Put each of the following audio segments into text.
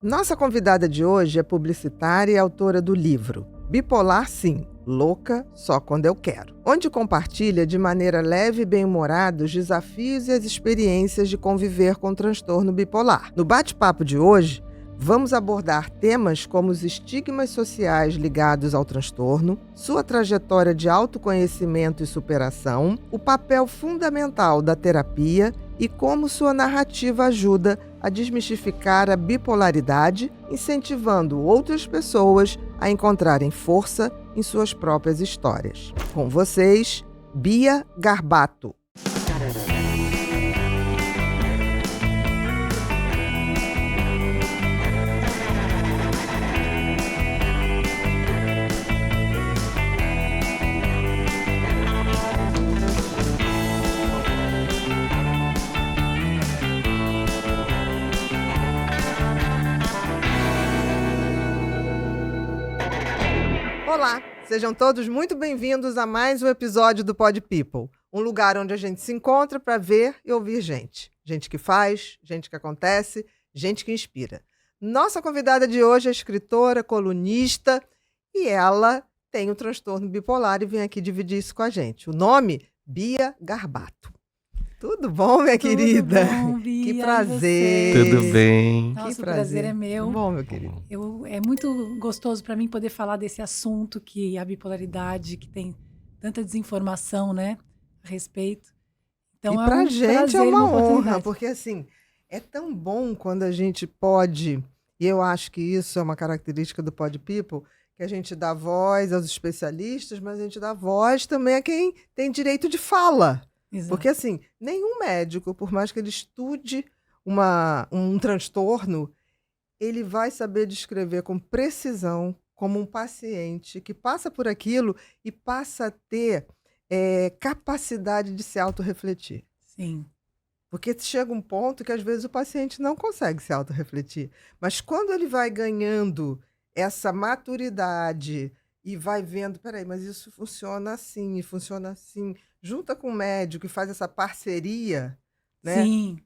Nossa convidada de hoje é publicitária e autora do livro Bipolar Sim, Louca Só Quando Eu Quero, onde compartilha de maneira leve e bem-humorada os desafios e as experiências de conviver com o transtorno bipolar. No bate-papo de hoje, vamos abordar temas como os estigmas sociais ligados ao transtorno, sua trajetória de autoconhecimento e superação, o papel fundamental da terapia e como sua narrativa ajuda a desmistificar a bipolaridade, incentivando outras pessoas a encontrarem força em suas próprias histórias. Com vocês, Bia Garbato. Olá, sejam todos muito bem-vindos a mais um episódio do Pod People, um lugar onde a gente se encontra para ver e ouvir gente. Gente que faz, gente que acontece, gente que inspira. Nossa convidada de hoje é escritora, colunista e ela tem um transtorno bipolar e vem aqui dividir isso com a gente. O nome, Bia Garbato. Tudo bom, minha querida? Tudo bom, Bia, que prazer. Tudo bem? Nossa, Que o prazer é meu. Tudo bom, meu querido? É muito gostoso para mim poder falar desse assunto que é a bipolaridade, que tem tanta desinformação, né, a respeito. Então, e pra gente é uma honra, porque assim, é tão bom quando a gente pode, e eu acho que isso é uma característica do Pod People, que a gente dá voz aos especialistas, mas a gente dá voz também a quem tem direito de fala. Exato. Porque, assim, nenhum médico, por mais que ele estude um transtorno, ele vai saber descrever com precisão como um paciente que passa por aquilo e passa a ter capacidade de se autorrefletir. Sim. Porque chega um ponto que, às vezes, o paciente não consegue se autorrefletir. Mas quando ele vai ganhando essa maturidade e vai vendo, peraí, mas isso funciona assim, e funciona assim, junta com o médico e faz essa parceria, né? Sim.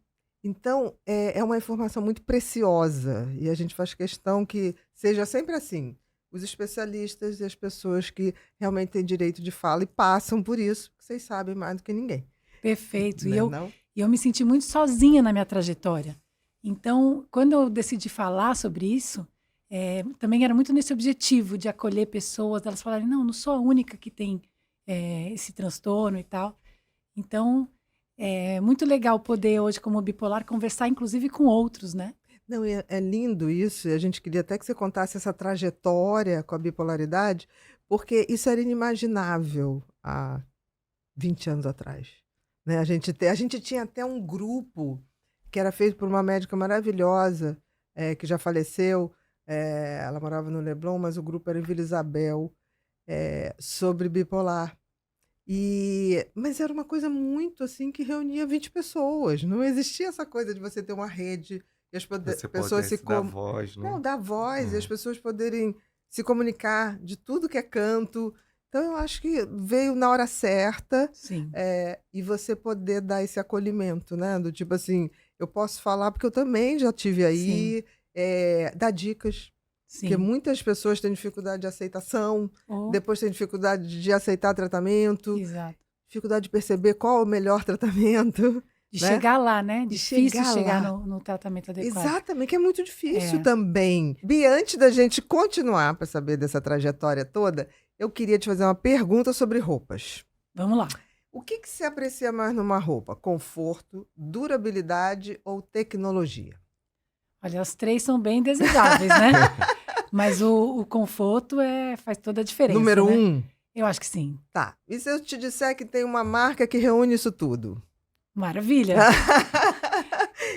Então, é uma informação muito preciosa e a gente faz questão que seja sempre assim. Os especialistas e as pessoas que realmente têm direito de fala e passam por isso, vocês sabem mais do que ninguém. Perfeito. Né, E eu me senti muito sozinha na minha trajetória. Então, quando eu decidi falar sobre isso, também era muito nesse objetivo de acolher pessoas, elas falarem, não sou a única que tem esse transtorno e tal. Então, é muito legal poder hoje, como bipolar, conversar inclusive com outros, né? Não, é lindo isso, e a gente queria até que você contasse essa trajetória com a bipolaridade, porque isso era inimaginável há 20 anos atrás. Né? A gente tinha até um grupo que era feito por uma médica maravilhosa, que já faleceu, ela morava no Leblon, mas o grupo era em Vila Isabel, sobre bipolar. Mas era uma coisa muito assim que reunia 20 pessoas. Não existia essa coisa de você ter uma rede e as pessoas se dar voz, né? Não, dar voz e as pessoas poderem se comunicar de tudo que é canto. Então, eu acho que veio na hora certa. Sim. E você poder dar esse acolhimento, né? Do tipo assim, eu posso falar porque eu também já tive aí, dar dicas. Sim. Porque muitas pessoas têm dificuldade de aceitação, depois têm dificuldade de aceitar tratamento, Exato. dificuldade de perceber qual é o melhor tratamento. De né? chegar lá, né? Difícil chegar lá. no tratamento adequado. Exatamente, que é muito difícil também. Bia, antes da gente continuar para saber dessa trajetória toda, eu queria te fazer uma pergunta sobre roupas. Vamos lá. O que se aprecia mais numa roupa? Conforto, durabilidade ou tecnologia? Olha, os três são bem desejáveis, né? Mas o conforto faz toda a diferença. Número né? 1? Eu acho que sim. Tá. E se eu te disser que tem uma marca que reúne isso tudo? Maravilha.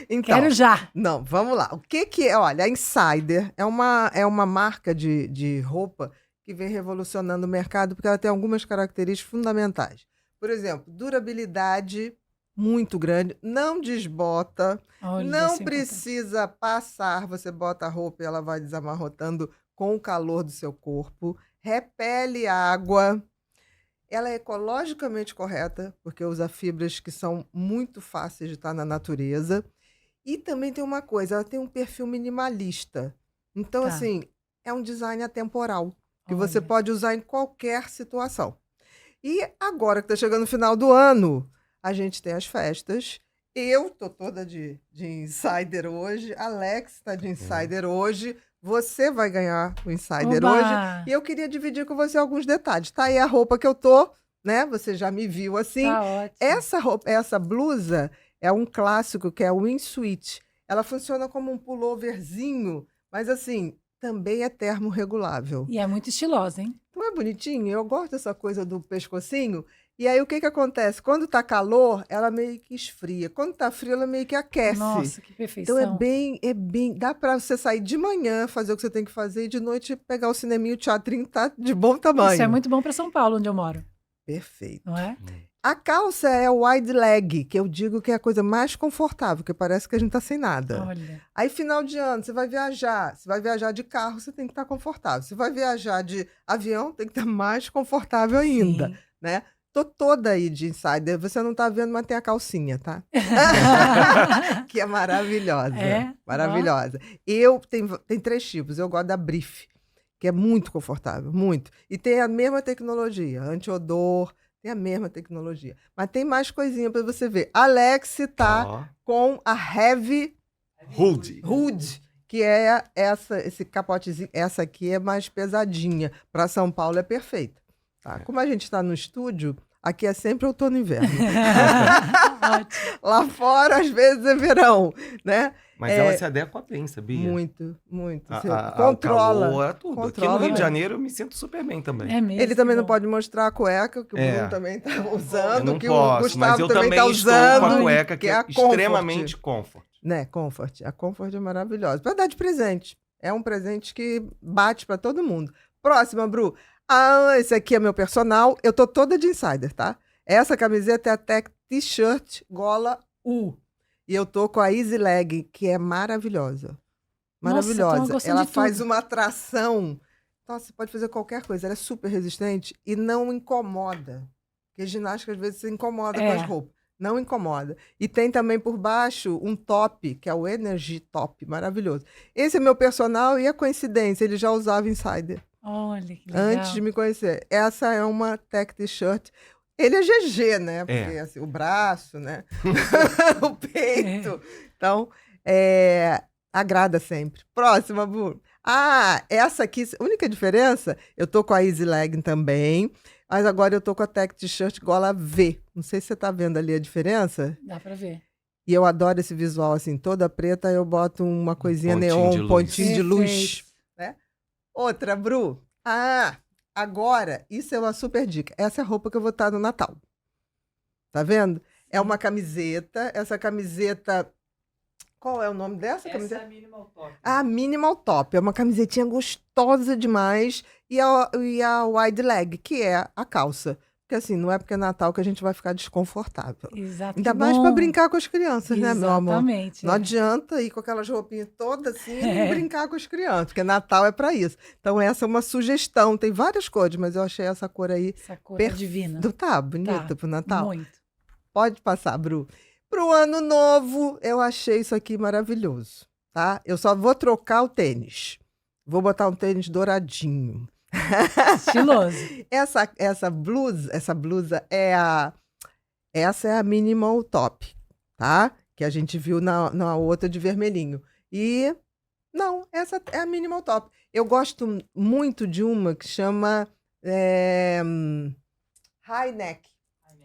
Então, Quero já. Não, vamos lá. O que é? Olha, a Insider é uma marca de roupa que vem revolucionando o mercado porque ela tem algumas características fundamentais. Por exemplo, durabilidade muito grande, não desbota, não precisa passar, você bota a roupa e ela vai desamarrotando com o calor do seu corpo, repele água, ela é ecologicamente correta, porque usa fibras que são muito fáceis de estar na natureza, E também tem uma coisa, ela tem um perfil minimalista. Então, Tá. assim, é um design atemporal, que você Olha. pode usar em qualquer situação. E agora que está chegando o final do ano, a gente tem as festas. Eu tô toda de insider hoje, Alex está de insider hoje, você vai ganhar o insider hoje. Oba! E eu queria dividir com você alguns detalhes. Tá aí a roupa que eu tô, né? Você já me viu assim. Tá ótimo. Essa roupa, essa blusa é um clássico que é o wingsuit. Ela funciona como um pulloverzinho, mas assim, também é termorregulável. E é muito estilosa, hein? Não é bonitinho? Eu gosto dessa coisa do pescocinho. E aí o que acontece? Quando tá calor, ela meio que esfria. Quando tá frio, ela meio que aquece. Nossa, que Então perfeição. é bem, dá pra você sair de manhã, fazer o que você tem que fazer e de noite pegar o cineminho, o teatrinho, tá de bom tamanho. Isso é muito bom para São Paulo, onde eu moro, Perfeito. não é? A calça é wide leg, que eu digo que é a coisa mais confortável, que parece que a gente tá sem nada. Olha. Aí, final de ano, você vai viajar de carro, você tem que estar confortável. Você vai viajar de avião, tem que estar mais confortável ainda, Sim. né? Tô toda aí de insider, você não tá vendo, mas tem a calcinha, tá? Que é maravilhosa. É? Maravilhosa. Tem 3 tipos, eu gosto da Brief, que é muito confortável, muito. E tem a mesma tecnologia, anti-odor, tem a mesma tecnologia. Mas tem mais coisinha para você ver. Alex tá com a Heavy Hood, que é esse capotezinho. Essa aqui é mais pesadinha. Para São Paulo é perfeita. Tá? Como a gente está no estúdio, aqui é sempre outono e inverno. Ótimo. Lá fora, às vezes, é verão, né? Mas ela se adequa bem, sabia? Muito, muito. Você Ao controla. calor, é tudo. Aqui no Rio de Janeiro eu me sinto super bem também. É mesmo. Ele também que não bom. pode mostrar a cueca, que o Bruno também tá usando, Eu não que posso, o Gustavo mas eu também também tá estou usando. com a cueca que é é a Comfort. extremamente comfort. Né, Comfort. A Comfort é maravilhosa. Para dar de presente. É um presente que bate para todo mundo. Próxima, Bru. Esse aqui é meu personal. Eu tô toda de insider, tá? Essa camiseta é a Tech T-shirt gola U. E eu tô com a Easy Leg, que é maravilhosa. Maravilhosa. Nossa, tô gostando ela de faz tudo. uma atração. Nossa, você pode fazer qualquer coisa. Ela é super resistente e não incomoda. Porque ginástica, às vezes, você incomoda com as roupas. Não incomoda. E tem também por baixo um top, que é o Energy Top. Maravilhoso. Esse é meu personal e a coincidência, ele já usava Insider. Olha, que legal. Antes de me conhecer. Essa é uma Tech T-shirt. Ele é GG, né? Porque assim, o braço, né? O peito. Então, agrada sempre. Próxima, Bu. Essa aqui, a única diferença, eu tô com a Easy Leg também, mas agora eu tô com a Tech T-shirt gola V. Não sei se você tá vendo ali a diferença. Dá pra ver. E eu adoro esse visual, assim, toda preta, eu boto uma coisinha pontinho neon, de luz. pontinho de luz. Perfeito. Né? Outra, Bru. Agora, isso é uma super dica. Essa é a roupa que eu vou estar no Natal. Tá vendo? É uma camiseta. Essa camiseta... Qual é o nome dessa camiseta? Essa é a Minimal Top. A Minimal Top. É uma camisetinha gostosa demais. E a Wide Leg, que é a calça. Porque assim, não é porque é Natal que a gente vai ficar desconfortável. Exato. Ainda que mais bom. para brincar com as crianças, né, meu amor? Exatamente. Não adianta ir com aquelas roupinhas todas assim e não brincar com as crianças, porque Natal é para isso. Então, essa é uma sugestão. Tem várias cores, mas eu achei essa cor aí Essa cor é divina. Tá bonita Tá, pro Natal. Muito. Pode passar, Bru. Pro ano novo, eu achei isso aqui maravilhoso, tá? Eu só vou trocar o tênis. Vou botar um tênis douradinho. Estiloso. Essa blusa essa é a Minimal Top, tá? Que a gente viu na outra de vermelhinho. E não, essa é a Minimal Top. Eu gosto muito de uma que chama High Neck,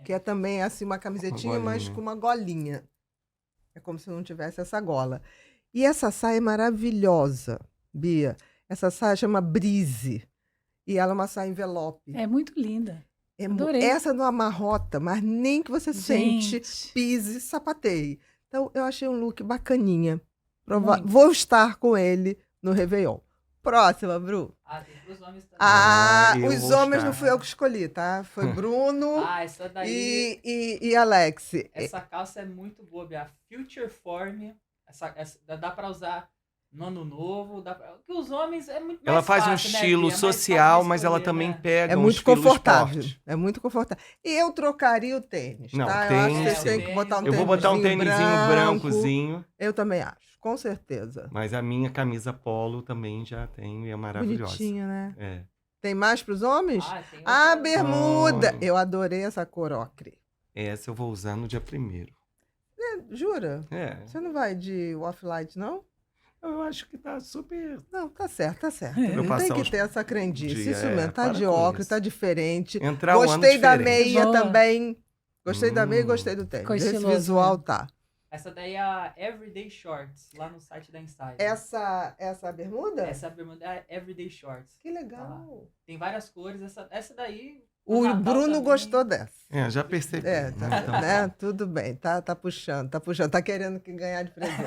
que é também assim uma camisetinha, mas com uma golinha. É como se não tivesse essa gola. E essa saia é maravilhosa, Bia. Essa saia chama Brise. E ela é uma saia envelope. É muito linda. É Adorei. essa não amarrota, mas nem que você sente, pise, sapateie. Então, eu achei um look bacaninha. Vou estar com ele no Réveillon. Próxima, Bru. Tem pros homens também. Os homens não fui eu que escolhi, tá? Foi Bruno Essa daí... e Alex. Essa calça é muito boa, Bia. Future Form. Dá pra usar no ano novo. Porque os homens é muito mais Ela faz um fácil, né, estilo Bia? É mais fácil social, de mas ela escolher, também né? pega É um muito estilo confortável. esporte. É muito confortável. E eu trocaria o tênis, Não, tá? Eu acho que tênis, vocês têm sim. que botar um Eu vou botar um tênisinho brancozinho, Eu também acho, com certeza. mas a minha camisa polo também já tem e é maravilhosa. Bonitinha, né? É. Tem mais pros homens? Tem Ah, outra- bermuda! Oh. Eu adorei essa cor ocre. Essa eu vou usar no dia 1º. Jura? É. Você não vai de off-light, não? Eu acho que tá super. Não, tá certo, tá certo. Eu Não tem passar que os ter essa crendice. dia, Isso mesmo, tá para de com óculos, isso. tá diferente. Entrar o ano Gostei da diferente. meia Boa. também. Gostei da meia e gostei do tênis. Ficou Esse estiloso, visual né? tá. Essa daí é a Everyday Shorts, lá no site da Insider. Essa bermuda? Essa bermuda é a Everyday Shorts. Que legal. Tem várias cores. Essa daí... O no Natal Bruno também. gostou dessa. É, já percebi. É, tá, Então, né? Tudo bem, tá puxando, tá querendo que ganhar de presente.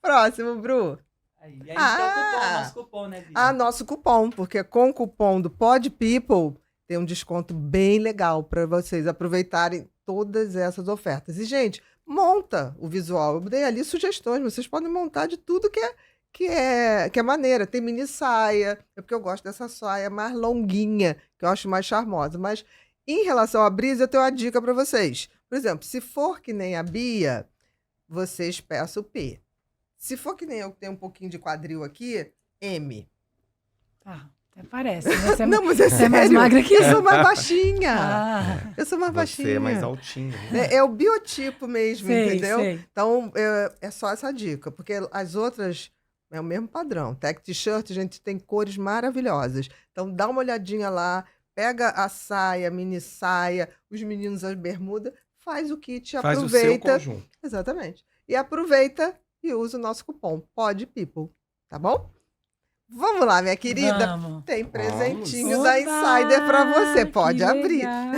Próximo, Bru. Aí, e aí a gente tem o cupom, nosso cupom, né, Bia? Ah, nosso cupom, porque com o cupom do Pod People tem um desconto bem legal para vocês aproveitarem todas essas ofertas. E, gente, monta o visual. Eu dei ali sugestões, vocês podem montar de tudo que é maneira. Tem mini saia, é porque eu gosto dessa saia mais longuinha, que eu acho mais charmosa. Mas em relação à brisa, eu tenho uma dica para vocês. Por exemplo, se for que nem a Bia, vocês peçam o P. Se for que nem eu, que tenho um pouquinho de quadril aqui, M. Ah, até parece. Né? Você Não, mas é você é mais sério. magra que Eu eu. sou mais baixinha. Ah, Eu sou mais baixinha. Você é mais altinho. Né? É o biotipo mesmo, sei, entendeu? sei. Então, é só essa dica, porque as outras é o mesmo padrão. Tech T-shirt, a gente tem cores maravilhosas. Então, dá uma olhadinha lá, pega a saia, mini saia, os meninos as bermudas, faz o kit, Faz o seu aproveita. conjunto. Exatamente. E aproveita e usa o nosso cupom, PodPeople, tá bom? Vamos lá, minha querida. Vamos. Tem presentinho Oba, da Insider para você. que Pode abrir. legal.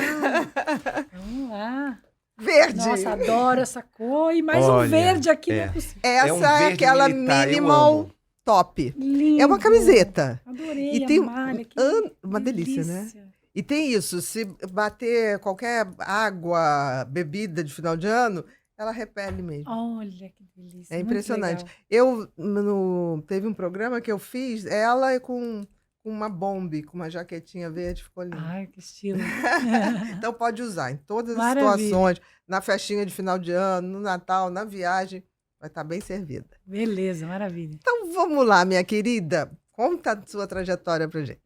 Vamos lá. Verde. Nossa, adoro essa cor. E mais Olha, um verde aqui, é. não é possível. Essa É um é verde aquela militar, eu minimal amo. top. Lindo. É uma camiseta. Adorei E a tem malha. Que uma delícia, né? delícia. E tem isso, se bater qualquer água, bebida de final de ano, ela repele mesmo. Olha que delícia. É muito impressionante. legal. Teve um programa que eu fiz, ela com uma bombe, com uma jaquetinha verde, ficou lindo. Ai, que estilo. Então pode usar em todas as Maravilha. situações, na festinha de final de ano, no Natal, na viagem, vai estar bem servida. Beleza, maravilha. Então vamos lá, minha querida, conta a sua trajetória pra gente.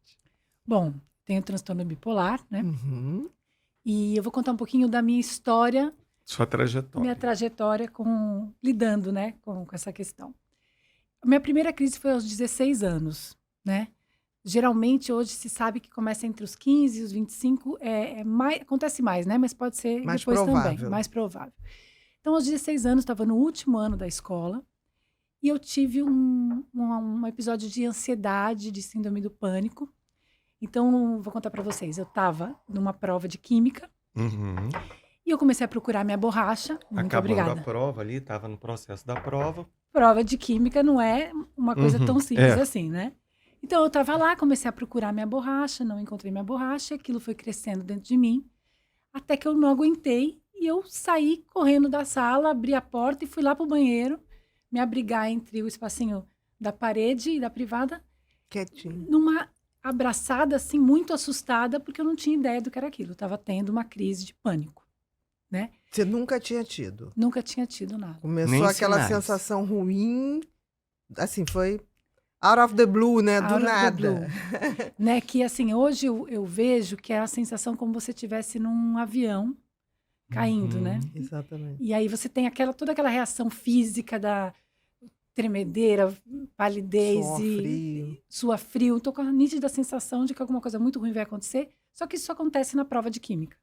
Bom, tenho transtorno bipolar, né? Uhum. E eu vou contar um pouquinho da minha história, Sua trajetória. minha trajetória lidando, né, com essa questão. A minha primeira crise foi aos 16 anos, né? Geralmente, hoje, se sabe que começa entre os 15 e os 25, acontece mais, né? Mas pode ser Mais depois provável. também, mais provável. Então, aos 16 anos, estava no último ano da escola, e eu tive um episódio de ansiedade, de síndrome do pânico. Então, vou contar para vocês. Eu estava numa prova de química, Uhum. e eu comecei a procurar minha borracha. Muito Acabando obrigada. a prova ali, estava no processo da prova. Prova de química não é uma coisa Uhum, tão simples é. assim, né? Então, eu estava lá, comecei a procurar minha borracha, não encontrei minha borracha, aquilo foi crescendo dentro de mim, até que eu não aguentei e eu saí correndo da sala, abri a porta e fui lá para o banheiro, me abrigar entre o espacinho da parede e da privada, Quietinho. numa abraçada, assim, muito assustada, porque eu não tinha ideia do que era aquilo. Eu estava tendo uma crise de pânico, né? Você nunca tinha tido. Nunca tinha tido nada. Começou Nem aquela sinais. sensação ruim, assim, foi out of the blue, né? Do Out of the nada. blue. Né? Que, assim, hoje eu vejo que é a sensação como você estivesse num avião caindo, Uhum. né? Exatamente. E aí você tem toda aquela reação física da tremedeira, palidez Suor e frio. sua frio. Estou com a nítida sensação de que alguma coisa muito ruim vai acontecer, só que isso acontece na prova de química.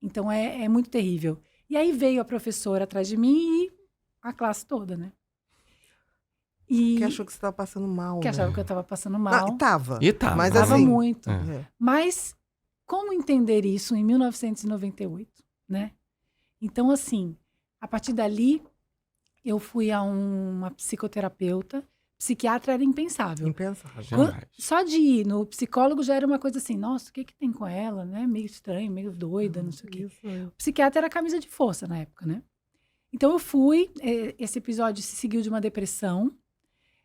Então é muito terrível. E aí veio a professora atrás de mim e a classe toda, né? E Que achou que você estava passando mal. que né? achava que eu estava passando mal. Ah, tava. E tá. Mas Tava assim, muito. É. É. Mas como entender isso em 1998, né? Então, assim, a partir dali, eu fui a uma psicoterapeuta. Psiquiatra era impensável. Impensável. Jamais. Só de ir no psicólogo já era uma coisa assim, nossa, o que que tem com ela, né? Meio estranho, meio doida, não sei o quê. Isso aí. O psiquiatra era camisa de força na época, né? Então eu fui, esse episódio se seguiu de uma depressão.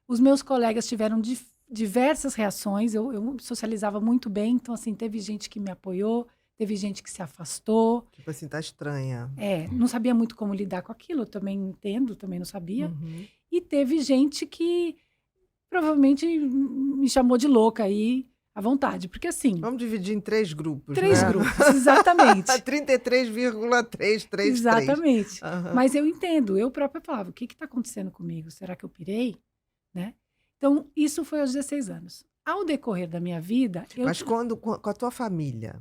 Os meus colegas tiveram diversas reações, eu socializava muito bem, então assim, teve gente que me apoiou, teve gente que se afastou. Tipo assim, tá estranha. Não sabia muito como lidar com aquilo, eu também entendo, também não sabia. Uhum. E teve gente que provavelmente me chamou de louca aí, à vontade, porque assim... Vamos dividir em 3 grupos, Três né? grupos, exatamente. 33,333. Exatamente. Aham. Mas eu entendo, eu própria falava, o que está acontecendo comigo? Será que eu pirei? Né? Então, isso foi aos 16 anos. Ao decorrer da minha vida... Mas quando com a tua família?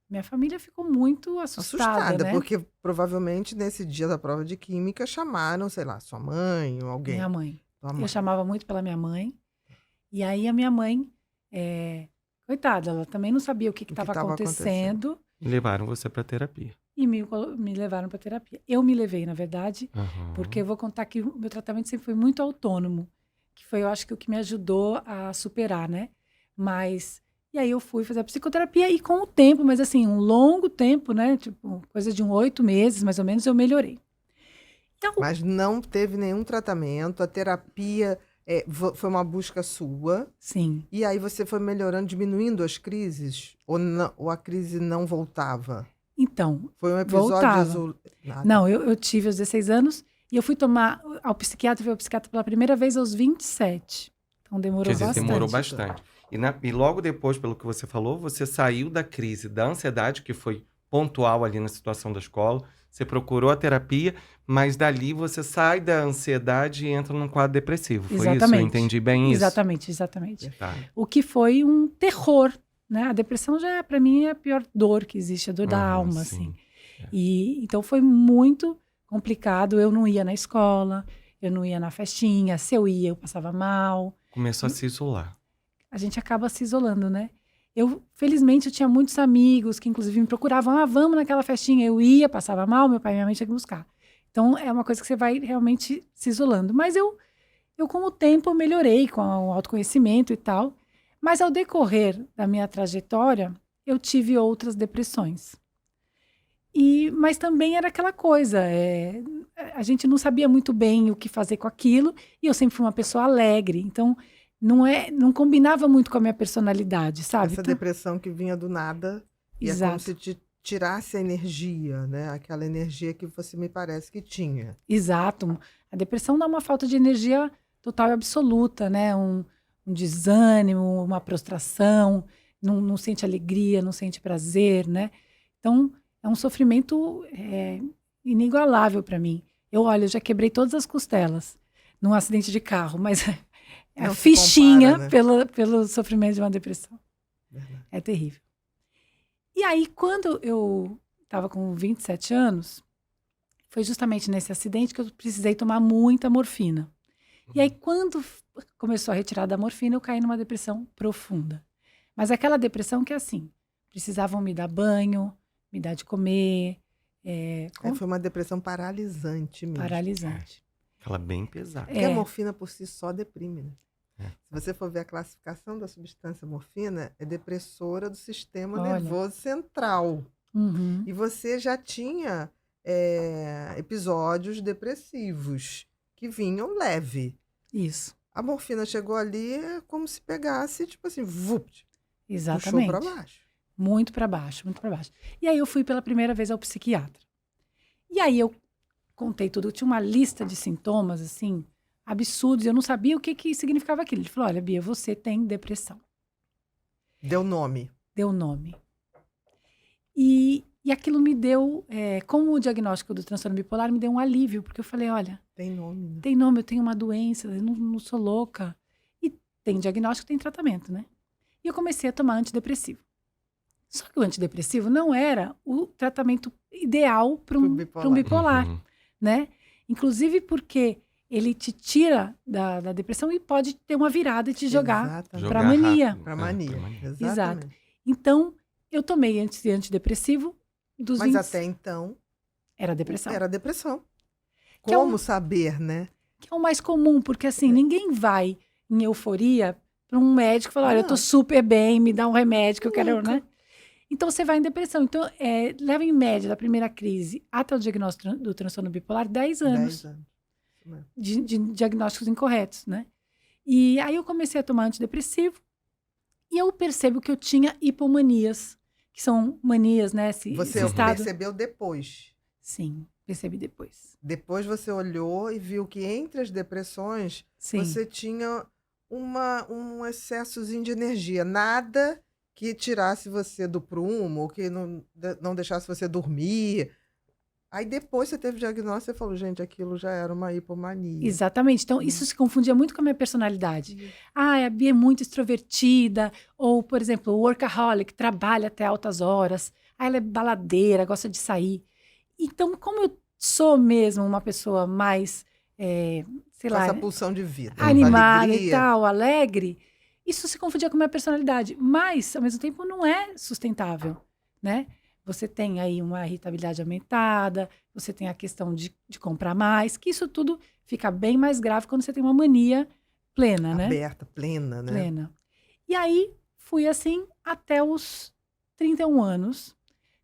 Minha família ficou muito assustada, né? Porque provavelmente nesse dia da prova de química chamaram, sei lá, sua mãe ou alguém. Minha mãe. Tua mãe. Eu chamava muito pela minha mãe. E aí a minha mãe, coitada, ela também não sabia o que estava acontecendo. Levaram você para terapia. E me levaram para terapia. Eu me levei, na verdade, Aham. porque eu vou contar que o meu tratamento sempre foi muito autônomo. Que foi, eu acho, que o que me ajudou a superar, né? Mas... E aí eu fui fazer a psicoterapia e com o tempo, mas assim, um longo tempo, né? Tipo, coisa de 8 meses, mais ou menos, eu melhorei. Então, Mas não teve nenhum tratamento, a terapia foi uma busca sua. sim. E aí você foi melhorando, diminuindo as crises? Ou a crise não voltava? Então, Foi um episódio voltava. Nada. Não, eu tive aos 16 anos e eu fui tomar ao psiquiatra, veio ao psiquiatra pela primeira vez aos 27. Então demorou Quer dizer, bastante. demorou bastante. E logo depois, pelo que você falou, você saiu da crise da ansiedade, que foi pontual ali na situação da escola. Você procurou a terapia, mas dali você sai da ansiedade e entra num quadro depressivo. Foi isso? Eu Exatamente. entendi bem isso? Exatamente. Tá. O que foi um terror, né? A depressão já, para mim, é a pior dor que existe, a dor da alma, sim. assim. E então foi muito complicado. Eu não ia na escola, eu não ia na festinha. Se eu ia, eu passava mal. Começou a se isolar. A gente acaba se isolando, né? Felizmente, eu tinha muitos amigos que, inclusive, me procuravam. Vamos naquela festinha. Eu ia, passava mal, meu pai e minha mãe tinham que buscar. Então, é uma coisa que você vai realmente se isolando. Mas eu com o tempo, melhorei com o autoconhecimento e tal. Mas, ao decorrer da minha trajetória, eu tive outras depressões. Mas também era aquela coisa, a gente não sabia muito bem o que fazer com aquilo. E eu sempre fui uma pessoa alegre. Então... Não combinava muito com a minha personalidade, sabe? Essa depressão que vinha do nada e é como se te tirasse a energia, né? Aquela energia que você me parece que tinha. Exato. A depressão dá uma falta de energia total e absoluta, né? Um desânimo, uma prostração, não sente alegria, não sente prazer, né? Então, é um sofrimento inigualável para mim. Eu já quebrei todas as costelas num acidente de carro, mas... É a fichinha compara, né? pelo sofrimento de uma depressão. Verdade. É terrível. E aí, quando eu estava com 27 anos, foi justamente nesse acidente que eu precisei tomar muita morfina. E aí, quando começou a retirada da morfina, eu caí numa depressão profunda. Mas aquela depressão que é assim, precisavam me dar banho, me dar de comer. Foi uma depressão paralisante mesmo. Paralisante. Ela é bem pesada. Porque a morfina por si só deprime, né? Se você for ver a classificação da substância morfina, é depressora do sistema nervoso central. Uhum. E você já tinha episódios depressivos que vinham leve. Isso. A morfina chegou ali como se pegasse, tipo assim, vupt. Exatamente. Puxou para baixo. Muito para baixo, muito para baixo. E aí eu fui pela primeira vez ao psiquiatra. E aí eu contei tudo. Eu tinha uma lista de sintomas, assim, absurdos. Eu não sabia o que significava aquilo. Ele falou, olha, Bia, você tem depressão. Deu nome. Deu nome. E aquilo me deu, como o diagnóstico do transtorno bipolar, me deu um alívio. Porque eu falei, olha... Tem nome, né? Tem nome, eu tenho uma doença, eu não sou louca. E tem diagnóstico, tem tratamento, né? E eu comecei a tomar antidepressivo. Só que o antidepressivo não era o tratamento ideal para um bipolar, né? Inclusive porque ele te tira da depressão e pode ter uma virada e te jogar para mania. Para mania, exatamente. Exato. Então, eu tomei antidepressivo dos Mas até então... Era depressão. Era depressão. Como saber, né? Que é o mais comum, porque assim, ninguém vai em euforia para um médico e falar, olha, eu tô super bem, me dá um remédio que eu quero, né? Então, você vai em depressão. Então, leva em média da primeira crise até o diagnóstico do transtorno bipolar 10 anos 10 anos. Isso mesmo. de diagnósticos incorretos, né? E aí eu comecei a tomar antidepressivo e eu percebo que eu tinha hipomanias, que são manias, né? Esse Você estado. percebeu depois. Sim, percebi depois. Depois você olhou e viu que entre as depressões Sim. você tinha um excessozinho de energia. Nada que tirasse você do prumo, ou que não deixasse você dormir. Aí depois você teve o diagnóstico e falou, gente, aquilo já era uma hipomania. Exatamente. Então, isso se confundia muito com a minha personalidade. Ah, a Bia é muito extrovertida. Ou, por exemplo, o workaholic, trabalha até altas horas. Ah, ela é baladeira, gosta de sair. Então, como eu sou mesmo uma pessoa mais, sei Com lá, essa pulsão de vida. animada e alegria. tal, alegre, isso se confundia com a minha personalidade. Mas, ao mesmo tempo, não é sustentável, né? Você tem aí uma irritabilidade aumentada, você tem a questão de comprar mais, que isso tudo fica bem mais grave quando você tem uma mania plena, né? Aberta, plena, né? Plena. E aí, fui assim até os 31 anos,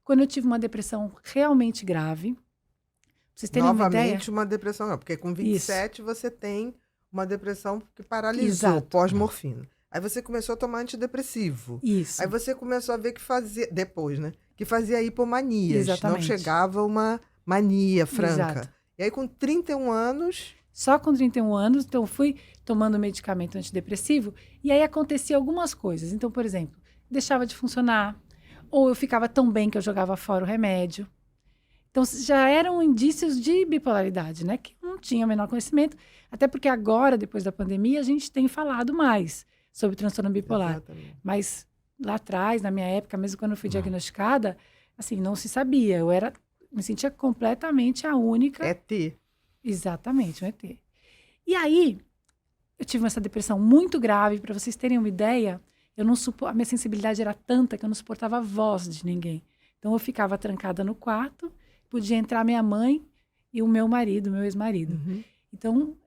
quando eu tive uma depressão realmente grave. Pra vocês terem uma ideia? Novamente uma depressão, não, porque com 27 você tem uma depressão que paralisou, Exato. pós-morfina. Aí você começou a tomar antidepressivo. Isso. Aí você começou a ver que fazia, depois, né? Que fazia hipomanias. Exatamente. Não chegava uma mania franca. Exato. E aí com 31 anos, Só com 31 anos, então eu fui tomando medicamento antidepressivo e aí acontecia algumas coisas. Então, por exemplo, deixava de funcionar, ou eu ficava tão bem que eu jogava fora o remédio. Então, já eram indícios de bipolaridade, né? Que eu não tinha o menor conhecimento, até porque agora, depois da pandemia, a gente tem falado mais sobre transtorno bipolar. exatamente. Mas lá atrás, na minha época, mesmo quando eu fui diagnosticada, assim, não se sabia. Eu me sentia completamente a única. ET. Exatamente, um ET. E aí, eu tive essa depressão muito grave. Para vocês terem uma ideia, a minha sensibilidade era tanta que eu não suportava a voz de ninguém. Então, eu ficava trancada no quarto, podia entrar minha mãe e o meu marido, meu ex-marido. Uhum. Então,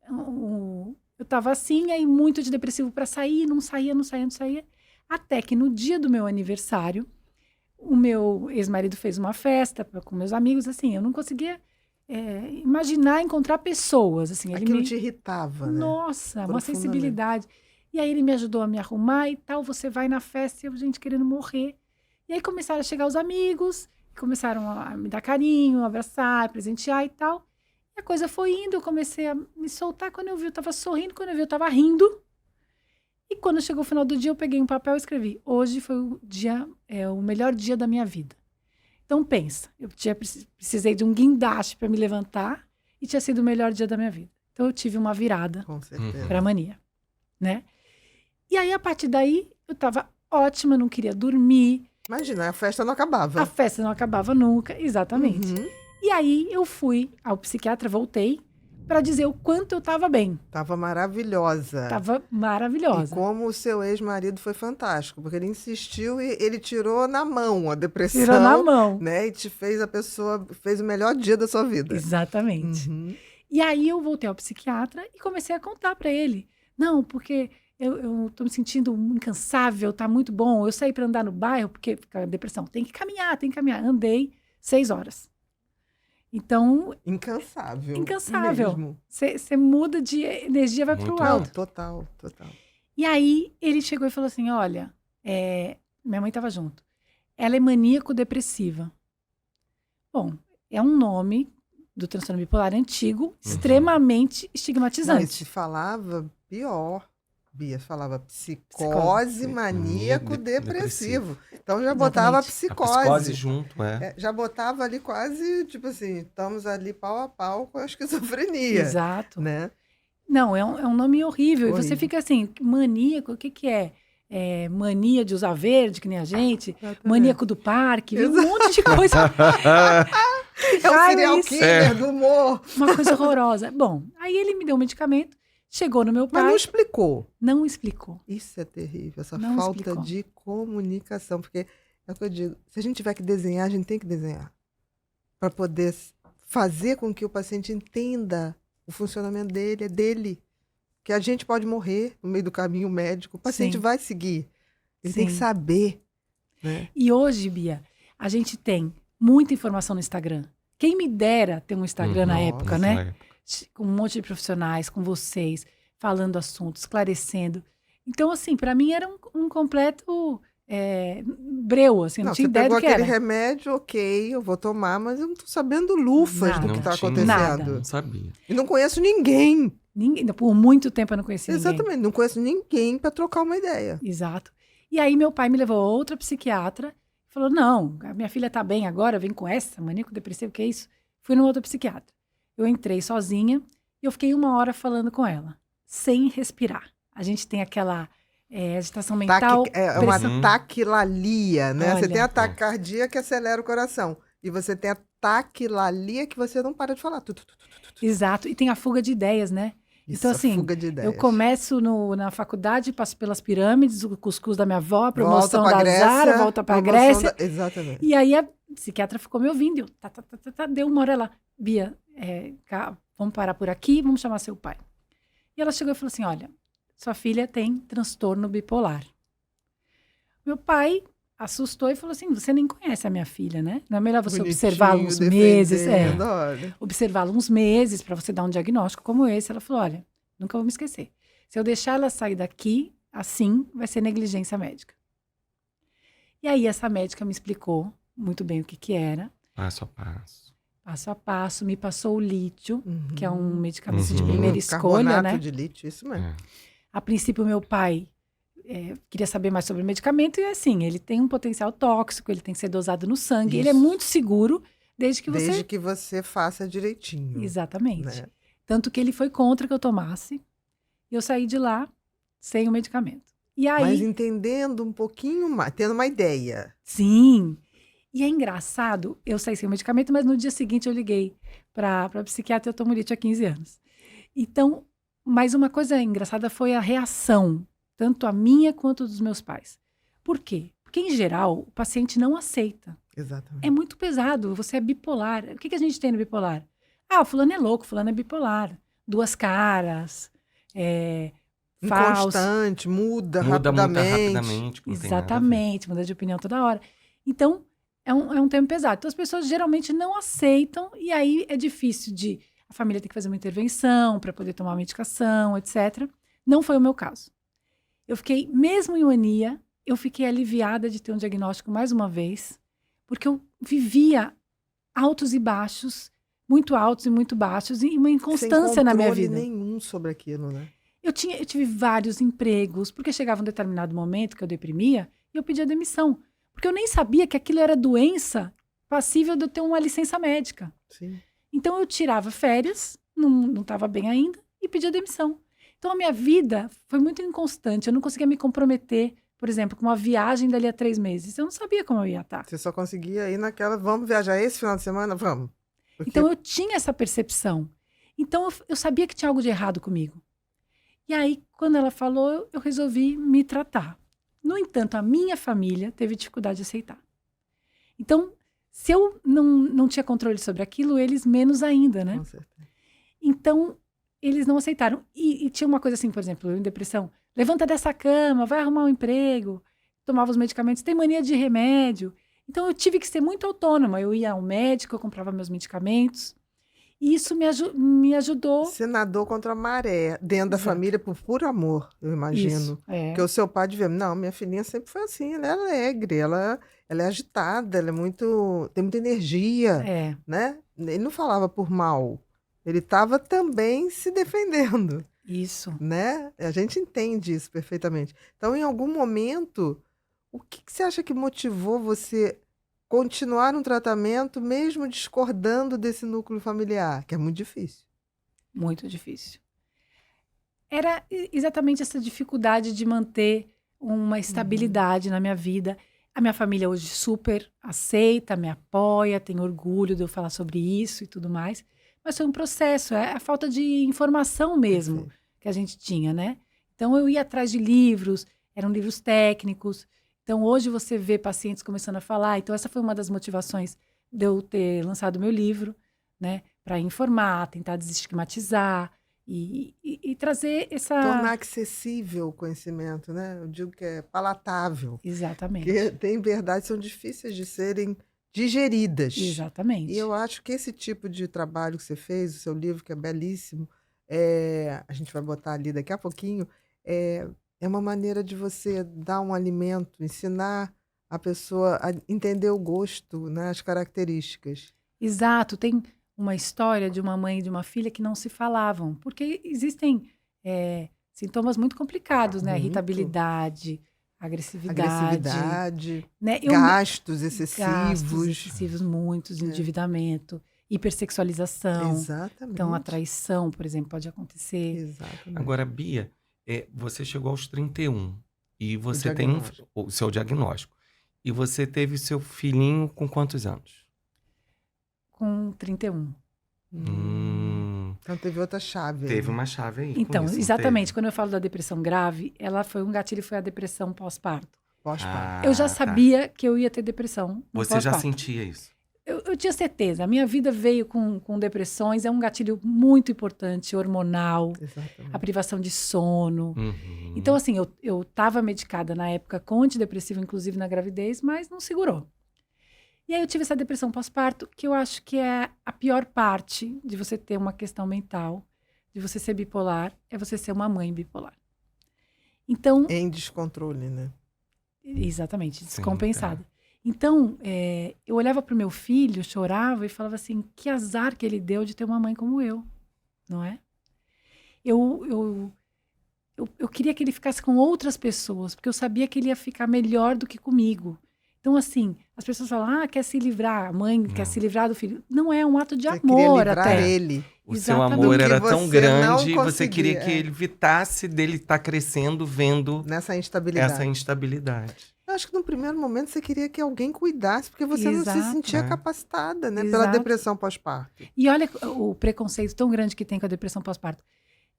eu estava assim, aí muito de depressivo para sair, não saía. Até que no dia do meu aniversário, o meu ex-marido fez uma festa com meus amigos, assim, eu não conseguia imaginar encontrar pessoas, assim. Ele Aquilo te irritava, né? Nossa, uma Profundamente. sensibilidade. E aí ele me ajudou a me arrumar e tal, você vai na festa e eu, gente, querendo morrer. E aí começaram a chegar os amigos, começaram a me dar carinho, abraçar, presentear e tal. E a coisa foi indo, eu comecei a me soltar. Quando eu vi, eu tava sorrindo, quando eu vi, eu tava rindo. E quando chegou o final do dia, eu peguei um papel e escrevi: hoje foi o melhor dia da minha vida. Então pensa, eu precisei de um guindaste para me levantar e tinha sido o melhor dia da minha vida. Então eu tive uma virada Com certeza. para a mania, né? E aí, a partir daí, eu tava ótima, não queria dormir. Imagina, a festa não acabava. A festa não acabava nunca, exatamente. Uhum. E aí, eu fui ao psiquiatra, voltei, para dizer o quanto eu tava bem. Tava maravilhosa. Tava E maravilhosa. como o seu ex-marido foi fantástico, porque ele insistiu e ele tirou na mão a depressão. Tirou na mão. Né? E fez o melhor dia da sua vida. Exatamente. Uhum. E aí, eu voltei ao psiquiatra e comecei a contar para ele. Não, porque eu tô me sentindo incansável, tá muito bom. Eu saí para andar no bairro, porque fica a depressão. Tem que caminhar. Andei 6 horas. Então, Incansável. incansável. Mesmo. Você muda de energia, vai Muito pro Não, alto. total. E aí, ele chegou e falou assim, olha, minha mãe estava junto. Ela é maníaco-depressiva. Bom, é um nome do transtorno bipolar antigo, extremamente Não, e estigmatizante. se falava pior. Bia falava Psicose. psicose maníaco depressivo. Então já botava Exatamente. A psicose. psicose junto, Já botava ali quase, tipo assim, estamos ali pau a pau com a esquizofrenia. Exato. Né? Não, é um nome horrível. E você Horrível. fica assim, maníaco, o que que é? Mania de usar verde, que nem a gente. Exatamente. Maníaco do parque. Vem um monte de coisa. É o raio serial isso? killer do humor. Uma coisa horrorosa. Bom, aí ele me deu um medicamento, chegou no meu Mas pai, não explicou. não explicou. Isso é terrível, essa Não falta explicou. de comunicação. Porque é o que eu digo, se a gente tiver que desenhar, a gente tem que desenhar. Para poder fazer com que o paciente entenda o funcionamento dele, é dele. Que a gente pode morrer no meio do caminho médico, o paciente Sim. vai seguir. Ele tem que Sim. saber. né? E hoje, Bia, a gente tem muita informação no Instagram. Quem me dera ter um Instagram na Nossa, época, né? na época. Com um monte de profissionais, com vocês, falando assuntos, esclarecendo. Então, assim, para mim era um completo breu, assim, não tinha você ideia pegou do que aquele era. remédio, ok, eu vou tomar, mas eu não tô sabendo lufas Nada. do que tá Não tinha, acontecendo. Não sabia. E não conheço ninguém. Por muito tempo eu não conhecia ninguém. Exatamente, não conheço ninguém para trocar uma ideia. Exato. E aí meu pai me levou a outra psiquiatra, falou, não, a minha filha tá bem agora, vem com essa, maníaco depressivo, que é isso? Fui numa outra psiquiatra. Eu entrei sozinha e eu fiquei 1 hora falando com ela, sem respirar. A gente tem aquela agitação mental. É uma pressão. taquilalia, né? Você Olha. tem a taquicardia que acelera o coração. E você tem a taquilalia que você não para de falar. Exato. E tem a fuga de ideias, né? Isso, Então, a assim, fuga de ideias. eu começo na faculdade, passo pelas pirâmides, o cuscuz da minha avó, a promoção Volta pra da Grécia, Zara, volta pra promoção Grécia. Exatamente. E aí a psiquiatra ficou me ouvindo. Eu, deu 1 hora ela, Bia, vamos parar por aqui, vamos chamar seu pai. E ela chegou e falou assim, olha, sua filha tem transtorno bipolar. Meu pai assustou e falou assim, você nem conhece a minha filha, né? Não é melhor você observá-la uns meses? Olha. Observá-la uns meses para você dar um diagnóstico como esse. Ela falou, olha, nunca vou me esquecer. Se eu deixar ela sair daqui, assim, vai ser negligência médica. E aí essa médica me explicou muito bem o que era. Passo a passo. Passo a passo, me passou o lítio, que é um medicamento de Uhum. primeira escolha, Carbonato né? de lítio, isso mesmo. É. A princípio, meu pai queria saber mais sobre o medicamento e, assim, ele tem um potencial tóxico, ele tem que ser dosado no sangue. Ele é Isso. muito seguro desde que Desde você... que você faça direitinho. Exatamente. Né? Tanto que ele foi contra que eu tomasse. E eu saí de lá sem o medicamento. E aí... Mas entendendo um pouquinho mais, tendo uma ideia. Sim. E é engraçado, eu saí sem o medicamento, mas no dia seguinte eu liguei para a psiquiatra, eu tomo lítio há 15 anos. Então, mas uma coisa engraçada foi a reação, tanto a minha quanto dos meus pais. Por quê? Porque, em geral, o paciente não aceita. Exatamente. É muito pesado, você é bipolar. O que a gente tem no bipolar? Ah, o fulano é louco, fulano é bipolar. 2 caras, falso. Inconstante, muda Muda muito rapidamente. rapidamente. Não tem nada a ver. Exatamente, muda de opinião toda hora. Então, é um tema pesado. Então, as pessoas geralmente não aceitam, e aí é difícil a família ter que fazer uma intervenção para poder tomar uma medicação, etc. Não foi o meu caso. Eu fiquei, mesmo em mania, eu fiquei aliviada de ter um diagnóstico mais uma vez, porque eu vivia altos e baixos, muito altos e muito baixos, e uma inconstância na minha vida. Sem controle nenhum sobre aquilo, né? Eu tive vários empregos, porque chegava um determinado momento que eu deprimia e eu pedia demissão. Porque eu nem sabia que aquilo era doença passível de eu ter uma licença médica. Sim. Então eu tirava férias, não estava bem ainda, e pedia demissão. Então a minha vida foi muito inconstante. Eu não conseguia me comprometer, por exemplo, com uma viagem dali a 3 meses. Eu não sabia como eu ia estar. Você só conseguia ir naquela, vamos viajar esse final de semana? Vamos. Porque... Então eu tinha essa percepção. Então eu sabia que tinha algo de errado comigo. E aí, quando ela falou, eu resolvi me tratar. No entanto, a minha família teve dificuldade de aceitar. Então, se eu não tinha controle sobre aquilo, eles menos ainda, né? Com certeza. Então, eles não aceitaram. E tinha uma coisa assim, por exemplo, eu em depressão. Levanta dessa cama, vai arrumar um emprego. Tomava os medicamentos, tem mania de remédio. Então, eu tive que ser muito autônoma. Eu ia ao médico, eu comprava meus medicamentos. E isso me ajudou. Você nadou contra a maré, dentro da Exato. família, por puro amor, eu imagino. Isso, Porque o seu pai devia, não, minha filhinha sempre foi assim, ela é alegre, ela é agitada, ela tem muita energia, né? Ele não falava por mal, ele estava também se defendendo, Isso. né? A gente entende isso perfeitamente. Então, em algum momento, o que você acha que motivou você continuar um tratamento mesmo discordando desse núcleo familiar, que é muito difícil? Muito difícil. Era exatamente essa dificuldade de manter uma estabilidade na minha vida. A minha família hoje super aceita, me apoia, tem orgulho de eu falar sobre isso e tudo mais. Mas foi um processo, é a falta de informação mesmo que a gente tinha, né? Então eu ia atrás de livros, eram livros técnicos. Então, hoje você vê pacientes começando a falar. Então, essa foi uma das motivações de eu ter lançado meu livro, né? Para informar, tentar desestigmatizar E trazer essa... Tornar acessível o conhecimento, né? Eu digo que é palatável. Exatamente. Porque tem verdades que são difíceis de serem digeridas. Exatamente. E eu acho que esse tipo de trabalho que você fez, o seu livro, que é belíssimo, a gente vai botar ali daqui a pouquinho, é uma maneira de você dar um alimento, ensinar a pessoa a entender o gosto, né, as características. Exato. Tem uma história de uma mãe e de uma filha que não se falavam, porque existem sintomas muito complicados, né? Muito. Irritabilidade, agressividade, né? Gastos Gastos excessivos, muitos, endividamento, hipersexualização. Exatamente. Então, a traição, por exemplo, pode acontecer. Exatamente. Agora, Bia, você chegou aos 31 e você O tem diagnóstico. o seu diagnóstico. E você teve seu filhinho com quantos anos? Com 31. Então teve outra chave. Teve uma chave aí. Então, com isso, não exatamente. teve? Quando eu falo da depressão grave, ela foi um gatilho, foi a depressão pós-parto. Pós-parto. Eu já tá. sabia que eu ia ter depressão no Você já pós-parto. sentia isso? Eu tinha certeza. A minha vida veio com depressões. É um gatilho muito importante, hormonal, Exatamente. a privação de sono. Uhum. Então, assim, eu estava medicada na época com antidepressivo, inclusive na gravidez, mas não segurou. E aí eu tive essa depressão pós-parto, que eu acho que é a pior parte de você ter uma questão mental, de você ser bipolar, é você ser uma mãe bipolar. Então, Em descontrole, né? exatamente, Sim, descompensada. Então, eu olhava para o meu filho, chorava e falava assim, que azar que ele deu de ter uma mãe como eu, não é? Eu queria que ele ficasse com outras pessoas, porque eu sabia que ele ia ficar melhor do que comigo. Então, assim, as pessoas falam, quer se livrar, a mãe quer se livrar do filho. Não é um ato de Você queria amor livrar até. ele. O seu Exatamente. amor Do que era você tão não grande, você conseguia, queria que ele evitasse dele estar crescendo, vendo Nessa instabilidade. essa instabilidade. Eu acho que no primeiro momento você queria que alguém cuidasse, porque você não se Exato. sentia É. capacitada, né? Pela Exato. depressão pós-parto. E olha o preconceito tão grande que tem com a depressão pós-parto.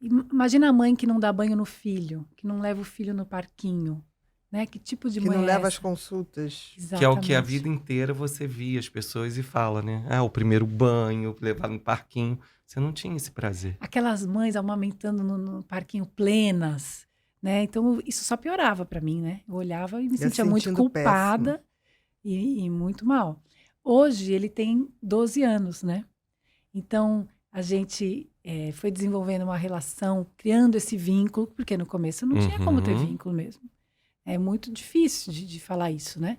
Imagina a mãe que não dá banho no filho, que não leva o filho no parquinho, né? Que tipo de Que mãe não é leva essa? as consultas. Que é o que a Exatamente. vida inteira você via as pessoas e fala, né? O primeiro banho, levar no parquinho. Você não tinha esse prazer. Aquelas mães amamentando no parquinho plenas, né? Então, isso só piorava para mim, né? Eu olhava e me sentia muito sentindo culpada e muito mal. Hoje, ele tem 12 anos, né? Então, a gente foi desenvolvendo uma relação, criando esse vínculo, porque no começo não tinha como ter Uhum. vínculo mesmo. É muito difícil de falar isso, né?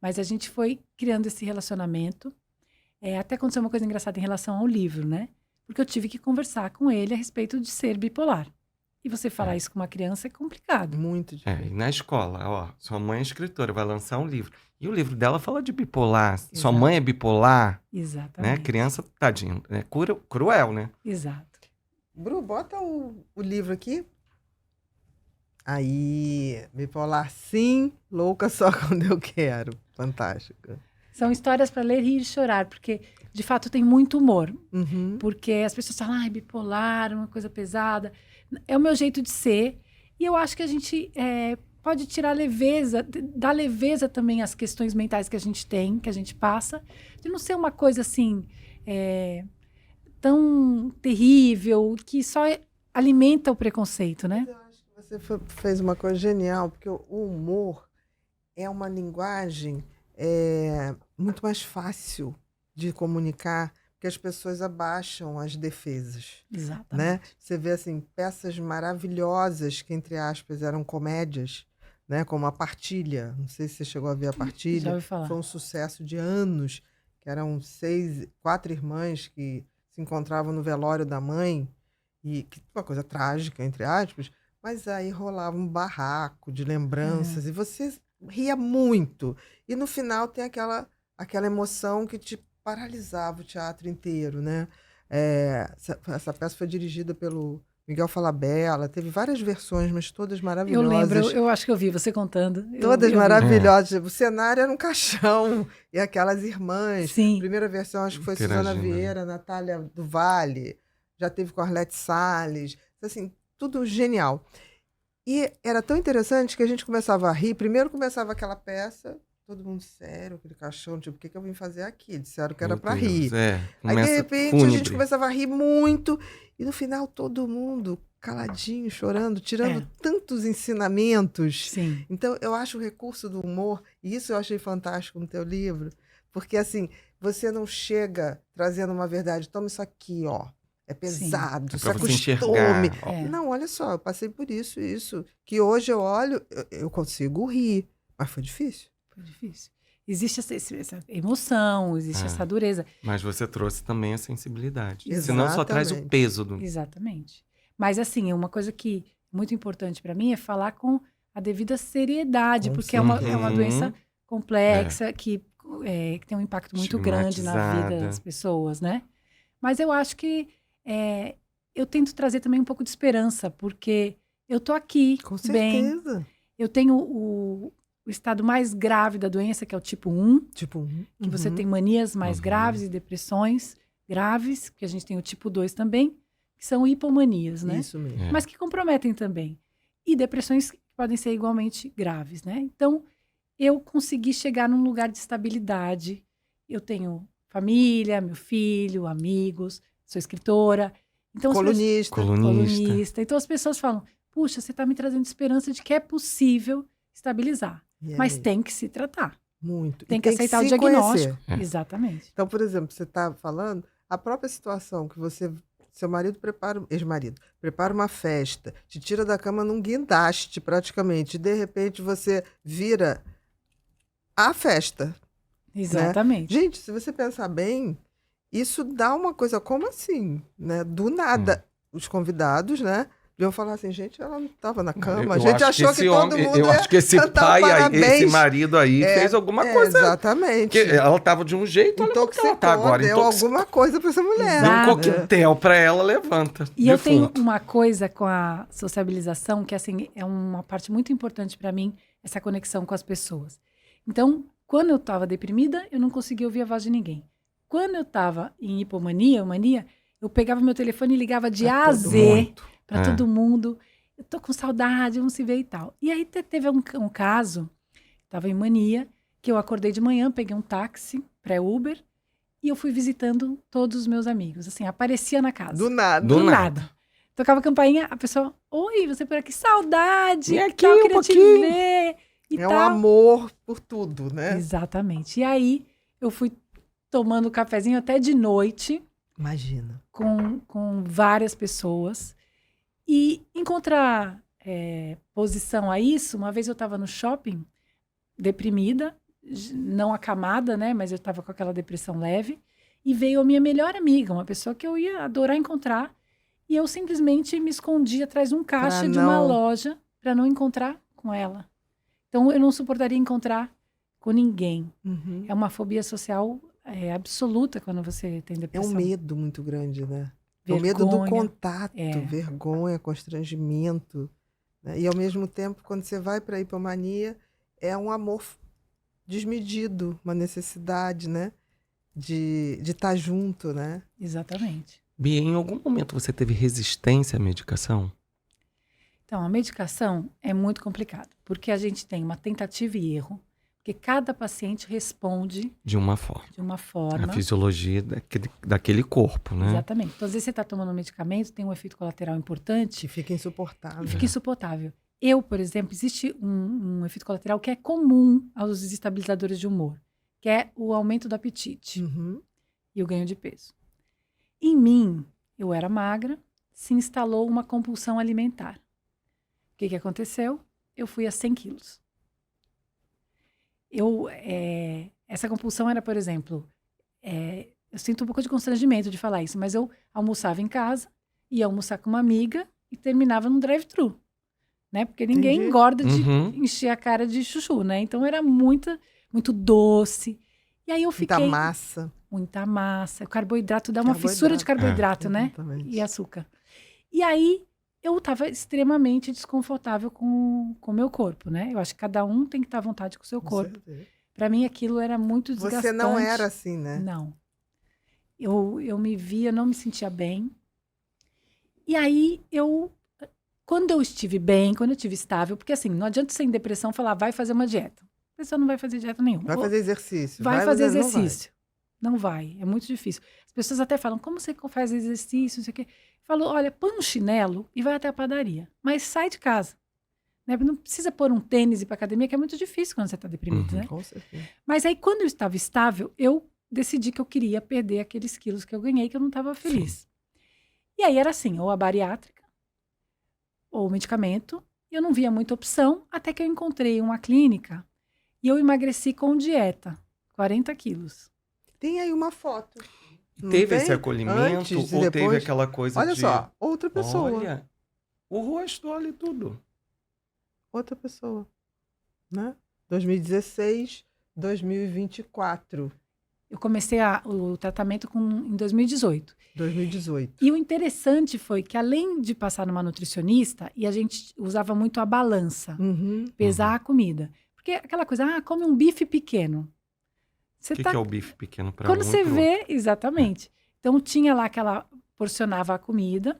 Mas a gente foi criando esse relacionamento. Até aconteceu uma coisa engraçada em relação ao livro, né? Porque eu tive que conversar com ele a respeito de ser bipolar. E você falar isso com uma criança é complicado. Muito difícil. E na escola, ó, sua mãe é escritora, vai lançar um livro. E o livro dela fala de bipolar. Sua Exato. mãe é bipolar, né? Exatamente. Criança, tadinho, é cruel, né? Exato. Bru, bota o livro aqui. Aí, bipolar sim, louca só quando eu quero. Fantástico. São histórias para ler, rir e chorar, porque de fato tem muito humor. Uhum. Porque as pessoas falam, bipolar, uma coisa pesada. É o meu jeito de ser. E eu acho que a gente pode tirar leveza, dar leveza também às questões mentais que a gente tem, que a gente passa, de não ser uma coisa assim tão terrível, que só alimenta o preconceito, né? Eu acho que você fez uma coisa genial, porque o humor é uma linguagem muito mais fácil de comunicar, porque as pessoas abaixam as defesas, Exatamente. né? Você vê assim peças maravilhosas que entre aspas eram comédias, né? Como a Partilha. Não sei se você chegou a ver a Já Partilha. ouvi falar. Foi um sucesso de anos, que eram 4 irmãs que se encontravam no velório da mãe e que uma coisa trágica entre aspas, mas aí rolava um barraco de lembranças e você ria muito. E no final tem aquela emoção que te paralisava o teatro inteiro, né? Essa peça foi dirigida pelo Miguel Falabella, teve várias versões, mas todas Eu maravilhosas. lembro, eu acho que eu vi você contando. Todas eu vi. maravilhosas. O cenário era um caixão e aquelas irmãs. Sim. Primeira versão acho que foi Suzana Interagindo, né? Vieira, Natália do Vale, já teve com Arlete Salles, assim, tudo genial. E era tão interessante que a gente começava a rir. Primeiro começava aquela peça todo mundo sério, aquele caixão, tipo, o que que eu vim fazer aqui? Disseram que era Meu pra Deus, rir. é. Aí, de Começa repente, a gente fúnebre. começava a rir muito, e no final todo mundo caladinho, chorando, tirando É. tantos ensinamentos. Sim. Então, eu acho o recurso do humor, e isso eu achei fantástico no teu livro, porque assim, você não chega trazendo uma verdade, toma isso aqui, ó. É pesado, É se pra você acostume. enxergar. Ó, É. Não, olha só, eu passei por isso, que hoje eu olho, eu consigo rir, mas foi difícil. Foi difícil. Existe essa emoção, existe Ah. essa dureza. Mas você trouxe também a sensibilidade. Senão só traz o Exatamente. peso do. Exatamente. Mas, assim, uma coisa que é muito importante para mim é falar com a devida seriedade, Com porque é uma certeza. doença complexa que tem um impacto muito grande na vida Estigmatizada. das pessoas, né? Mas eu acho que eu tento trazer também um pouco de esperança, porque eu tô aqui, Com bem. certeza. Eu tenho o estado mais grave da doença, que é o tipo 1, Tipo, que você uhum. tem manias mais Uhum. graves e depressões graves, que a gente tem o tipo 2 também, que são hipomanias, né? Isso mesmo. É. Mas que comprometem também. E depressões que podem ser igualmente graves, né? Então, eu consegui chegar num lugar de estabilidade. Eu tenho família, meu filho, amigos, sou escritora. Então, Colunista. colunista. Então, as pessoas falam, puxa, você está me trazendo esperança de que é possível estabilizar. E é Mas mesmo. tem que se tratar. Muito. E Tem que aceitar o se diagnóstico. conhecer. É. Exatamente. Então, por exemplo, você está falando, a própria situação que seu marido ex-marido, prepara uma festa, te tira da cama num guindaste praticamente, e de repente você vira a festa. Exatamente. Gente, se você pensar bem, isso dá uma coisa, como assim? Né? Do nada, os convidados, né? Iam falar assim, gente, ela não estava na cama. A gente achou que todo mundo Eu ia acho que esse cantar pai aí, parabéns. esse marido aí, fez alguma coisa. Exatamente. Porque ela tava de um jeito, olha como que ela tá agora. deu alguma coisa para essa mulher. Deu um Exato. coquetel pra ela, levanta. E eu tenho defunto. uma coisa com a sociabilização que, assim, é uma parte muito importante para mim, essa conexão com as pessoas. Então, quando eu estava deprimida, eu não conseguia ouvir a voz de ninguém. Quando eu estava em hipomania, mania, eu pegava meu telefone e ligava de Pra A a todo Z Muito. para todo mundo. Eu tô com saudade, vamos se ver e tal. E aí teve um caso, estava em mania, que eu acordei de manhã, peguei um táxi pré-Uber e eu fui visitando todos os meus amigos. Assim, aparecia na casa. Do nada. Do Do nada. nada. Tocava a campainha, a pessoa, oi, você por aqui, saudade, Vem que aqui tal, um queria te pouquinho." ver e É um tal. amor por tudo, né? Exatamente. E aí, eu fui tomando cafezinho até de noite Imagina. com várias pessoas. E encontrar posição a isso, uma vez eu estava no shopping, deprimida, não acamada, né? Mas eu estava com aquela depressão leve. E veio a minha melhor amiga, uma pessoa que eu ia adorar encontrar. E eu simplesmente me escondi atrás de um caixa Pra de uma não- loja para não encontrar com ela. Então, eu não suportaria encontrar com ninguém. Uhum. É uma fobia social absoluta quando você tem É depressão. um medo muito grande, né? É o medo do Vergonha. contato, É. vergonha, constrangimento. Né? E ao mesmo tempo, quando você vai para a hipomania, é um amor desmedido, uma necessidade, né? De estar junto, né? Exatamente. Bia, em algum momento você teve resistência à medicação? Então, a medicação é muito complicado, porque a gente tem uma tentativa e erro, porque cada paciente responde De uma forma. de uma forma. A fisiologia daquele corpo, né? Exatamente. Então, às vezes você está tomando um medicamento, tem um efeito colateral Que importante fica insuportável. e fica insuportável. Eu, por exemplo, existe um efeito colateral que é comum aos estabilizadores de humor, que é o aumento do apetite Uhum. e o ganho de peso. Em mim, eu era magra, se instalou uma compulsão alimentar. O que aconteceu? Eu fui a 100 quilos. Essa compulsão era, por exemplo, eu sinto um pouco de constrangimento de falar isso, mas eu almoçava em casa, ia almoçar com uma amiga e terminava num drive-thru, né? Porque ninguém Entendi. engorda de Uhum. encher a cara de chuchu, né? Então era muito doce. E aí eu Muita fiquei... massa. Muita massa. O carboidrato dá uma fissura de carboidrato, né? Exatamente. E açúcar. E aí, eu estava extremamente desconfortável com o meu corpo, né? Eu acho que cada um tem que estar à vontade com o seu Com corpo. certeza. Para mim, aquilo era muito desgastante. Você não era assim, né? Não. Eu me via, não me sentia bem. E aí, quando eu estive bem, quando eu estive estável, porque assim, não adianta você em depressão falar, vai fazer uma dieta. a pessoa não vai fazer dieta nenhuma. Vai fazer exercício. Vai fazer não vai. exercício. Não vai, é muito difícil. As pessoas até falam, como você faz exercício, não sei o quê. Eu falo, olha, põe um chinelo e vai até a padaria. Mas sai de casa. Né? Não precisa pôr um tênis e ir para academia, que é muito difícil quando você está deprimido, né? Com certeza. Mas aí, quando eu estava estável, eu decidi que eu queria perder aqueles quilos que eu ganhei, que eu não estava feliz. E aí era assim, ou a bariátrica, ou o medicamento. E eu não via muita opção, até que eu encontrei uma clínica e eu emagreci com dieta, 40 quilos. Tem aí uma foto. Não Teve tem? esse acolhimento Antes e ou teve depois? aquela coisa Olha de... só, outra pessoa. Olha, o rosto, olha tudo. Outra pessoa. Né? 2016, 2024. Eu comecei o tratamento em 2018. 2018. E o interessante foi que, além de passar numa nutricionista, e a gente usava muito a balança, pesar a comida. Porque aquela coisa, come um bife pequeno. O que é o bife pequeno para Quando um você e pro vê, outro? exatamente. Então, tinha lá que ela porcionava a comida.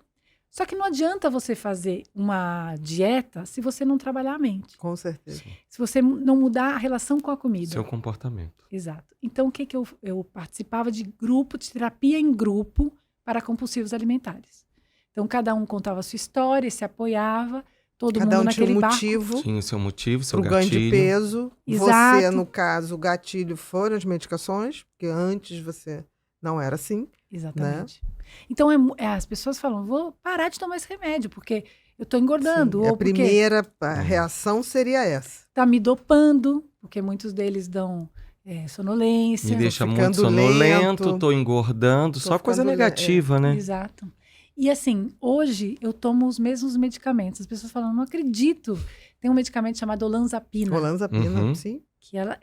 Só que não adianta você fazer uma dieta se você não trabalhar a mente. Com certeza. Se você não mudar a relação com a comida. Seu comportamento. Exato. Então, o que eu participava de grupo, de terapia em grupo para compulsivos alimentares. Então, cada um contava a sua história, se apoiava, todo Cada mundo um tinha naquele um barco. motivo Tinha o seu motivo, seu pro ganho de gatilho. peso. Exato. Você, no caso, o gatilho foram as medicações, porque antes você não era assim. Exatamente. Então, as pessoas falam, vou parar de tomar esse remédio, porque eu estou engordando. Sim, ou a porque primeira reação seria essa. está me dopando, porque muitos deles dão sonolência. Me deixa muito ficando sonolento, lento. tô engordando, só coisa ficando negativa, né? Exato. E assim, hoje eu tomo os mesmos medicamentos. As pessoas falam, não acredito. Tem um medicamento chamado olanzapina, Olanzapina, Uhum. sim. que ela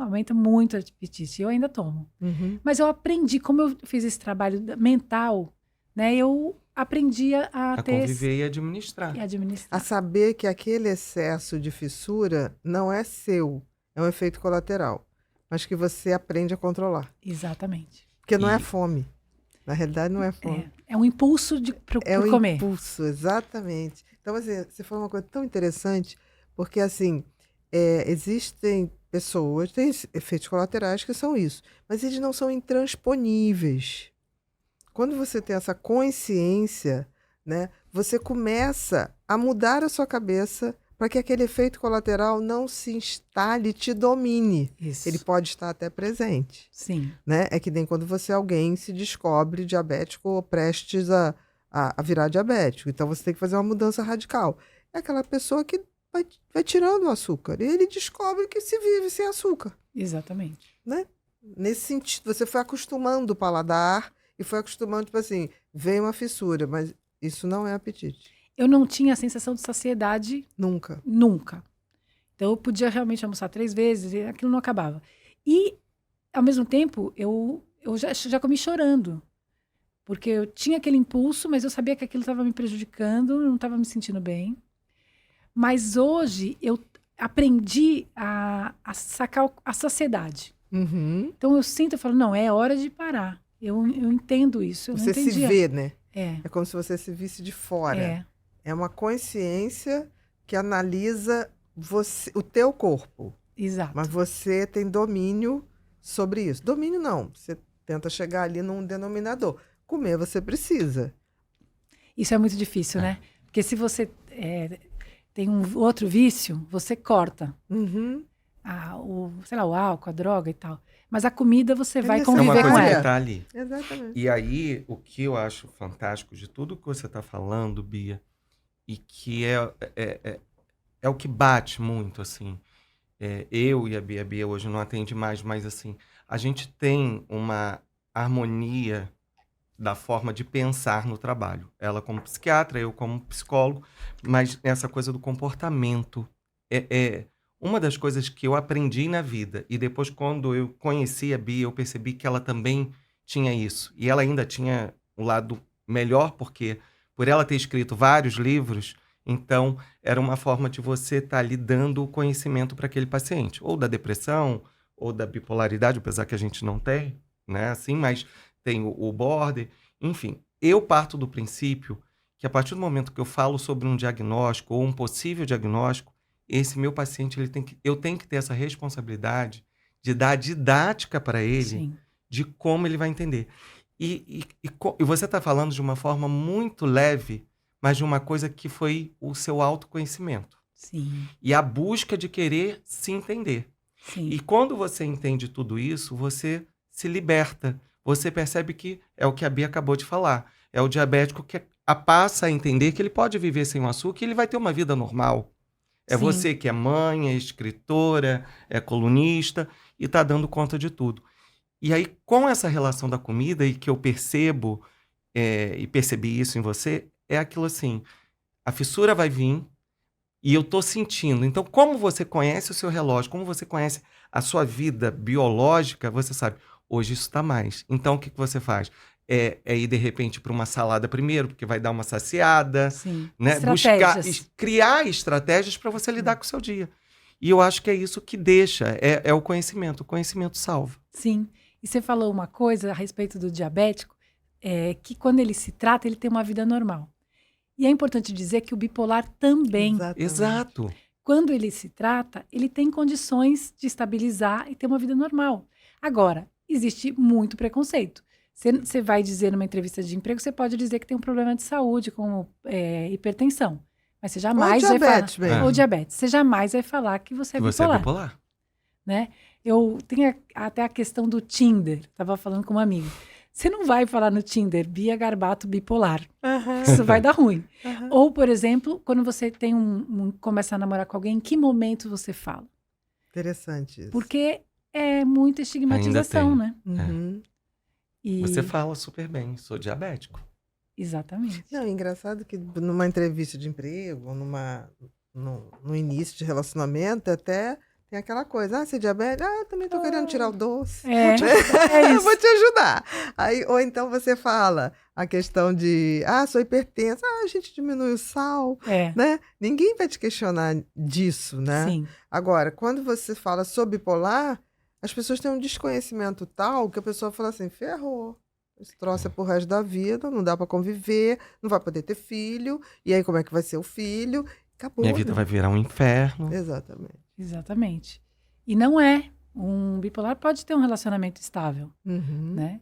aumenta muito o apetite. Eu ainda tomo. Uhum. Mas eu aprendi, como eu fiz esse trabalho mental, né? Eu aprendi a A ter conviver e administrar. e administrar. A saber que aquele excesso de fissura não é seu, é um efeito colateral, mas que você aprende a controlar. Exatamente. Porque não é E- fome. Na realidade, não é fome. É um impulso pro É o comer. impulso, exatamente. Então, assim, você falou uma coisa tão interessante, porque, assim, existem pessoas, tem efeitos colaterais que são isso, mas eles não são intransponíveis. Quando você tem essa consciência, né, você começa a mudar a sua cabeça para que aquele efeito colateral não se instale e te domine. Isso. Ele pode estar até presente. Sim. Né? É que nem quando alguém se descobre diabético ou prestes a virar diabético. Então você tem que fazer uma mudança radical. É aquela pessoa que vai tirando o açúcar. E ele descobre que se vive sem açúcar. Exatamente. Né? Nesse sentido, você foi acostumando o paladar e foi acostumando, tipo assim, veio uma fissura, mas isso não é apetite. Eu não tinha a sensação de saciedade Nunca. nunca. Então eu podia realmente almoçar 3 vezes e aquilo não acabava. E, ao mesmo tempo, eu já comi chorando. Porque eu tinha aquele impulso, mas eu sabia que aquilo estava me prejudicando, eu não estava me sentindo bem. Mas hoje eu aprendi a sacar a saciedade. Uhum. Então eu sinto, eu falo, não, é hora de parar. Eu entendo isso. Eu não Você se entendia. vê, né? É, É como se você se visse de fora. é, É uma consciência que analisa o teu corpo. exato. Mas você tem domínio sobre isso. Domínio não. Você tenta chegar ali num denominador. Comer você precisa. Isso é muito difícil, né? Porque se você tem um outro vício, você corta. Uhum. Sei lá, o álcool, a droga e tal. Mas a comida você vai necessário. É uma conviver com coisa que ela. tá ali. Exatamente. E aí, o que eu acho fantástico de tudo que você está falando, Bia, e que é o que bate muito, assim. Eu e a Bia hoje não atende mais, mas assim, a gente tem uma harmonia da forma de pensar no trabalho. Ela como psiquiatra, eu como psicólogo, mas essa coisa do comportamento é uma das coisas que eu aprendi na vida. E depois, quando eu conheci a Bia, eu percebi que ela também tinha isso. E ela ainda tinha um lado melhor, porque por ela ter escrito vários livros, então era uma forma de você estar ali dando o conhecimento para aquele paciente. Ou da depressão, ou da bipolaridade, apesar que a gente não tem, né? Assim, mas tem o border. Enfim, eu parto do princípio que a partir do momento que eu falo sobre um diagnóstico ou um possível diagnóstico, esse meu paciente, eu tenho que ter essa responsabilidade de dar a didática para ele Sim. de como ele vai entender. E você está falando de uma forma muito leve, mas de uma coisa que foi o seu autoconhecimento. Sim. E a busca de querer se entender. Sim. E quando você entende tudo isso, você se liberta. Você percebe que é o que a Bia acabou de falar. É o diabético que passa a entender que ele pode viver sem o açúcar e ele vai ter uma vida normal. É Sim. você que é mãe, é escritora, é colunista e está dando conta de tudo. E aí, com essa relação da comida, e que eu percebo, e percebi isso em você, é aquilo assim, a fissura vai vir e eu tô sentindo. Então, como você conhece o seu relógio, como você conhece a sua vida biológica, você sabe, hoje isso está mais. Então, o que você faz? É ir, de repente, para uma salada primeiro, porque vai dar uma saciada, Sim. né? Estratégias. Criar estratégias para você lidar com o seu dia. E eu acho que é isso que deixa, é o conhecimento salva. Sim. E você falou uma coisa a respeito do diabético, que quando ele se trata, ele tem uma vida normal. E é importante dizer que o bipolar também. Exatamente. Exato. Quando ele se trata, ele tem condições de estabilizar e ter uma vida normal. Agora, existe muito preconceito. Você vai dizer numa entrevista de emprego, você pode dizer que tem um problema de saúde, como hipertensão. Mas você jamais Ou vai diabetes falar... mesmo. Ou diabetes. Você jamais vai falar que você é Que você bipolar. é bipolar. Né? Eu tenho até a questão do Tinder. Estava falando com uma amiga. Você não vai falar no Tinder, Bia Garbato bipolar. Isso vai dar ruim. Ou, por exemplo, quando você tem começa a namorar com alguém, em que momento você fala? Interessante isso. Porque é muita estigmatização, Ainda né? Uhum. E... Você fala super bem, sou diabético. Exatamente. Não, é engraçado que numa entrevista de emprego, ou no início de relacionamento, até tem aquela coisa, você é diabético? Eu também tô querendo tirar o doce. É Eu isso. vou te ajudar. Aí, ou então você fala a questão de, sou hipertensa, a gente diminui o sal, né? Ninguém vai te questionar disso, né? Sim. Agora, quando você fala sobre bipolar, as pessoas têm um desconhecimento tal que a pessoa fala assim, ferrou. Esse troço é pro resto da vida, não dá pra conviver, não vai poder ter filho, e aí como é que vai ser o filho? Acabou. Minha vida vai virar um inferno. Exatamente. Exatamente. E não é. Um bipolar pode ter um relacionamento estável, Uhum. né?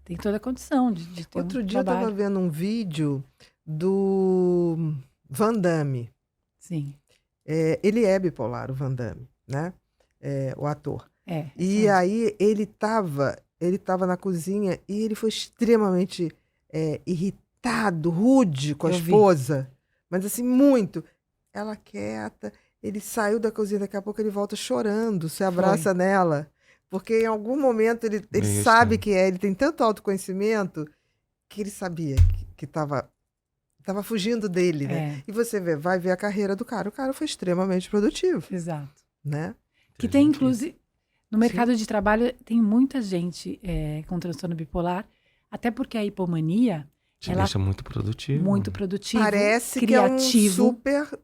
Tem toda a condição de ter Outro um dia eu trabalho. estava vendo um vídeo do Van Damme. Sim. Ele é bipolar, o Van Damme, né? O ator. E sim. aí ele estava na cozinha e ele foi extremamente irritado, rude com a esposa. Mas assim, muito. Ela quieta, ele saiu da cozinha, daqui a pouco ele volta chorando, se abraça nela. Porque em algum momento ele sabe que ele tem tanto autoconhecimento que ele sabia que estava fugindo dele, né? E você vai ver a carreira do cara. O cara foi extremamente produtivo. Exato. Né? Que tem, inclusive, no mercado de trabalho, tem muita gente com transtorno bipolar, até porque a hipomania... Te deixa muito produtivo. Muito produtivo, parece criativo. Que é um super...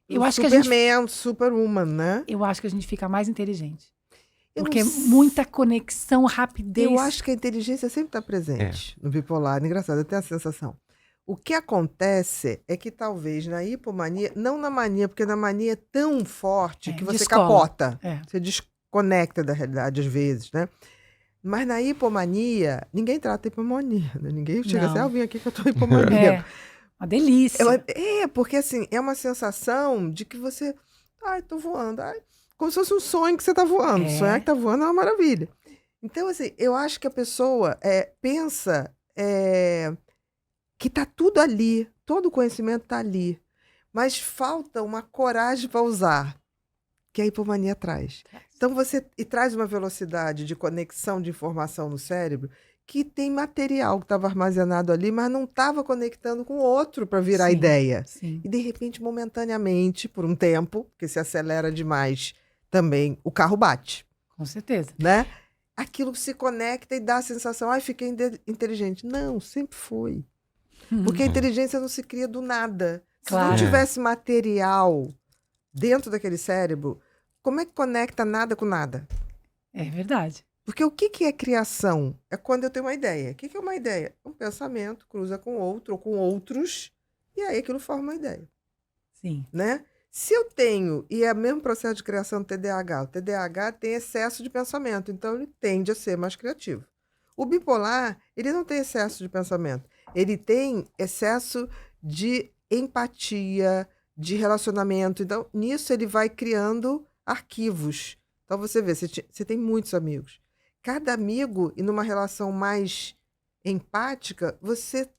Eu acho Superman, Superwoman, né? Eu acho que a gente fica mais inteligente. Porque muita conexão, rapidez. Eu acho que a inteligência sempre está presente no bipolar. Engraçado, eu tenho a sensação. O que acontece é que talvez na hipomania, não na mania, porque na mania é tão forte que você capota. Você desconecta da realidade às vezes, né? Mas na hipomania, ninguém trata hipomania. Né? Ninguém chega assim, eu vim aqui que eu tô hipomania. Uma delícia. Porque assim, é uma sensação de que você... tô voando. Como se fosse um sonho que você tá voando. Sonhar que tá voando é uma maravilha. Então, assim, eu acho que a pessoa pensa que tá tudo ali. Todo o conhecimento tá ali. Mas falta uma coragem para usar. Que a hipomania traz. Então, e traz uma velocidade de conexão de informação no cérebro que tem material que estava armazenado ali, mas não estava conectando com o outro para virar ideia. Sim. E, de repente, momentaneamente, por um tempo, porque se acelera demais também, o carro bate. Com certeza. Né? Aquilo se conecta e dá a sensação, fiquei inteligente. Não, sempre foi. Porque a inteligência não se cria do nada. Se não tivesse material dentro daquele cérebro, como é que conecta nada com nada? É verdade. Porque o que é criação? É quando eu tenho uma ideia. O que é uma ideia? Um pensamento cruza com outro ou com outros, e aí aquilo forma uma ideia. Sim. Né? Se eu tenho, e é o mesmo processo de criação do TDAH, o TDAH tem excesso de pensamento, então ele tende a ser mais criativo. O bipolar, ele não tem excesso de pensamento, ele tem excesso de empatia, de relacionamento. Então, nisso ele vai criando arquivos. Então, você vê, você tem muitos amigos. Cada amigo, e numa relação mais empática, você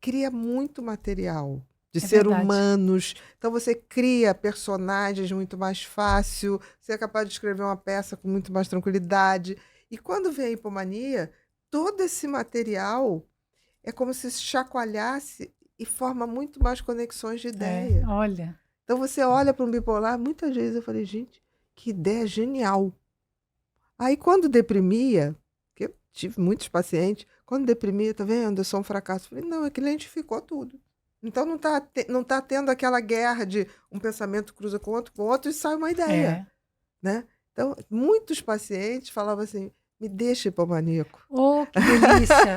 cria muito material de É ser verdade. humanos. Então, você cria personagens muito mais fácil, você é capaz de escrever uma peça com muito mais tranquilidade. E quando vem a hipomania, todo esse material é como se chacoalhasse e forma muito mais conexões de ideia. Olha, Então, você olha para um bipolar, muitas vezes eu falei, gente, que ideia genial. Aí, quando deprimia, que eu tive muitos pacientes, quando deprimia, tá vendo? Eu sou um fracasso. Eu falei, não, é que ele identificou tudo. Então, não tá tendo aquela guerra de um pensamento cruza com outro e sai uma ideia, né? Então, muitos pacientes falavam assim, me deixa hipomaníaco. Oh, que delícia!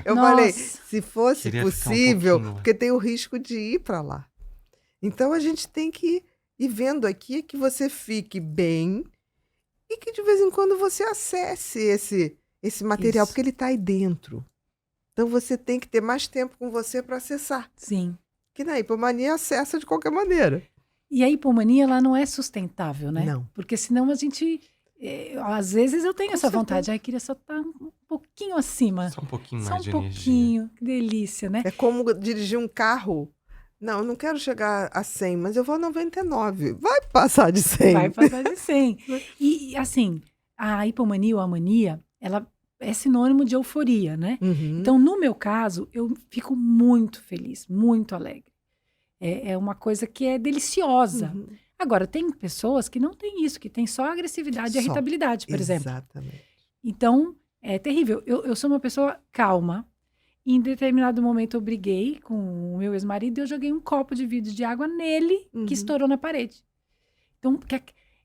Eu Nossa. falei, se fosse Queria ficar um possível, pouquinho lá. porque tem o risco de ir para lá. Então, a gente tem que ir vendo aqui que você fique bem e que de vez em quando você acesse esse material, Isso. porque ele está aí dentro. Então, você tem que ter mais tempo com você para acessar. Sim. Que na hipomania acessa de qualquer maneira. E a hipomania, ela não é sustentável, né? Não. Porque senão a gente... às vezes eu tenho Com essa certeza. vontade. Ai, queria só estar um pouquinho acima. Só um pouquinho Só mais um de energia. pouquinho. Que delícia, né? É como dirigir um carro. Não, eu não quero chegar a 100, mas eu vou a 99. Vai passar de 100. Vai passar de 100. E, assim, a hipomania ou a mania, ela é sinônimo de euforia, né? Uhum. Então, no meu caso, eu fico muito feliz, muito alegre. É uma coisa que é deliciosa. Uhum. Agora, tem pessoas que não têm isso, que tem só agressividade e Só. irritabilidade, por exemplo. Exatamente. Então, é terrível. Eu sou uma pessoa calma. Em determinado momento, eu briguei com o meu ex-marido e eu joguei um copo de vidro de água nele, Uhum. que estourou na parede. Então, porque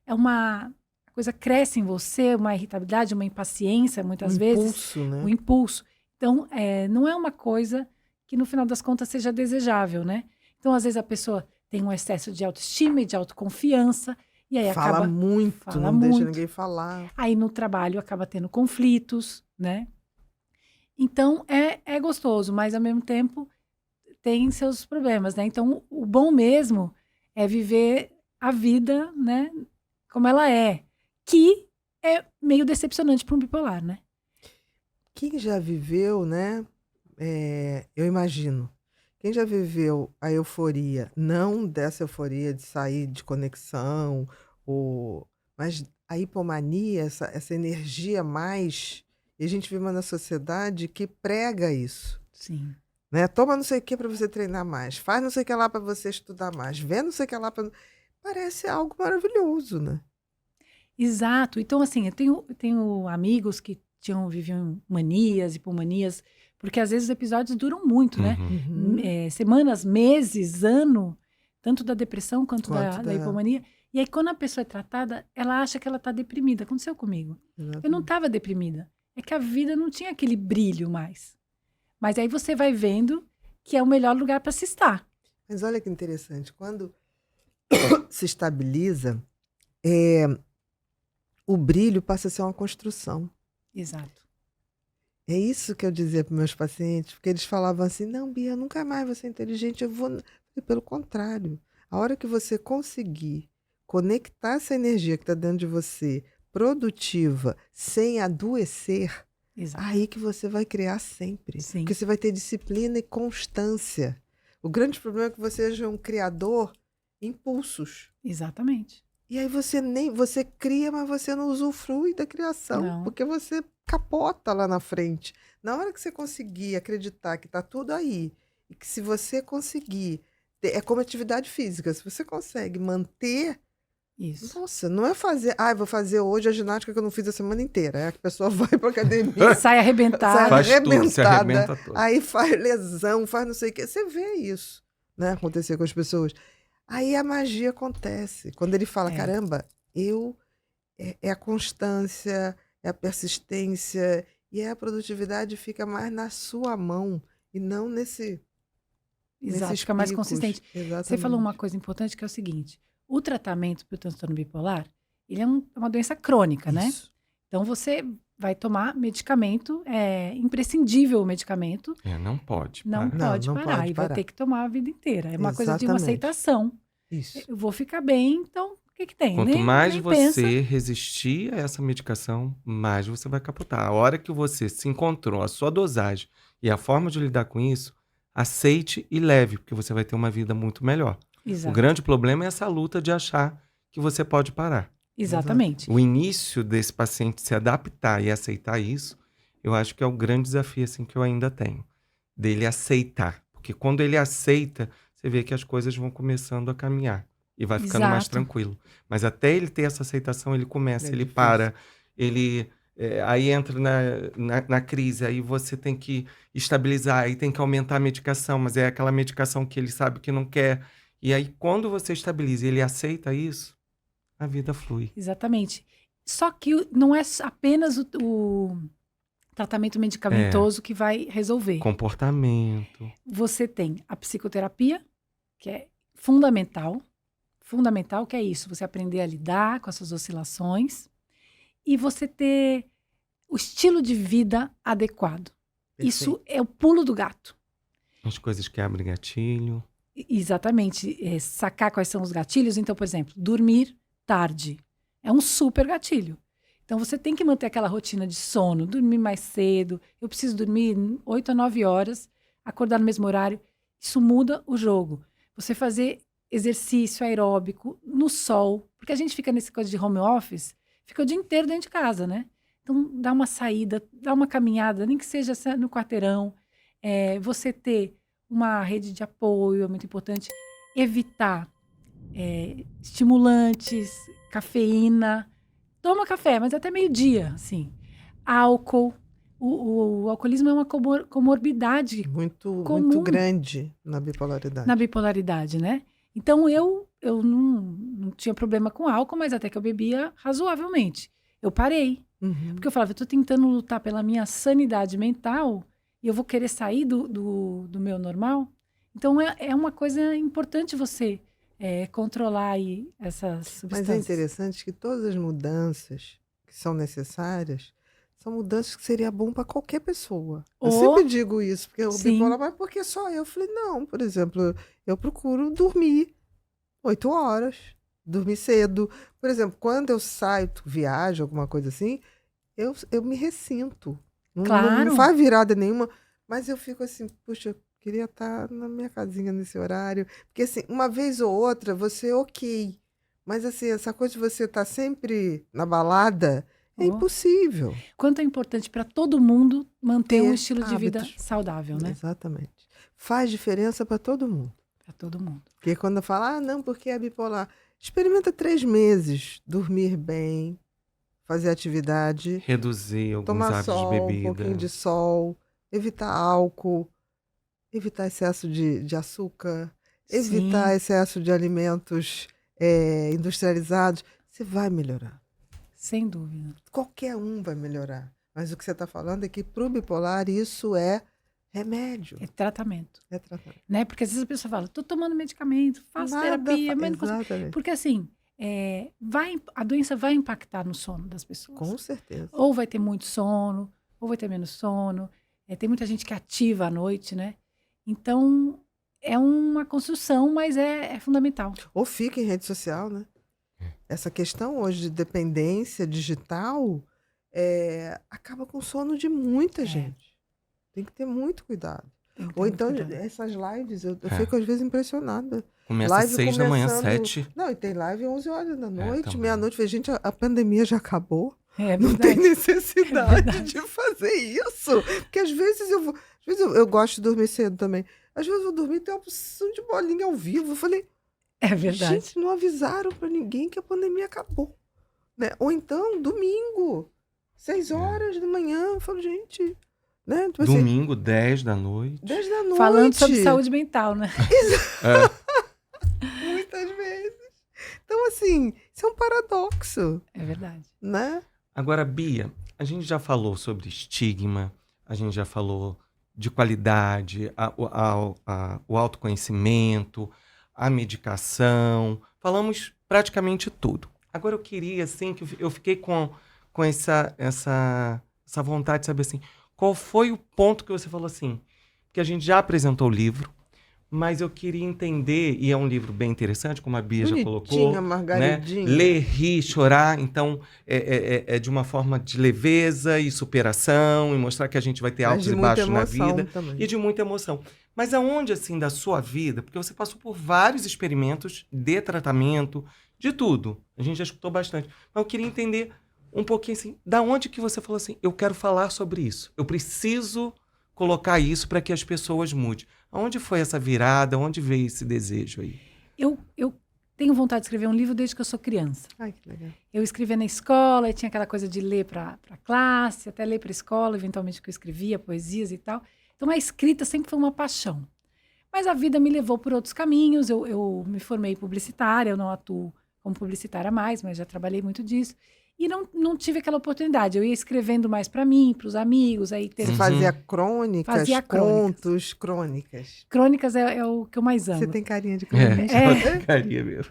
é uma a coisa cresce em você, uma irritabilidade, uma impaciência, muitas vezes. Impulso, né? O impulso. Então, não é uma coisa que, no final das contas, seja desejável, né? Então, às vezes, a pessoa tem um excesso de autoestima e de autoconfiança, e aí Fala acaba... muito, fala não deixa muito. ninguém falar. Aí, no trabalho, acaba tendo conflitos, né? Então, é gostoso, mas, ao mesmo tempo, tem seus problemas, né? Então, o bom mesmo é viver a vida, né? Como ela é. Que é meio decepcionante para um bipolar, né? Quem já viveu, né? Eu imagino. Quem já viveu a euforia, não dessa euforia de sair de conexão, mas a hipomania, essa energia mais. E a gente vive uma sociedade que prega isso. Sim. Né? Toma não sei o que para você treinar mais, faz não sei o que lá para você estudar mais, vê não sei o que lá para. Parece algo maravilhoso, né? Exato. Então, assim, eu tenho amigos que viviam manias, hipomanias, porque às vezes os episódios duram muito, né? Uhum. Semanas, meses, ano, tanto da depressão quanto da da- hipomania. E aí, quando a pessoa é tratada, ela acha que ela está deprimida. Aconteceu comigo. Eu não estava deprimida. É que a vida não tinha aquele brilho mais. Mas aí você vai vendo que é o melhor lugar para se estar. Mas olha que interessante, quando se estabiliza, o brilho passa a ser uma construção. Exato. É isso que eu dizia para meus pacientes, porque eles falavam assim, não, Bia, nunca mais vou ser inteligente, eu vou... E pelo contrário, a hora que você conseguir conectar essa energia que está dentro de você, produtiva, sem adoecer, Exato. aí que você vai criar sempre. Sim. Porque você vai ter disciplina e constância. O grande problema é que você seja um criador impulsos. Exatamente. E aí você cria, mas você não usufrui da criação, Não. porque você capota lá na frente. Na hora que você conseguir acreditar que está tudo aí, e que se você conseguir, é como atividade física, se você consegue manter, Isso. nossa, não é fazer, vou fazer hoje a ginástica que eu não fiz a semana inteira. É que a pessoa vai para academia, Sai arrebentada. sai Faz tudo, se arrebentada, arrebenta todo. aí faz lesão, faz não sei o quê. Você vê isso, né, acontecer com as pessoas. Aí a magia acontece. Quando ele fala, caramba, é a constância, é a persistência, e a produtividade fica mais na sua mão, e não Exato, nesses fica mais picos. consistente. Exatamente. Você falou uma coisa importante que é o seguinte: O tratamento para o transtorno bipolar, ele é uma doença crônica, né? Isso. Então, você vai tomar medicamento, é imprescindível o medicamento, Não pode. não parar. pode não parar, pode e vai parar. ter que tomar a vida inteira. É uma coisa de uma Exatamente. aceitação. Isso. Eu vou ficar bem, então, o que tem? Quanto Nem mais pensa. você resistir a essa medicação, mais você vai capotar. A hora que você se encontrou a sua dosagem e a forma de lidar com isso, aceite e leve, porque você vai ter uma vida muito melhor. O Exato. grande problema é essa luta de achar que você pode parar. Exatamente. O início desse paciente se adaptar e aceitar isso, eu acho que é o grande desafio assim, que eu ainda tenho. Dele aceitar. Porque quando ele aceita, você vê que as coisas vão começando a caminhar. E vai ficando mais Exato. tranquilo. Mas até ele ter essa aceitação, ele começa, É ele difícil. para, ele... aí entra na crise, aí você tem que estabilizar, aí tem que aumentar a medicação, mas é aquela medicação que ele sabe que não quer. E aí, quando você estabiliza e ele aceita isso, a vida flui. Exatamente. Só que não é apenas o tratamento medicamentoso que vai resolver. Comportamento. Você tem a psicoterapia, que é fundamental. Fundamental, que é isso. Você aprender a lidar com as suas oscilações. E você ter o estilo de vida adequado. Isso é o pulo do gato. As coisas que abrem gatilho. Exatamente. Sacar quais são os gatilhos. Então, por exemplo, dormir tarde. É um super gatilho. Então, você tem que manter aquela rotina de sono, dormir mais cedo. Eu preciso dormir 8 a 9 horas, acordar no mesmo horário. Isso muda o jogo. Você fazer exercício aeróbico no sol, porque a gente fica nesse coisa de home office, fica o dia inteiro dentro de casa, né? Então, dá uma saída, dá uma caminhada, nem que seja no quarteirão. Você ter uma rede de apoio é muito importante. Evitar estimulantes, cafeína. Toma café, mas até meio-dia, assim. Álcool. O alcoolismo é uma comorbidade Muito comum grande na bipolaridade. na bipolaridade, né? Então, eu não tinha problema com álcool, mas até que eu bebia razoavelmente. Eu parei. Uhum. Porque eu falava, eu tô tentando lutar pela minha sanidade mental e eu vou querer sair do meu normal. Então, é uma coisa importante você controlar aí essas substâncias. Mas é interessante que todas as mudanças que são necessárias são mudanças que seria bom para qualquer pessoa. Eu sempre digo isso, porque o Sim. bipolar, mas por que só eu? Eu falei, não, por exemplo, eu procuro dormir 8 horas, dormir cedo. Por exemplo, quando eu saio, viajo, alguma coisa assim, eu me ressinto. Claro. Não faz virada nenhuma, mas eu fico assim, puxa, eu queria estar na minha casinha nesse horário. Porque assim, uma vez ou outra, você ok. Mas assim, essa coisa de você estar sempre na balada é impossível. Quanto é importante para todo mundo manter um Ter estilo de vida hábitos. saudável, né? Exatamente. Faz diferença para todo mundo. Para todo mundo. Porque quando fala, não, porque é bipolar. Experimenta 3 meses, dormir bem, fazer atividade, Reduzir alguns tomar hábitos sol, de um bebida. pouquinho de sol, evitar álcool, evitar excesso de açúcar, evitar excesso de alimentos industrializados. Você vai melhorar. Sem dúvida. Qualquer um vai melhorar. Mas o que você está falando é que para o bipolar isso é remédio. É tratamento. É tratamento. Né? Porque às vezes a pessoa fala, tô tomando medicamento, faço Nada terapia, mas não consigo. Exatamente. Porque assim, a doença vai impactar no sono das pessoas. Com certeza. Ou vai ter muito sono, ou vai ter menos sono. Tem muita gente que ativa à noite, né? Então, é uma construção, mas é fundamental. Ou fica em rede social, né? Essa questão hoje de dependência digital acaba com o sono de muita gente. Tem que ter muito cuidado. Ou então, essas lives, eu fico às vezes impressionada. Começa às 6 da manhã, 7. Não, e tem live 11 horas da noite, também. meia-noite. Falei, gente, a pandemia já acabou. É Não tem verdade. necessidade de fazer isso. Porque às vezes eu gosto de dormir cedo também. Às vezes eu vou dormir e tem uma opção de bolinha ao vivo. Eu falei, É verdade. gente, não avisaram pra ninguém que a pandemia acabou. Né? Ou então, domingo, 6 horas da manhã. Eu falo, gente, né? Tipo assim, Domingo, 10 da noite. 10 da noite. Falando sobre saúde mental, né? Muitas vezes. Então, assim, isso é um paradoxo, É verdade. né? Agora, Bia, a gente já falou sobre estigma, a gente já falou de qualidade, o autoconhecimento, a medicação, falamos praticamente tudo. Agora eu queria, assim, que eu fiquei com essa vontade de saber, assim, qual foi o ponto que você falou assim, que a gente já apresentou o livro, mas eu queria entender, e é um livro bem interessante, como a Bia já colocou, Bonitinha, né? Margaridinha. Ler, rir, chorar, então é de uma forma de leveza e superação, e mostrar que a gente vai ter Mas altos de e muita baixos na emoção vida, também. e de muita emoção. Mas aonde, assim, da sua vida, porque você passou por vários experimentos de tratamento, de tudo, a gente já escutou bastante, mas eu queria entender um pouquinho, assim, da onde que você falou assim, eu quero falar sobre isso, eu preciso colocar isso para que as pessoas mudem. Aonde foi essa virada? Onde veio esse desejo aí? Eu tenho vontade de escrever um livro desde que eu sou criança. Ai, que legal. Eu escrevia na escola, e tinha aquela coisa de ler para classe, até ler para a escola, eventualmente que eu escrevia, poesias e tal. Então a escrita sempre foi uma paixão. Mas a vida me levou por outros caminhos. Eu me formei publicitária, eu não atuo como publicitária mais, mas já trabalhei muito disso. E não tive aquela oportunidade. Eu ia escrevendo mais para mim, para os amigos. Aí Você fazia crônicas, Fazia contos, crônicas. Crônicas é o que eu mais amo. Você tem carinha de cronista. Carinha mesmo.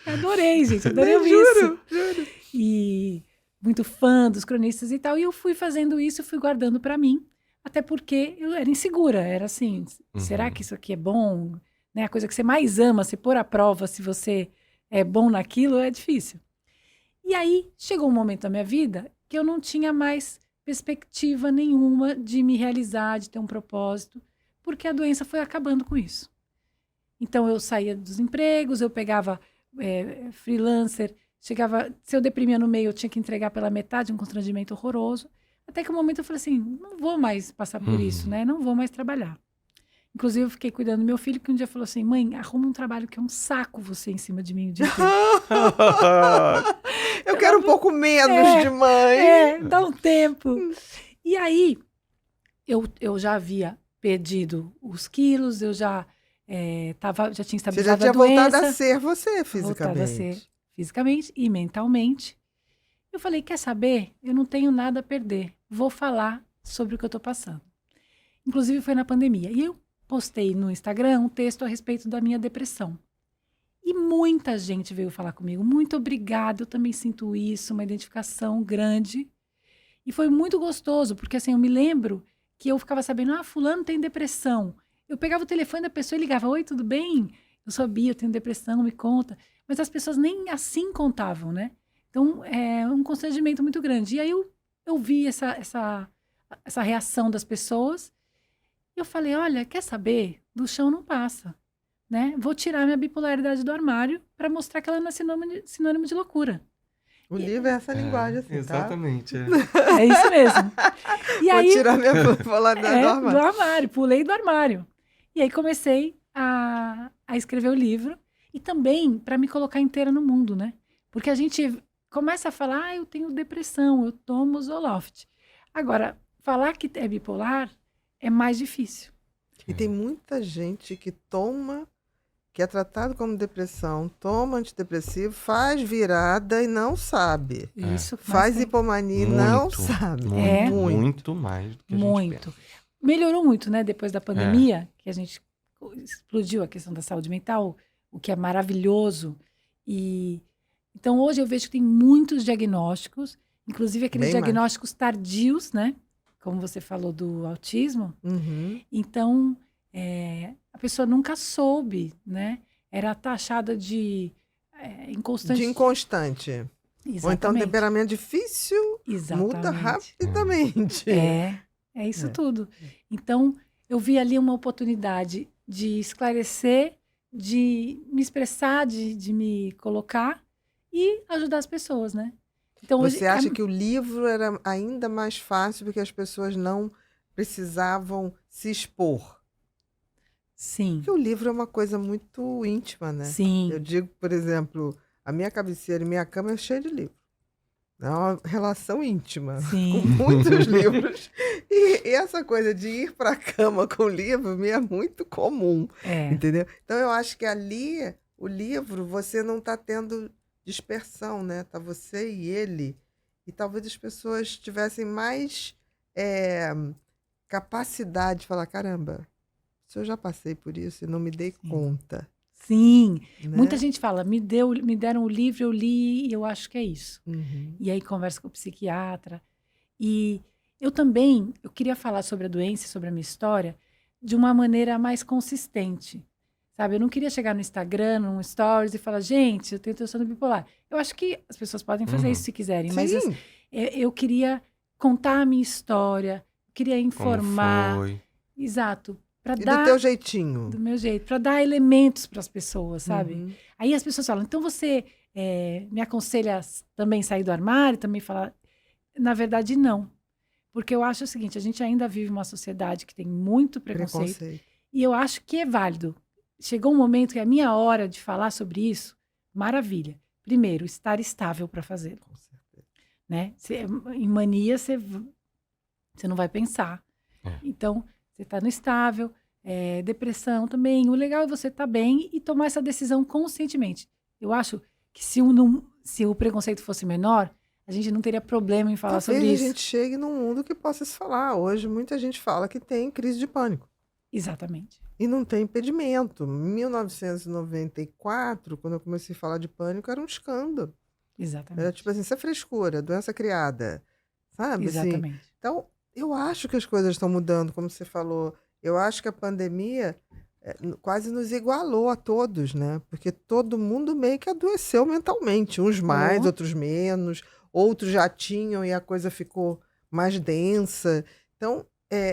Adorei, gente. Adorei ouvir isso. Juro. E muito fã dos cronistas e tal. E eu fui fazendo isso, fui guardando para mim. Até porque eu era insegura. Era assim, será que isso aqui é bom? Né? A coisa que você mais ama, se pôr à prova se você é bom naquilo, é difícil. E aí, chegou um momento da minha vida que eu não tinha mais perspectiva nenhuma de me realizar, de ter um propósito, porque a doença foi acabando com isso. Então, eu saía dos empregos, eu pegava freelancer, chegava, se eu deprimia no meio, eu tinha que entregar pela metade, um constrangimento horroroso. Até que um momento eu falei assim, não vou mais passar por isso, né? Não vou mais trabalhar. Inclusive, eu fiquei cuidando do meu filho, que um dia falou assim, mãe, arruma um trabalho que é um saco você em cima de mim o dia inteiro. Eu quero um pouco menos de mãe. Dá um tempo. E aí, eu já havia perdido os quilos, eu já tinha estabilizado Você já tinha a doença. voltado a ser você fisicamente. Voltado a ser fisicamente e mentalmente. Eu falei, quer saber? Eu não tenho nada a perder. Vou falar sobre o que eu estou passando. Inclusive, foi na pandemia. E eu postei no Instagram um texto a respeito da minha depressão. E muita gente veio falar comigo. Muito obrigada, eu também sinto isso, uma identificação grande. E foi muito gostoso, porque assim, eu me lembro que eu ficava sabendo, fulano tem depressão. Eu pegava o telefone da pessoa e ligava, oi, tudo bem? Eu sou a Bia, eu tenho depressão, me conta. Mas as pessoas nem assim contavam, né? Então, é um constrangimento muito grande. E aí eu vi essa reação das pessoas. E eu falei, olha, quer saber? Do chão não passa. Né? Vou tirar minha bipolaridade do armário para mostrar que ela não é sinônimo de loucura. O livro é essa linguagem, assim, exatamente, É isso mesmo. E Vou aí, tirar minha bipolaridade do armário. Do armário, pulei do armário. E aí comecei a escrever o livro e também para me colocar inteira no mundo, né? Porque a gente começa a falar, eu tenho depressão, eu tomo Zoloft. Agora, falar que é bipolar é mais difícil. E tem muita gente que é tratado como depressão, toma antidepressivo, faz virada e não sabe. Isso faz hipomania e não sabe. Muito mais do que a gente pensa. Melhorou muito, né? Depois da pandemia, que a gente explodiu a questão da saúde mental, o que é maravilhoso. E então hoje eu vejo que tem muitos diagnósticos, inclusive aqueles diagnósticos tardios, né? Como você falou do autismo. Uhum. Então, a pessoa nunca soube, né? Era taxada de inconstante. De inconstante. Exatamente. Ou então temperamento difícil. Exatamente. Muda rapidamente. É isso tudo. Então, eu vi ali uma oportunidade de esclarecer, de me expressar, de me colocar e ajudar as pessoas, né? Então, Você acha que o livro era ainda mais fácil porque as pessoas não precisavam se expor? Sim. Porque o livro é uma coisa muito íntima, né? Sim. Eu digo, por exemplo, a minha cabeceira e minha cama é cheia de livros. É uma relação íntima, Sim. com muitos livros. E essa coisa de ir para a cama com o livro me é muito comum, entendeu? Então, eu acho que ali, o livro, você não está tendo dispersão, né? Tá você e ele. E talvez as pessoas tivessem mais capacidade de falar, caramba, se eu já passei por isso e não me dei conta. Sim. né? Muita gente fala, me deram o livro, eu li e eu acho que é isso. Uhum. E aí conversa com o psiquiatra. E eu queria falar sobre a doença, sobre a minha história, de uma maneira mais consistente. Sabe, eu não queria chegar no Instagram, num stories e falar, gente, eu tenho transtorno bipolar. Eu acho que as pessoas podem fazer Uhum. isso se quiserem, mas Sim, eu queria contar a minha história, queria Como informar, foi? exato, para e do dar teu jeitinho. do meu jeito, para dar elementos para as pessoas, sabe? Uhum. Aí as pessoas falam, então você me aconselha a também sair do armário, também falar? Na verdade, não. Porque eu acho o seguinte, a gente ainda vive uma sociedade que tem muito preconceito. E eu acho que é válido. Chegou um momento que é a minha hora de falar sobre isso, maravilha. Primeiro, estar estável para fazê-lo. Com certeza. Né? Em mania, você não vai pensar. É. Então, você está no estável, depressão também. O legal é você estar bem e tomar essa decisão conscientemente. Eu acho que se o preconceito fosse menor, a gente não teria problema em falar Talvez sobre a isso. gente chegue num mundo que possa se falar. Hoje, muita gente fala que tem crise de pânico. Exatamente. E não tem impedimento. Em 1994, quando eu comecei a falar de pânico, era um escândalo. Exatamente. Era tipo assim, isso é frescura, doença criada. Sabe? Assim, Exatamente. então, eu acho que as coisas estão mudando, como você falou. Eu acho que a pandemia quase nos igualou a todos, né? Porque todo mundo meio que adoeceu mentalmente. Uns mais, Oh. outros menos. Outros já tinham e a coisa ficou mais densa. Então,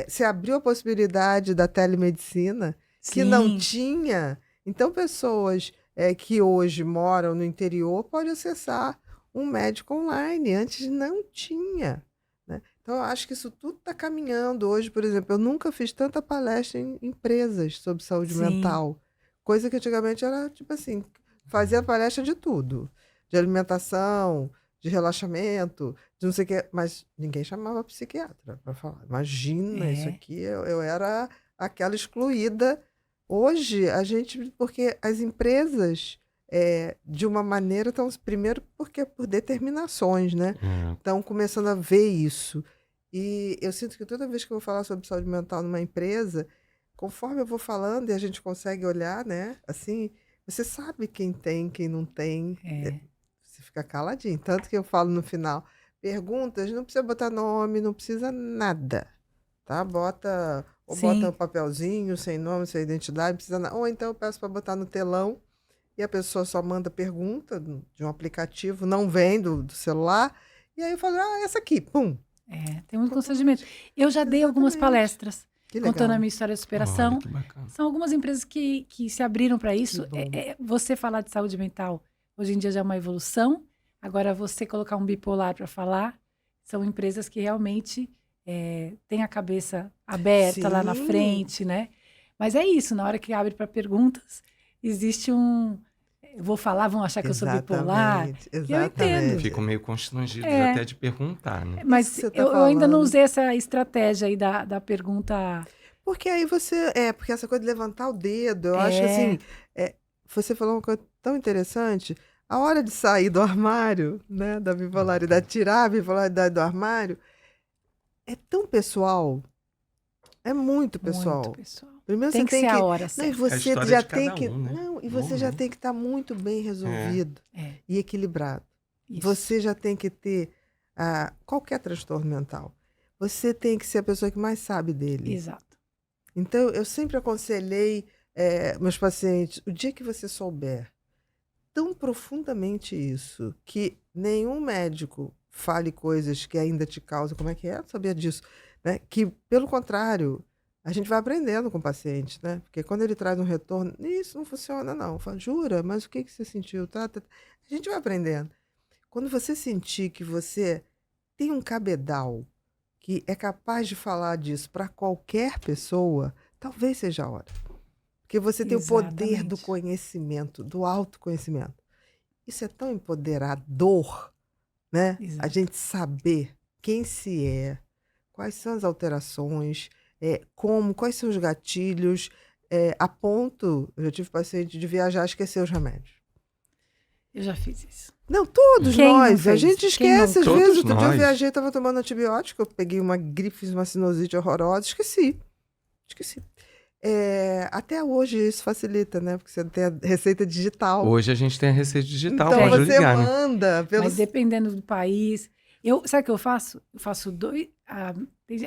se abriu a possibilidade da telemedicina, que não Sim. tinha. Então, pessoas que hoje moram no interior podem acessar um médico online. Antes não tinha. Né? Então, eu acho que isso tudo está caminhando. Hoje, por exemplo, eu nunca fiz tanta palestra em empresas sobre saúde Sim. mental. Coisa que antigamente era, tipo assim, fazia palestra de tudo. De alimentação, de relaxamento, de não sei o quê. Mas ninguém chamava psiquiatra para falar. Imagina, isso aqui, eu era aquela excluída. Hoje, a gente... Porque as empresas... de uma maneira, então, primeiro porque por determinações, né? Estão começando a ver isso. E eu sinto que toda vez que eu vou falar sobre saúde mental numa empresa, conforme eu vou falando e a gente consegue olhar, né? Assim, você sabe quem tem, quem não tem. Você fica caladinho. Tanto que eu falo no final, perguntas, não precisa botar nome, não precisa nada. Tá? Bota um papelzinho, sem nome, sem identidade, não precisa nada. Ou então eu peço para botar no telão. E a pessoa só manda pergunta de um aplicativo, não vem do celular. E aí eu falo, essa aqui, pum. Tem muito constrangimento. Eu já dei algumas palestras contando a minha história de superação. Olha, que bacana. São algumas empresas que se abriram para isso. Você falar de saúde mental, hoje em dia já é uma evolução. Agora, você colocar um bipolar para falar, são empresas que realmente têm a cabeça aberta lá na frente, né? Mas é isso, na hora que abre para perguntas, existe eu vou falar, vão achar que eu sou bipolar. Exatamente. Eu entendo. Ficam meio constrangidos até de perguntar, né? Mas eu ainda não usei essa estratégia aí da pergunta. Porque aí você... porque essa coisa de levantar o dedo, eu acho assim... você falou uma coisa tão interessante. A hora de sair do armário, né? Da bipolaridade, tirar a bipolaridade do armário, é tão pessoal. É muito pessoal. Muito pessoal. Primeiro Tem você que tem ser que... a hora Não, e certa. você história já de tem cada que... um, né? Não, e você já tem que estar muito bem resolvido e equilibrado. Isso. Você já tem que ter qualquer transtorno mental. Você tem que ser a pessoa que mais sabe dele. Exato. Então, eu sempre aconselhei meus pacientes, o dia que você souber tão profundamente isso, que nenhum médico fale coisas que ainda te causam, como é que é? Eu não sabia disso. Né? Que, pelo contrário, a gente vai aprendendo com o paciente, né? Porque quando ele traz um retorno, isso não funciona, não. Fala, jura? Mas o que você sentiu? A gente vai aprendendo. Quando você sentir que você tem um cabedal que é capaz de falar disso para qualquer pessoa, talvez seja a hora. Porque você tem o poder do conhecimento, do autoconhecimento. Isso é tão empoderador, né? Exato. A gente saber quem se é, quais são as alterações, quais são os gatilhos, a ponto, eu já tive paciente de viajar e esquecer os remédios. Eu já fiz isso. Não, todos Quem não nós. A fez? gente Quem esquece. Às nunca? vezes, Todos outro dia eu nós. viajei, estava tomando antibiótico, eu peguei uma gripe, fiz uma sinusite horrorosa, esqueci. Até hoje isso facilita, né? Porque você tem a receita digital. Hoje a gente tem a receita digital, Então pode você ligar, né? manda pelo... Mas dependendo do país. Sabe o que eu faço? Eu faço 2. A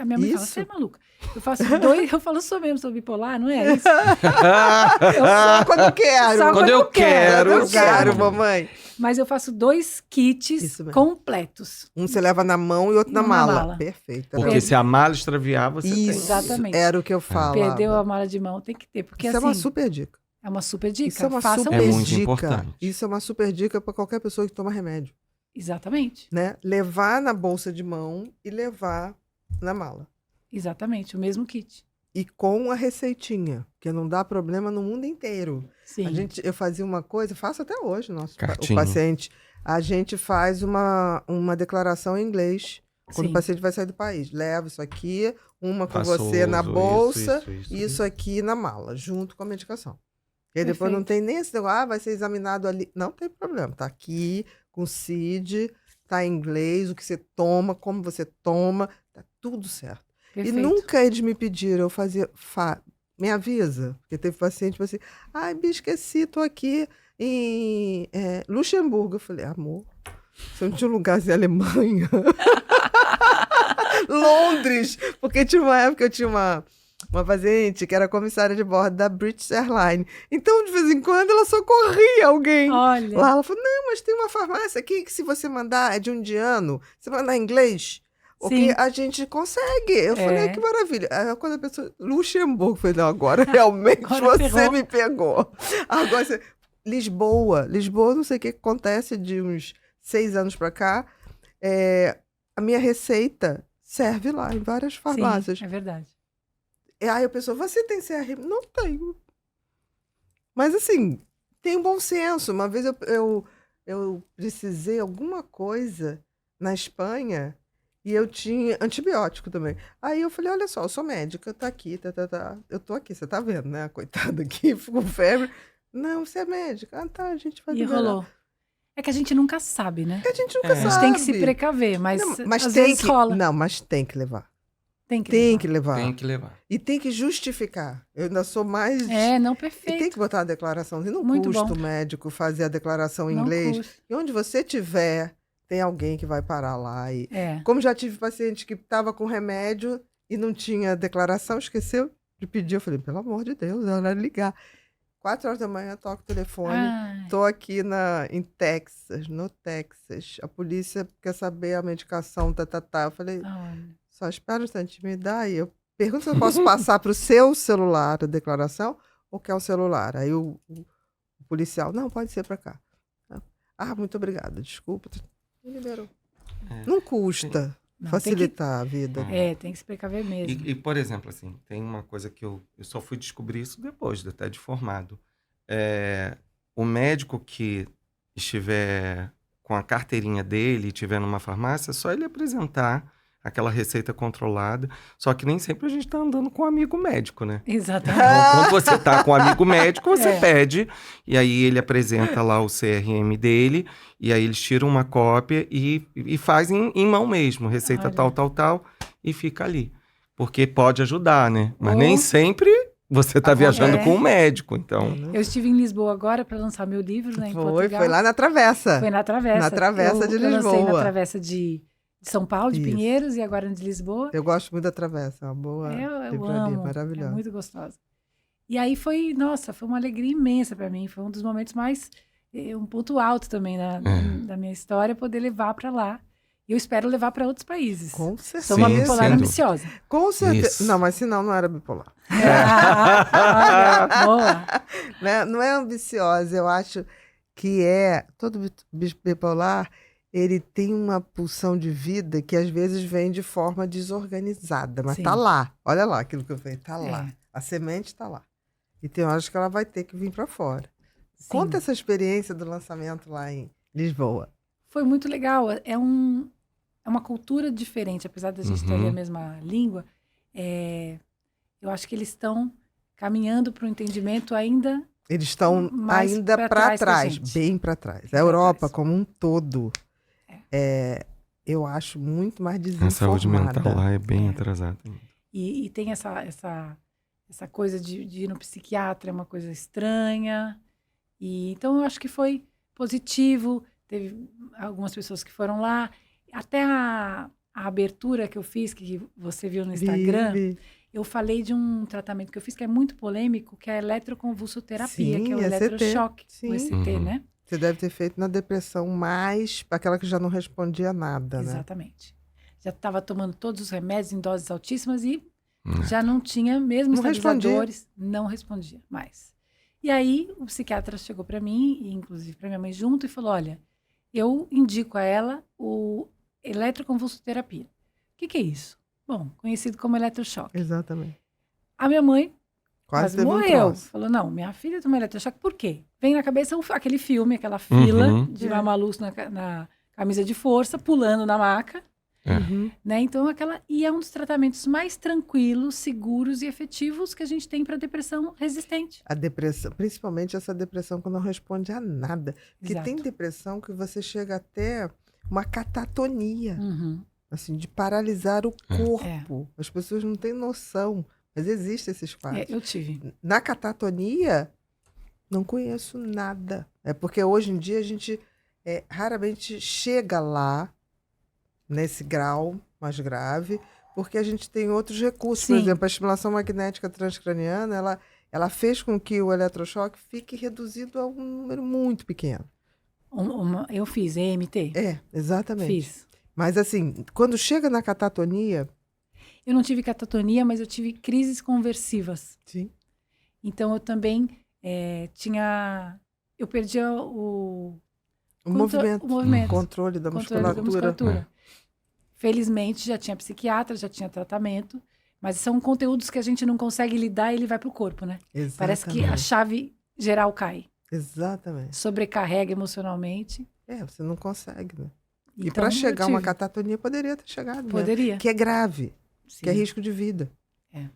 minha mãe fala, Isso. você é maluca. Eu faço 2. Eu falo, sou mesmo, sou bipolar, não é isso? Só quando eu quero. Só Quando eu quero, eu quero, sim. mamãe. Mas eu faço 2 kits Isso mesmo. completos. Um você leva na mão e outro na Um na mala. mala. Perfeito. Porque se a mala extraviar, você tem. Isso, Exatamente. era o que eu falava. Perdeu a mala de mão, tem que ter. Porque Isso assim, é uma super dica. é uma super dica. Isso é uma Façam super É isso. muito dica. importante. Isso é uma super dica para qualquer pessoa que toma remédio, Exatamente. né? Levar na bolsa de mão e levar na mala. Exatamente, o mesmo kit. E com a receitinha, que não dá problema no mundo inteiro. Sim. Eu fazia uma coisa, faço até hoje, o Cartinha. paciente. A gente faz uma declaração em inglês quando Sim. o paciente vai sair do país. Leva isso aqui, uma com Faço você na uso, bolsa, isso. isso aqui na mala, junto com a medicação. E aí depois não tem nem esse negócio, vai ser examinado ali. Não tem problema, tá aqui com o CID, tá em inglês, o que você toma, como você toma, tá tudo certo. Perfeito. E nunca eles me pediram, eu fazia, me avisa, porque teve paciente que assim, ai, me esqueci, tô aqui em Luxemburgo. Eu falei, amor, você não tinha um lugar em Alemanha? Londres, porque tinha uma época, eu tinha uma paciente que era comissária de bordo da British Airlines. Então, de vez em quando, ela socorria alguém. Olha, Lá ela falou, não, mas tem uma farmácia aqui que se você mandar, é de um indiano, você mandar em inglês, o Sim. que a gente consegue. Eu falei, É. que maravilha. Aí, quando a pessoa, Luxemburgo, eu falei, não, agora realmente Agora você pegou. me pegou. Agora, Lisboa, não sei o que acontece de uns 6 anos pra cá, a minha receita serve lá em várias farmácias. sim, é verdade. E aí a pessoa, você tem CRM? Não tenho. Mas assim, tem um bom senso. Uma vez eu precisei alguma coisa na Espanha e eu tinha antibiótico também. Aí eu falei, olha só, eu sou médica, tá aqui, tá. Eu tô aqui, você tá vendo, né? Coitada aqui, ficou com febre. Não, você é médica. Ah, tá, a gente vai E liberar. rolou. É que a gente nunca sabe, né? A gente nunca A sabe. gente tem que se precaver, mas, Não, mas às tem vezes que, rola. Não, mas tem que levar. Tem que Tem levar. que levar. Tem que levar. E tem que justificar. Eu ainda sou mais... Não, E perfeito. tem que botar a declaração. E não Muito custa bom. o médico fazer a declaração em Não inglês. custa. E onde você tiver, tem alguém que vai parar lá. E... É. Como já tive paciente que estava com remédio e não tinha declaração, esqueceu de pedir. Eu falei, pelo amor de Deus, é hora de ligar. 4 horas da manhã, toco o telefone. Ai, Estou aqui no Texas. A polícia quer saber a medicação, tá. Eu falei, olha. só espera um instante, me dá aí. Eu pergunto se eu posso passar para o seu celular a declaração ou quer o celular. Aí o policial, não, pode ser para cá. Ah, muito obrigada, desculpa. Me liberou. Não custa Não, facilitar a vida. tem que se precaver mesmo. E, por exemplo, assim, tem uma coisa que eu só fui descobrir isso depois, até de formado. O médico que estiver com a carteirinha dele e estiver numa farmácia, é só ele apresentar aquela receita controlada. Só que nem sempre a gente está andando com um amigo médico, né? Exatamente. Então, quando você tá com um amigo médico, você É. pede, e aí ele apresenta lá o CRM dele, e aí eles tiram uma cópia e fazem em mão mesmo, receita Olha. tal, e fica ali. Porque pode ajudar, né? Mas Ou- nem sempre você tá viajando com um médico, então... Eu estive em Lisboa agora para lançar meu livro, né, em Portugal. Foi lá na Travessa. Foi na Travessa. Na Travessa de Eu lancei na Lisboa. Travessa de São Paulo, de Isso. Pinheiros, e agora de Lisboa. Eu gosto muito da Travessa, é uma boa Eu livraria, amo, maravilhosa. é muito gostosa. E aí foi uma alegria imensa para mim. Foi um dos momentos mais, um ponto alto também da minha história, poder levar para lá. E eu espero levar para outros países. Com certeza. Sou uma Sim, bipolar sendo. ambiciosa. Com certeza. Isso. Não, mas senão não era bipolar. Olha, boa. Né? Não é ambiciosa, eu acho que todo bipolar, ele tem uma pulsão de vida que às vezes vem de forma desorganizada, mas Sim. tá lá. Olha lá aquilo que eu falei, tá lá. É. A semente tá lá. E tem horas que ela vai ter que vir para fora. Sim. Conta essa experiência do lançamento lá em Lisboa. Foi muito legal. É uma cultura diferente, apesar da gente ter ali a mesma língua. Eu acho que eles estão caminhando para um entendimento ainda. Eles estão Mais ainda pra para trás que a trás, gente. bem para trás. A Pra Europa trás. como um todo, eu acho muito mais A desinformada. saúde mental lá é bem É. atrasada. E tem essa essa coisa de ir no psiquiatra é uma coisa estranha. E, então, eu acho que foi positivo. Teve algumas pessoas que foram lá. Até a abertura que eu fiz, que você viu no Instagram, Vi. eu falei de um tratamento que eu fiz que é muito polêmico, que é a eletroconvulsoterapia, Sim, que é o ECT. eletrochoque, Sim. o ECT, Uhum. né? Você deve ter feito na depressão mais aquela que já não respondia nada, né? Exatamente. Já estava tomando todos os remédios em doses altíssimas e Hum. já não tinha, mesmo Não respondia. estabilizadores, não respondia mais. E aí o psiquiatra chegou para mim, e inclusive para minha mãe junto, e falou: olha, eu indico a ela o eletroconvulsoterapia. O que é isso? Bom, conhecido como eletrochoque. Exatamente. A minha mãe Quase quase teve um morreu. troço. Falou: não, minha filha tomou eletrochoque, por quê? Vem na cabeça aquele filme, aquela fila Uhum. de Mamalu na camisa de força, pulando na maca. É. Uhum. Né? Então, e é um dos tratamentos mais tranquilos, seguros e efetivos que a gente tem para depressão resistente. A depressão, principalmente essa depressão que não responde a nada. Porque Exato. tem depressão que você chega até uma catatonia, Uhum. assim, de paralisar o corpo. As pessoas não têm noção, mas existem esses quadros. Eu tive. Na catatonia, não conheço nada. É porque hoje em dia a gente raramente chega lá, nesse grau mais grave, porque a gente tem outros recursos. Por Sim. exemplo, a estimulação magnética transcraniana, ela fez com que o eletrochoque fique reduzido a um número muito pequeno. Eu fiz EMT. Exatamente. Fiz. Mas assim, quando chega na catatonia... Eu não tive catatonia, mas eu tive crises conversivas. Sim. Então, eu também eu perdia o movimento. movimento. Controle da musculatura. Felizmente, já tinha psiquiatra, já tinha tratamento, mas são conteúdos que a gente não consegue lidar e ele vai para o corpo, né? Exatamente. Parece que a chave geral cai. Exatamente. Sobrecarrega emocionalmente. Você não consegue, né? E Então, para chegar eu uma tive. catatonia, poderia ter chegado. Poderia. Né? Que é grave, Sim. que é risco de vida. É.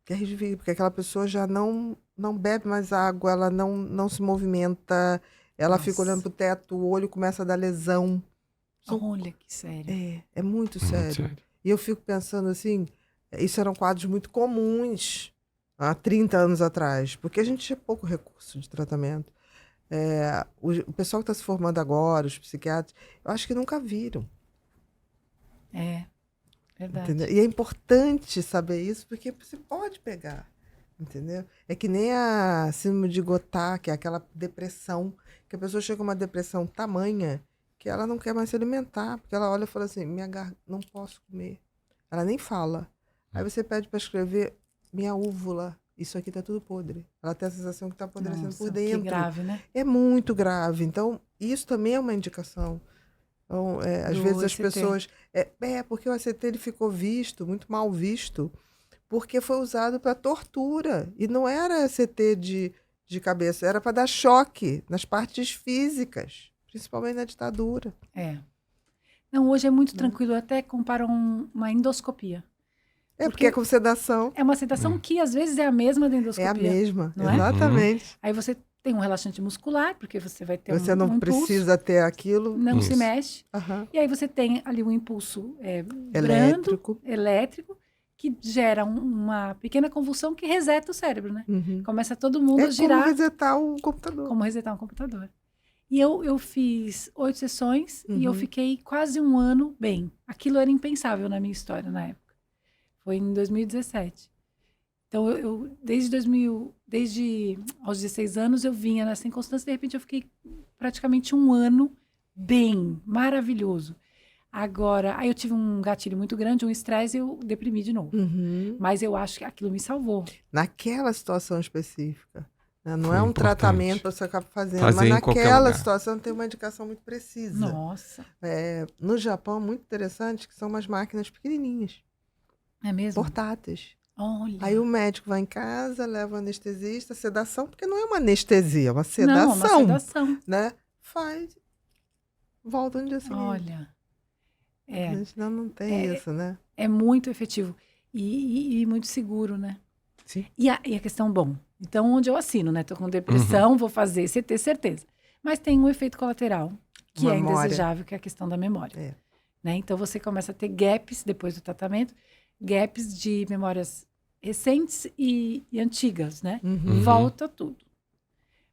Que é risco de vida, porque aquela pessoa já não bebe mais água, ela não se movimenta, ela Nossa. fica olhando pro teto, o olho começa a dar lesão. Olha que sério. É muito sério. E eu fico pensando assim, isso eram quadros muito comuns há 30 anos atrás, porque a gente tinha pouco recurso de tratamento. O pessoal que está se formando agora, os psiquiatras, eu acho que nunca viram. Verdade. Entendeu? E é importante saber isso, porque você pode pegar, entendeu? É que nem a síndrome de Gotá, que é aquela depressão, que a pessoa chega a uma depressão tamanha que ela não quer mais se alimentar, porque ela olha e fala assim, não posso comer. Ela nem fala. Aí você pede para escrever, minha úvula, isso aqui tá tudo podre. Ela tem a sensação que tá apodrecendo Nossa, por dentro. que grave, né? É muito grave. Então, isso também é uma indicação. Então, às vezes as ECT. pessoas... porque o ACT ele ficou visto, muito mal visto, porque foi usado para tortura. E não era ACT de cabeça, era para dar choque nas partes físicas, principalmente na ditadura. Não, hoje é muito tranquilo. Eu até comparo uma endoscopia. Porque é com sedação. É uma sedação que às vezes é a mesma da endoscopia. É a mesma, não é? Exatamente. Aí você tem um relaxante muscular, porque você vai ter Você um não impulso, precisa ter aquilo. não se mexe. Aham. E aí você tem ali um impulso brando, elétrico, que gera uma pequena convulsão que reseta o cérebro, né? Uhum. Começa todo mundo a girar. Como resetar o computador. Como resetar um computador. E eu fiz 8 sessões e eu Uhum. fiquei quase um ano bem. Aquilo era impensável na minha história na época. Foi em 2017. Então, desde aos 16 anos, eu vinha nessa inconstância. De repente, eu fiquei praticamente um ano bem, maravilhoso. Agora, aí eu tive um gatilho muito grande, um estresse, e eu deprimi de novo. Uhum. Mas eu acho que aquilo me salvou. Naquela situação específica. Né? Não Foi é um importante. tratamento para você acabar fazendo, Fazer mas em qualquer naquela lugar. situação tem uma indicação muito precisa. Nossa, No Japão, é muito interessante, que são umas máquinas pequenininhas, é mesmo? portáteis. Olha. Aí o médico vai em casa, leva o anestesista, sedação, porque não é uma anestesia, é uma Não, sedação. uma sedação. Né? Faz, volta no dia seguinte. Olha. A gente não tem isso, né? É muito efetivo. E muito seguro, né? Sim. E a questão, bom, então onde eu assino, né? Tô com depressão, vou fazer, você ter certeza. Mas tem um efeito colateral, que é Memória. indesejável, que é a questão da memória. É. Né? Então você começa a ter gaps depois do tratamento, gaps de memórias recentes e antigas, né? Uhum. Volta tudo.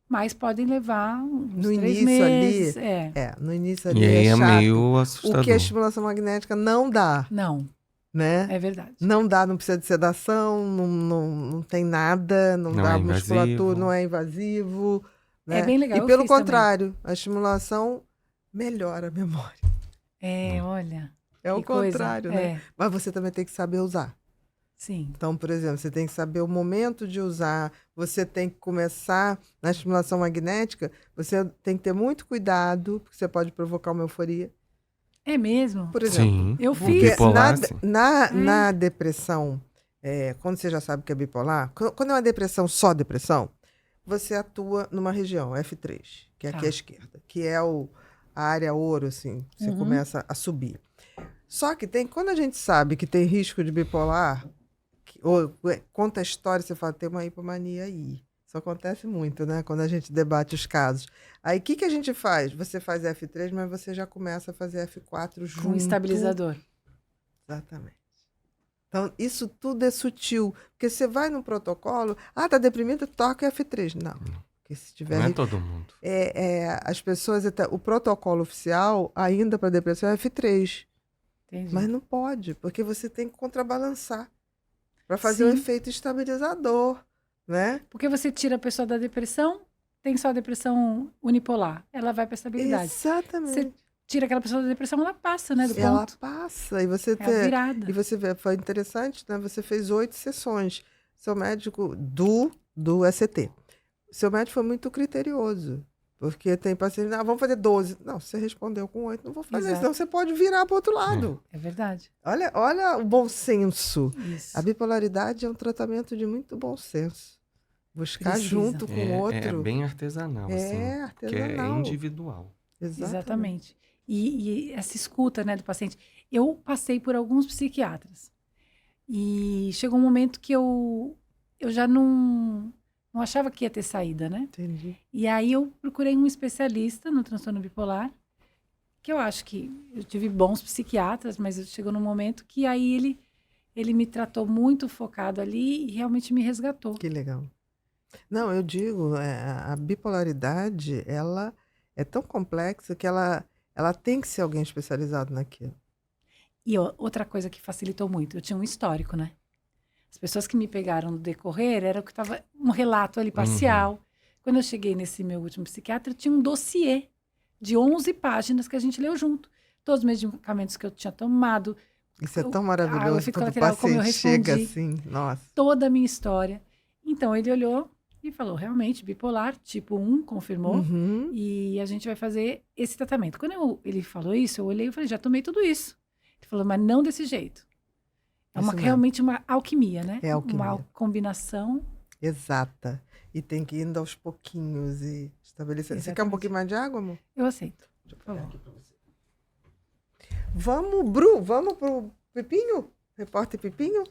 Mas podem levar uns No 3 início meses. ali, no início ali E aí é é chato. meio O assustador. que a estimulação magnética não dá, Não, né? é verdade. Não dá, não precisa de sedação, não tem nada, não Não dá é musculatura, invasivo. não é invasivo, né? É bem legal, E eu pelo fiz também. contrário, a estimulação melhora a memória. Olha, É o que coisa. contrário, né? Mas você também tem que saber usar. Sim. Então, por exemplo, você tem que saber o momento de usar, você tem que começar na estimulação magnética, você tem que ter muito cuidado, porque você pode provocar uma euforia. É mesmo? Por exemplo, Sim. Eu O fiz. bipolar, sim. na depressão, quando você já sabe que é bipolar, quando é uma depressão, só depressão, você atua numa região, F3, que é aqui Tá. à esquerda, que é a área ouro, assim, você Uhum. começa a subir. Só que quando a gente sabe que tem risco de bipolar, ou conta a história, você fala, tem uma hipomania aí. Isso acontece muito, né? Quando a gente debate os casos. Aí, o que a gente faz? Você faz F3, mas você já começa a fazer F4 junto. Com estabilizador. Exatamente. Então, isso tudo é sutil. Porque você vai num protocolo, tá deprimido, toca F3. Não. Porque se tiver... Não é todo mundo. as pessoas... O protocolo oficial, ainda para depressão, é F3. Entendi. Mas não pode, porque você tem que contrabalançar para fazer o Sim. efeito estabilizador, né? Porque você tira a pessoa da depressão, tem só a depressão unipolar. Ela vai para estabilidade. Exatamente. Você tira aquela pessoa da depressão, ela passa, né? Do Ela ponto. passa. E você É a virada. E você vê, foi interessante, né? Você fez 8 sessões. Seu médico do ECT. Seu médico foi muito criterioso. Porque tem paciente, vamos fazer 12. Não, você respondeu com 8, não vou fazer, Exato. senão você pode virar para o outro lado. É verdade. Olha o bom senso. Isso. A bipolaridade é um tratamento de muito bom senso. Buscar Precisa. junto com o outro. É bem artesanal, assim. artesanal. Que é individual. Exatamente. E essa escuta, né, do paciente. Eu passei por alguns psiquiatras. E chegou um momento que eu já não achava que ia ter saída, né? Entendi. E aí eu procurei um especialista no transtorno bipolar, que eu acho que eu tive bons psiquiatras, mas chegou num momento que aí ele me tratou muito focado ali e realmente me resgatou. Que legal. Não, eu digo, a bipolaridade, ela é tão complexa que ela tem que ser alguém especializado naquilo. E outra coisa que facilitou muito, eu tinha um histórico, né? As pessoas que me pegaram no decorrer era o que estava um relato ali parcial. Quando eu cheguei nesse meu último psiquiatra, tinha um dossiê de 11 páginas que a gente leu junto. Todos os medicamentos que eu tinha tomado. Isso é tão o maravilhoso efeito quando o colateral, como eu paciente chega respondi. assim, nossa. Toda a minha história. Então, ele olhou e falou, realmente, bipolar, tipo 1, confirmou. Uhum. E a gente vai fazer esse tratamento. Quando ele falou isso, eu olhei e falei, já tomei tudo isso. Ele falou, mas não desse jeito. É Isso mesmo. realmente uma alquimia, né? É alquimia. Uma combinação. Exata. E tem que ir indo aos pouquinhos e estabelecendo. Você quer um Exatamente. pouquinho mais de água, amor? Eu aceito. Deixa eu pegar aqui pra você. Vamos, Bru, vamos pro Pepinho? Repórter Pepinho?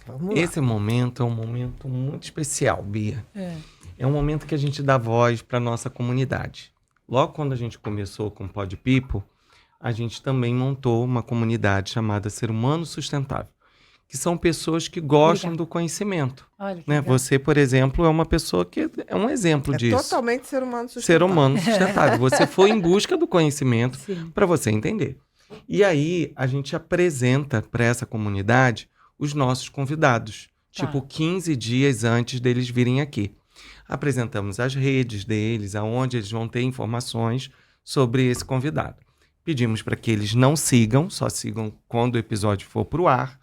Vamos lá. Esse momento é um momento muito especial, Bia. É. É um momento que a gente dá voz para nossa comunidade. Logo quando a gente começou com o Pod People, a gente também montou uma comunidade chamada Ser Humano Sustentável, que são pessoas que gostam Obrigada. do conhecimento. Olha que Né? legal. Você, por exemplo, é uma pessoa que é um exemplo disso. Totalmente ser humano sustentável. Ser humano sustentável. Você foi em busca do conhecimento Sim. para você entender. E aí, a gente apresenta para essa comunidade os nossos convidados, Tá. tipo 15 dias antes deles virem aqui. Apresentamos as redes deles, aonde eles vão ter informações sobre esse convidado. Pedimos para que eles não sigam, só sigam quando o episódio for para o ar.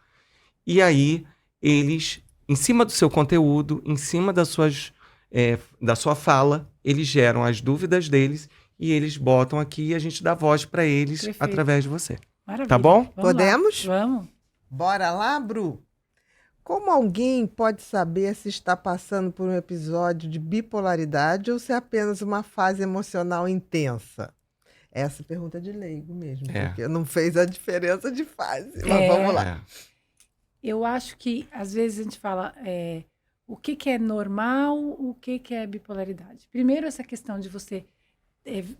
E aí, eles, em cima do seu conteúdo, em cima da sua fala, eles geram as dúvidas deles e eles botam aqui e a gente dá voz para eles Perfeito. através de você. Maravilha. Tá bom? Vamos lá. Podemos? Vamos. Bora lá, Bru? Como alguém pode saber se está passando por um episódio de bipolaridade ou se é apenas uma fase emocional intensa? Essa pergunta é de leigo mesmo, É. porque não fez a diferença de fase. Mas vamos lá. É. Eu acho que, às vezes, a gente fala o que é normal, o que é bipolaridade. Primeiro, essa questão de você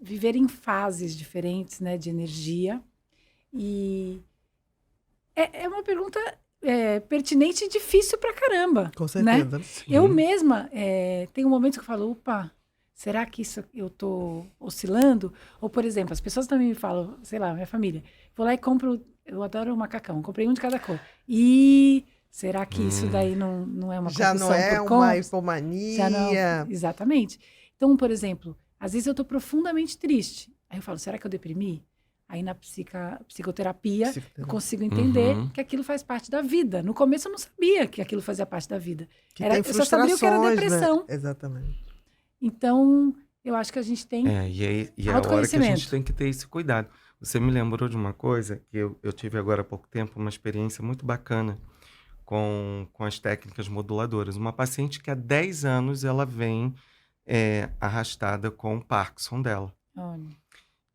viver em fases diferentes, né, de energia. E é uma pergunta pertinente e difícil pra caramba. Com certeza. Eu mesma tenho momentos que eu falo, opa, será que isso eu tô oscilando? Ou, por exemplo, as pessoas também me falam, sei lá, minha família, vou lá e compro, eu adoro o macacão, comprei um de cada cor. E será que isso daí não é uma Já compulsão não é por uma compras? hipomania. Já não, exatamente. Então, por exemplo, às vezes eu tô profundamente triste. Aí eu falo, será que eu deprimi? Aí na psicoterapia eu consigo entender que aquilo faz parte da vida. No começo eu não sabia que aquilo fazia parte da vida. Que tem Eu só sabia o que era frustrações, depressão. né? Exatamente. Então, eu acho que a gente tem E é a hora que a autoconhecimento. gente tem que ter esse cuidado. Você me lembrou de uma coisa que eu tive agora há pouco tempo, uma experiência muito bacana com as técnicas moduladoras. Uma paciente que há 10 anos ela vem arrastada com o Parkinson dela. Olha,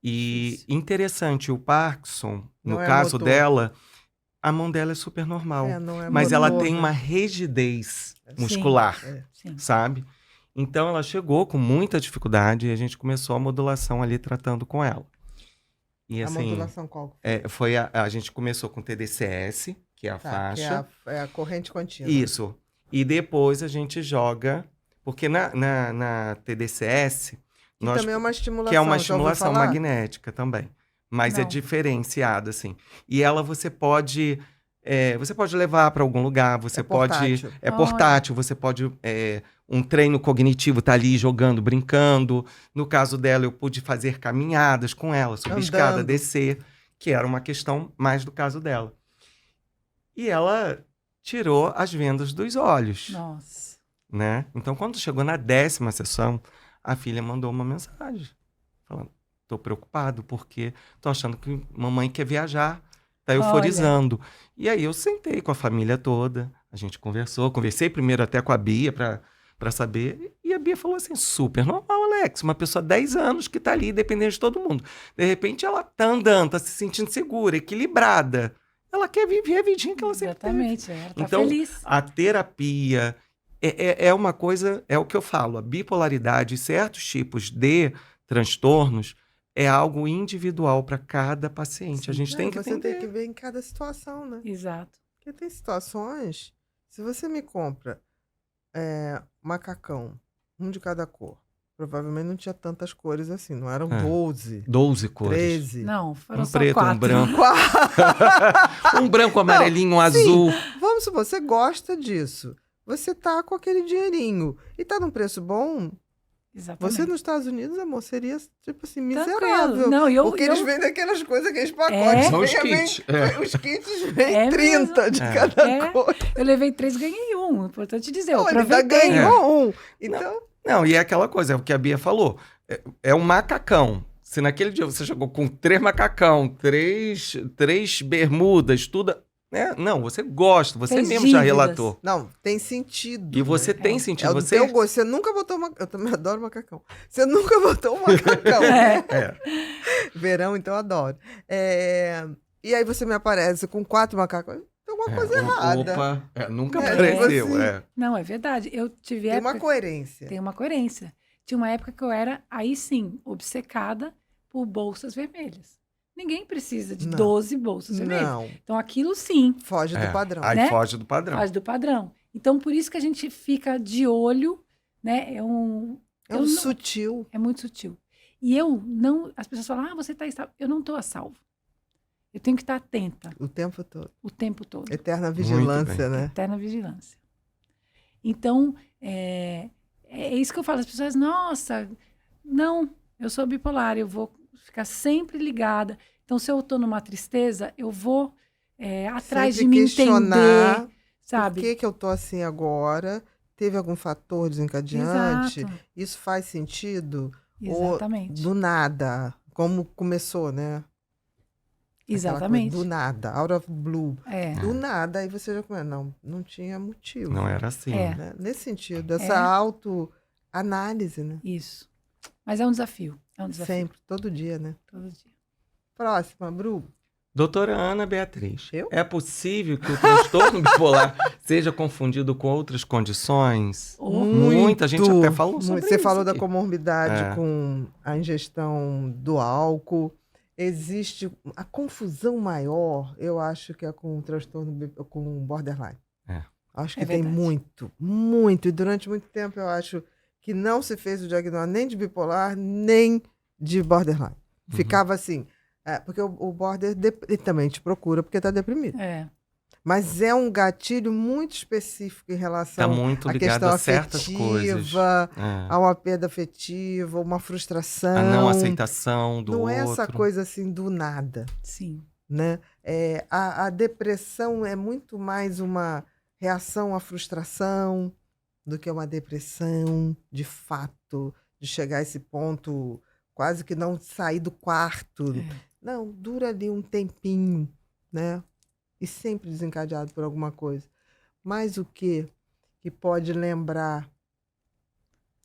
E difícil. interessante, o Parkinson, no Não é caso motor. dela, a mão dela é super normal. Não é Mas ela motor, tem né? uma rigidez Sim. muscular, Sim. sabe? Então ela chegou com muita dificuldade e a gente começou a modulação ali tratando com ela. E A assim, modulação qual? a gente começou com TDCS, que é a Tá, faixa. que é a corrente contínua. Isso. E depois a gente joga, porque na TDCS, Que nós, também é uma estimulação. que é uma já ouviu estimulação falar? magnética também. Mas é Não. diferenciada, assim. E ela você pode levar para algum lugar, você É pode. portátil. É portátil, você pode. Um treino cognitivo, tá ali jogando, brincando. No caso dela, eu pude fazer caminhadas com ela, subir escada, Andando. descer, que era uma questão mais do caso dela. E ela tirou as vendas dos olhos, Nossa. né? Então, quando chegou na 10ª sessão, a filha mandou uma mensagem falando: tô preocupado porque tô achando que mamãe quer viajar, tá euforizando. E aí eu sentei com a família toda, a gente conversei primeiro até com a Bia para saber, e a Bia falou assim: super normal, Alex, uma pessoa de 10 anos que tá ali dependendo de todo mundo. De repente ela tá andando, tá se sentindo segura, equilibrada. Ela quer viver a vidinha que ela sempre teve. Exatamente. Ela tá Então, feliz. a terapia é uma coisa, é o que eu falo, a bipolaridade e certos tipos de transtornos é algo individual para cada paciente. A gente tem que Você entender. tem que ver em cada situação, né? Exato. Porque tem situações, se você me compra macacão, um de cada cor, provavelmente não tinha tantas cores assim, não eram 12, 12 cores. 13. Não, foram Um só preto, 4. um branco. Quatro. Um branco, amarelinho, um azul. Vamos supor, você gosta disso. Você tá com aquele dinheirinho e tá num preço bom. Exatamente. Você nos Estados Unidos, amor, seria tipo assim, Tranquilo. miserável. Não, Porque eles vendem aquelas coisas, aqueles pacotes. São os vem- kits. Os kits vêm É 30 mesmo. de É. cada É. cor. Eu levei 3, ganhei 1. Importante dizer, eu Pô, ele ainda aproveitei. ganhou um. Então, Não, e é aquela coisa, é o que a Bia falou. É um macacão. Se naquele dia você chegou com 3 macacão, 3 bermudas, tudo. Não, você gosta, você Fez mesmo já dívidas. relatou. não, tem sentido. E você né? tem É sentido. o Você teu gosto. Você nunca botou uma... Eu também adoro macacão. Você nunca botou um macacão. Verão, então eu adoro. E aí você me aparece com 4 macacões. Tem alguma coisa errada. Opa, nunca É, apareceu. tipo assim. É. Não, é verdade. Eu tive Tem uma época... coerência. Tem uma coerência. Tinha uma época que eu era, aí sim, obcecada por bolsas vermelhas. Ninguém precisa de Não. 12 bolsas vermelhas. Não, Então, aquilo sim, foge do padrão. Aí Né? foge do padrão. faz do padrão. Então, por isso que a gente fica de olho, né? É eu um não- sutil. É muito sutil. E eu não... As pessoas falam, você está a salvo. Eu não estou a salvo. Eu tenho que estar atenta O tempo todo. o tempo todo. Eterna vigilância, né? Eterna vigilância. Então, é isso que eu falo. As pessoas, nossa, não, eu sou bipolar, eu vou ficar sempre ligada. Então, se eu estou numa tristeza, eu vou atrás Sempre de me questionar entender, sabe? Por que eu tô assim agora? Teve algum fator desencadeante? Exato, Isso faz sentido? exatamente. Ou do nada? Como começou, né? Aquela Exatamente. coisa, do nada, out of blue. É, Do nada, aí você já começa. Não tinha motivo. Não era assim. É. Né? Nesse sentido, essa autoanálise, né? isso. Mas é um desafio. É um desafio. Sempre, todo dia, né? Todo dia. Próxima, Bru. Doutora Ana Beatriz, Eu? é possível que o transtorno bipolar seja confundido com outras condições? Muita gente até falou sobre Você isso falou da aqui. comorbidade É. com a ingestão do álcool. existe a confusão maior, eu acho que é com o com borderline. É. Acho que É tem verdade. muito, muito. E durante muito tempo eu acho que não se fez o diagnóstico nem de bipolar, nem de borderline. Ficava assim, porque o border ele também te procura porque está deprimido. É. Mas é um gatilho muito específico em Tá relação muito à ligado questão a certas coisas. afetiva, É. a uma perda afetiva, uma A não frustração. aceitação do Não outro. é essa coisa assim do nada, Sim. né? A depressão é muito mais uma reação à frustração do que uma depressão, de fato, de chegar a esse ponto quase que não sair do quarto. É. Não, dura ali um tempinho, né? E sempre desencadeado por alguma coisa. Mas o que pode lembrar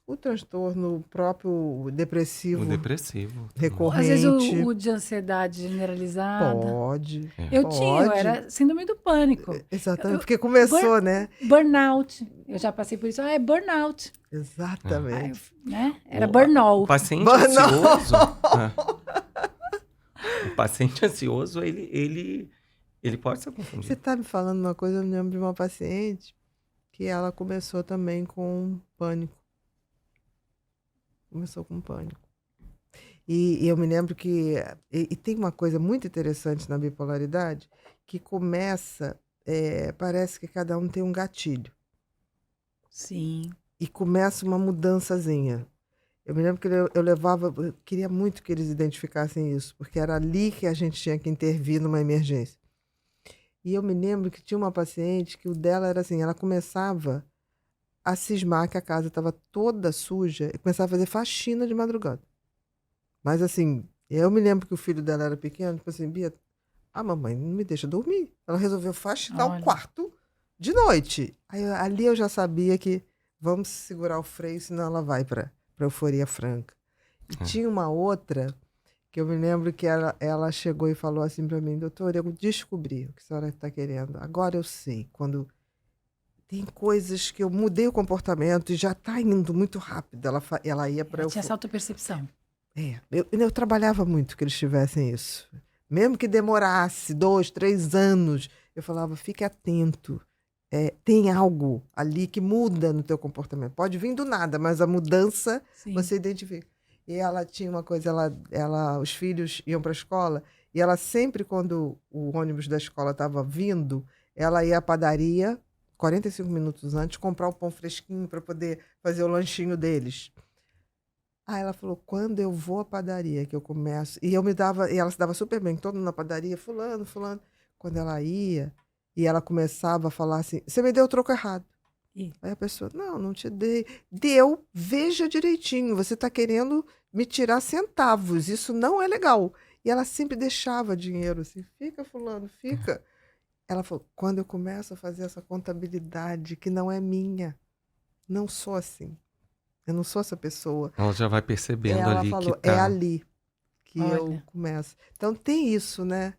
o transtorno próprio depressivo O depressivo. recorrente? Às vezes o de ansiedade generalizada. Pode. Eu tinha, eu pode. era síndrome do pânico. Exatamente, porque começou, né? Burnout. Eu já passei por isso. É burnout. Aí, Exatamente. né? Era O burnout. paciente Burnout. ansioso. O paciente ansioso, ele pode ser Você confundido. está me falando uma coisa, eu me lembro de uma paciente que ela começou também com pânico. Começou com pânico. E eu me lembro que... E tem uma coisa muito interessante na bipolaridade, que começa... parece que cada um tem um gatilho. Sim. E começa uma mudançazinha. Eu me lembro que eu levava... Eu queria muito que eles identificassem isso, porque era ali que a gente tinha que intervir numa emergência. E eu me lembro que tinha uma paciente que o dela era assim, ela começava a cismar que a casa estava toda suja e começava a fazer faxina de madrugada. Mas assim, eu me lembro que o filho dela era pequeno, tipo assim, Bia, a mamãe não me deixa dormir. Ela resolveu faxinar o Olha. quarto de noite. Aí, ali eu já sabia que vamos segurar o freio, senão ela vai para euforia franca. E tinha uma outra que eu me lembro que ela chegou e falou assim para mim, doutora, eu descobri o que a senhora está querendo. Agora eu sei, quando tem coisas que eu mudei o comportamento e já está indo muito rápido. Ela ia para Ela tinha essa autopercepção. eu trabalhava muito que eles tivessem isso. Mesmo que demorasse 2, 3 anos, eu falava, fique atento. Tem algo ali que muda no teu comportamento. Pode vir do nada, mas a mudança Sim. você identifica. E ela tinha uma coisa, os filhos iam para a escola, e ela sempre, quando o ônibus da escola estava vindo, ela ia à padaria, 45 minutos antes, comprar o pão fresquinho para poder fazer o lanchinho deles. Aí ela falou, quando eu vou à padaria, que eu começo... E ela se dava super bem, todo mundo na padaria, fulano. Quando ela ia, e ela começava a falar assim, você me deu o troco errado. Ih. Aí a pessoa, não te dei. Deu, veja direitinho, você está querendo me tirar centavos, isso não é legal. E ela sempre deixava dinheiro assim, fica fulano, fica. Ela falou, quando eu começo a fazer essa contabilidade que não é minha, não sou assim. Eu não sou essa pessoa. Ela já vai percebendo Ela ali falou, que tá... é ali que eu Olha. começo. Então tem isso, né?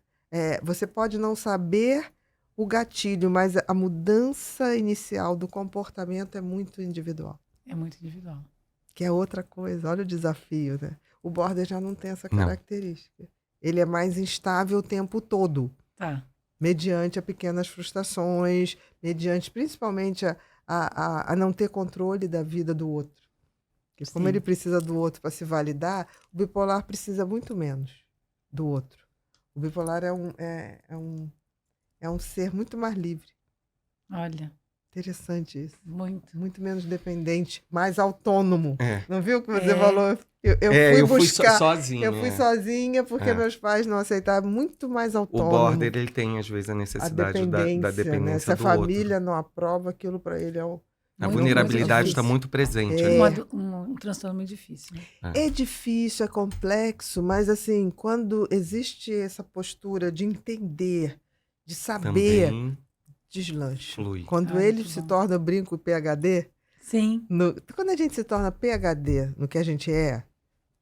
Você pode não saber o gatilho, mas a mudança inicial do comportamento é muito individual. É muito individual. Que é outra coisa. Olha o desafio, né? O border já não tem essa Não. característica. Ele é mais instável o tempo todo, Tá. mediante a pequenas frustrações, mediante principalmente a não ter controle da vida do outro. Porque como Sim. ele precisa do outro para se validar, o bipolar precisa muito menos do outro. O bipolar é um ser muito mais livre. Olha, Interessante isso. muito. Muito menos dependente, mais autônomo. É. Não viu o que você É. falou? Eu eu fui fui buscar. sozinho. Eu fui sozinha porque É. meus pais não aceitavam, muito mais O autônomo. border, ele tem, às vezes, a A necessidade dependência, da né? dependência Se a do outro. família não aprova, aquilo para ele é A Muito, vulnerabilidade muito está difícil. muito presente É. ali. Um transtorno muito difícil. Né? É difícil, é complexo, mas assim, quando existe essa postura de entender, de saber, Também deslancha. flui. Quando Ai, ele muito se bom. torna, eu brinco, PhD, Sim, quando a gente se torna PhD no que a gente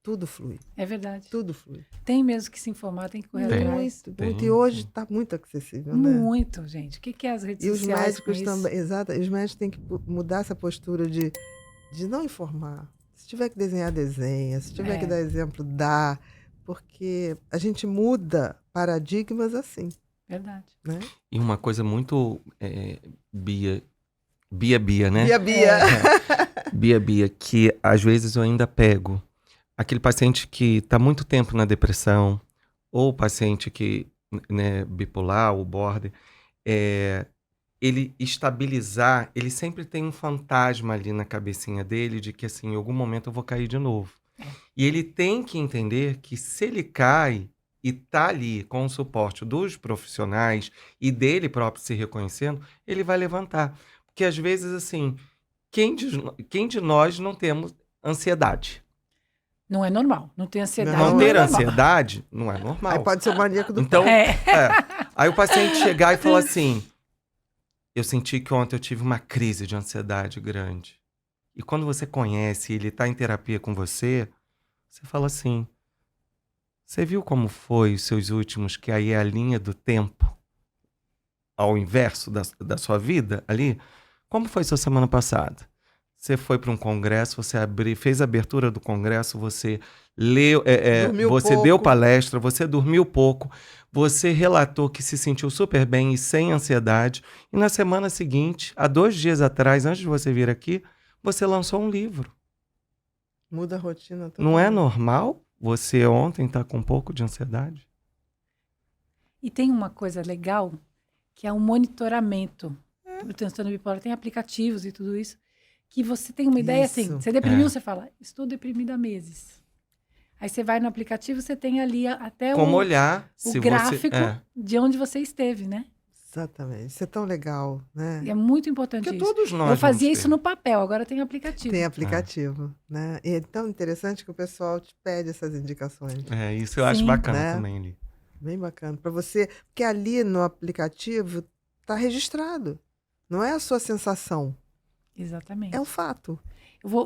tudo flui, é verdade. tudo flui. Tem mesmo que se informar, tem que correr Tem. atrás. Muito. Tem. E hoje está muito acessível, né? Muito, gente. O que é as redes E os sociais médicos com isso? também, exato, e os médicos têm que mudar essa postura de não informar. Se tiver que desenhar, desenha. Se tiver É. que dar exemplo, dá. porque a gente muda paradigmas assim, Verdade. né? E uma coisa muito Bia, né? Bia. Bia, que às vezes eu ainda pego aquele paciente que está muito tempo na depressão, ou paciente que, né, bipolar ou border, ele estabilizar, ele sempre tem um fantasma ali na cabecinha dele de que assim, em algum momento eu vou cair de novo. E ele tem que entender que se ele cai e tá ali com o suporte dos profissionais e dele próprio se reconhecendo, ele vai levantar. Porque às vezes, assim, quem de nós não temos ansiedade? Não é normal. Não tem ansiedade. Não Não Não ter é normal. ansiedade não é Aí normal. pode ser o maníaco do Então, É. aí o paciente chegar e falar assim, eu senti que ontem eu tive uma crise de ansiedade grande. E quando você conhece e ele está em terapia com você, você fala assim, você viu como foi os seus últimos, que aí é a linha do tempo ao inverso da sua vida ali? Como foi sua semana passada? Você foi para um congresso, você fez a abertura do congresso, você leu, Dormiu você deu pouco. palestra, você dormiu pouco, você relatou que se sentiu super bem e sem ansiedade. E na semana seguinte, há 2 dias atrás, antes de você vir aqui, você lançou um livro. Muda a rotina toda. Não é normal você ontem estar com um pouco de ansiedade? E tem uma coisa legal, que é o monitoramento. O transtorno bipolar tem aplicativos e tudo isso, que você tem uma ideia assim, Isso. você deprimiu, você fala, estou deprimida há meses. Aí você vai no aplicativo, você tem ali até Como o olhar se gráfico você... de onde você esteve, né? Exatamente. Isso é tão legal, né? E é muito importante Porque isso. todos nós Eu fazia vamos isso ter. no papel, agora tem aplicativo. Tem aplicativo, né? E é tão interessante que o pessoal te pede essas indicações. Isso eu acho Sim. bacana Né? também ali. Bem bacana. Para você, porque ali no aplicativo tá registrado. Não é a sua sensação, Exatamente. é o fato.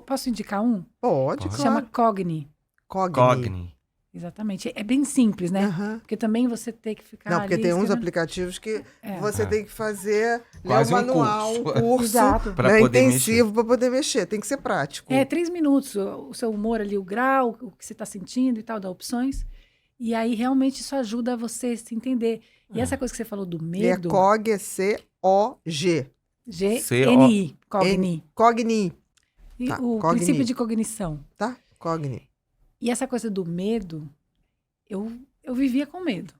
Posso indicar um? Pode, Pode. claro. Chama Cogni. Cogni. Exatamente. É bem simples, né? Aham. Porque também você tem que ficar Não, porque ali tem uns escrevendo. aplicativos que É. você tem que fazer, Quase ler um o manual, curso. um curso, Exato. Pra né, poder intensivo para poder mexer. Tem que ser prático. 3 minutos, o seu humor ali, o grau, o que você está sentindo e tal, dá opções. E aí, realmente, isso ajuda você se entender. E essa coisa que você falou do E é medo... COG, é C-O-G. G-N-I, Cogni. Cogni, E Tá, o Cogni. princípio de cognição. tá? Cogni. E essa coisa do medo, eu vivia com medo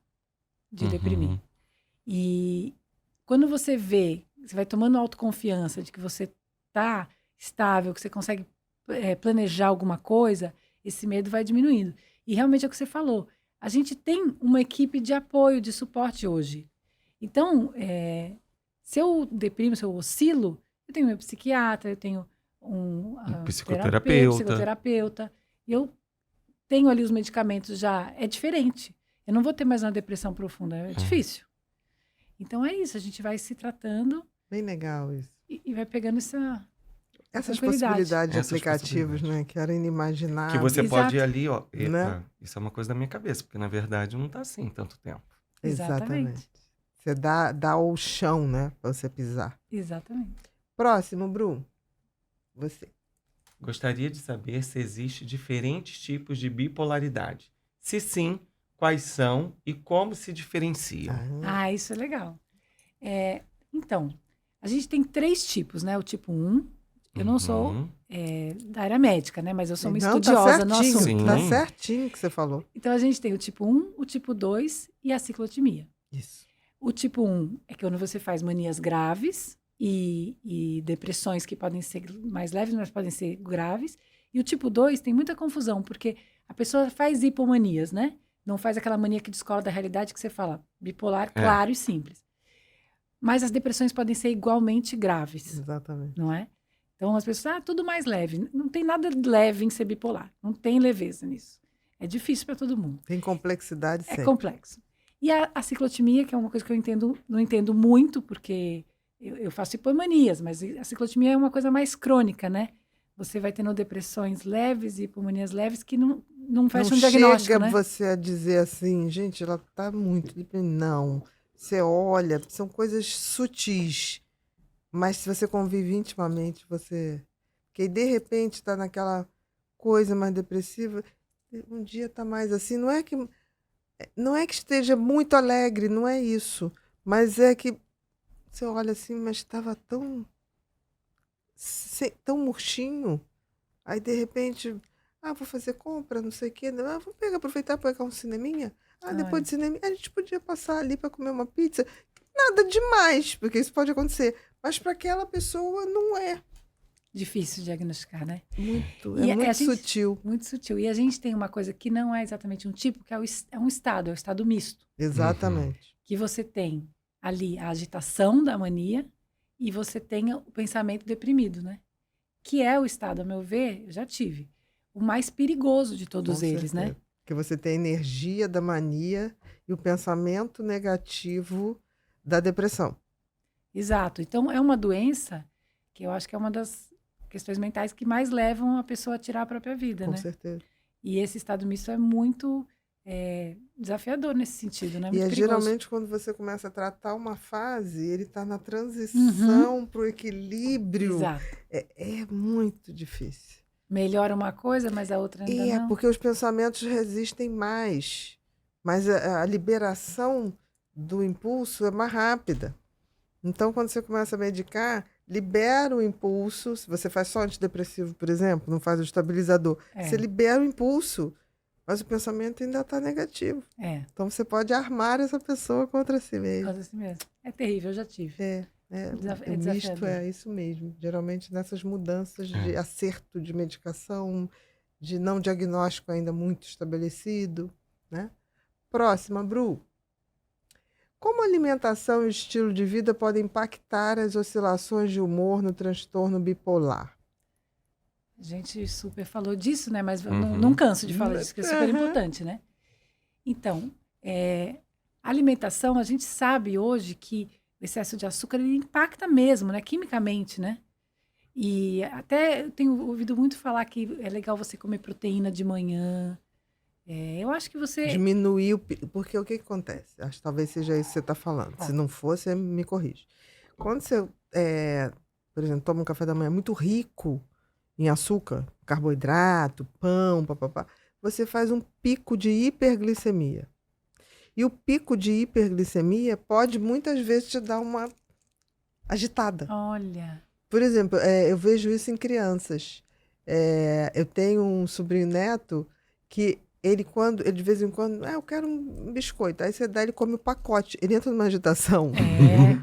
de Uhum. deprimir. E quando você vê, você vai tomando autoconfiança de que você tá estável, que você consegue planejar alguma coisa, esse medo vai diminuindo. E realmente é o que você falou. A gente tem uma equipe de apoio, de suporte hoje. Então, se eu deprimo, se eu oscilo, eu tenho meu psiquiatra, eu tenho um psicoterapeuta. psicoterapeuta, e eu tenho ali os medicamentos já. É diferente. Eu não vou ter mais uma depressão profunda, é difícil. Então é isso, a gente vai se tratando Bem legal isso. e vai pegando essa Essas tranquilidade. possibilidades de Essas aplicativos, possibilidades. né? Que era inimaginável. Que você Exato. pode ir ali, ó. Epa, Né? isso é uma coisa da minha cabeça, porque na verdade não tá assim tanto tempo. Exatamente. Você dá o chão, né? Pra você pisar. Exatamente. Próximo, Bru. Você. Gostaria de saber se existe diferentes tipos de bipolaridade. Se sim, quais são e como se diferenciam. Ah, isso é legal. Então, a gente tem 3 tipos, né? O tipo 1, eu não sou Uhum. da área médica, né? Mas eu sou uma Não, estudiosa no certinho, assunto. Sim. Tá certinho o que você falou. Então, a gente tem o tipo 1, o tipo 2 e a ciclotimia. Isso. O tipo 1 é quando você faz manias graves e depressões que podem ser mais leves, mas podem ser graves. E o tipo 2 tem muita confusão, porque a pessoa faz hipomanias, né? Não faz aquela mania que descola da realidade que você fala, bipolar, claro e simples. Mas as depressões podem ser igualmente graves, Exatamente. não é? Então as pessoas, tudo mais leve. Não tem nada leve em ser bipolar. Não tem leveza nisso. É difícil para todo mundo. Tem complexidade É sempre. complexo. E a ciclotimia, que é uma coisa que eu não entendo muito, porque eu faço hipomanias, mas a ciclotimia é uma coisa mais crônica, né? Você vai tendo depressões leves e hipomanias leves que não fecham um diagnóstico, chega né? você a dizer assim, gente, ela tá muito deprimida. Não. Você olha, são coisas sutis. Mas se você convive intimamente, você... Porque de repente tá naquela coisa mais depressiva um dia tá mais assim. Não é que esteja muito alegre, não é isso. Mas é que você olha assim, mas estava tão murchinho. Aí, de repente, vou fazer compra, não sei o quê. Vou aproveitar para pegar um cineminha. Depois Ai. do cineminha, a gente podia passar ali para comer uma pizza. Nada demais, porque isso pode acontecer. Mas para aquela pessoa não é. Difícil diagnosticar, né? Muito, E é muito a gente- sutil. Muito sutil. E a gente tem uma coisa que não é exatamente um tipo, que é um estado, é o estado misto. Exatamente. Que você tem ali a agitação da mania e você tem o pensamento deprimido, né? Que é o estado, a meu ver, eu já tive, o mais perigoso de todos Com eles, né? certeza. Porque você tem a energia da mania e o pensamento negativo da depressão. Exato. Então, é uma doença que eu acho que é uma das questões mentais que mais levam a pessoa a tirar a própria vida, Com né? certeza. E esse estado misto é muito desafiador nesse sentido, né? E Muito é perigoso. geralmente quando você começa a tratar uma fase, ele está na transição para o equilíbrio. Exato. É muito difícil. Melhora uma coisa, mas a outra ainda não. Porque os pensamentos resistem mais. Mas a liberação do impulso é mais rápida. Então, quando você começa a medicar, libera o impulso. Se você faz só antidepressivo, por exemplo, não faz o estabilizador, você libera o impulso, mas o pensamento ainda está negativo. Então, você pode armar essa pessoa contra si mesmo. Contra si mesmo. É terrível, eu já tive. O misto é isso mesmo. Geralmente, nessas mudanças de acerto de medicação, de não diagnóstico ainda muito estabelecido, né? Próxima, Bru. Como a alimentação e o estilo de vida podem impactar as oscilações de humor no transtorno bipolar? A gente super falou disso, né? Mas eu não canso de falar disso, que é super importante, né? Então, a alimentação, a gente sabe hoje que o excesso de açúcar ele impacta mesmo, né? Quimicamente, né? E até eu tenho ouvido muito falar que é legal você comer proteína de manhã. Eu acho que você... Diminuir porque o que acontece? Acho que talvez seja isso que você está falando. Se não for, você me corrige. Quando você, por exemplo, toma um café da manhã muito rico em açúcar, carboidrato, pão, papapá, você faz um pico de hiperglicemia. E o pico de hiperglicemia pode muitas vezes te dar uma agitada. Olha. Por exemplo, eu vejo isso em crianças. Eu tenho um sobrinho neto que ele de vez em quando, eu quero um biscoito. Aí você dá, ele come o pacote. Ele entra numa agitação.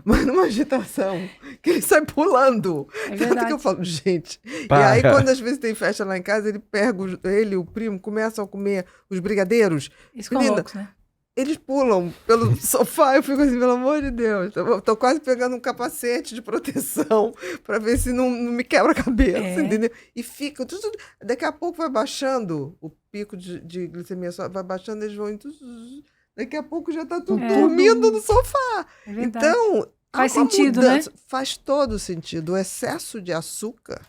Mas numa agitação que ele sai pulando. É Tanto verdade. que eu falo, gente. Para. E aí, quando às vezes tem festa lá em casa, ele pega, ele e o primo começam a comer os brigadeiros. Eles Menina, colocam, né? eles pulam pelo sofá, eu fico assim, pelo amor de Deus. Eu tô quase pegando um capacete de proteção para ver se não me quebra a cabeça, entendeu? E fica... Daqui a pouco vai baixando, o pico de glicemia vai baixando, eles vão... Daqui a pouco já tá tudo dormindo no sofá. É verdade. Então, faz há uma sentido, mudança. né? Faz todo sentido. O excesso de açúcar,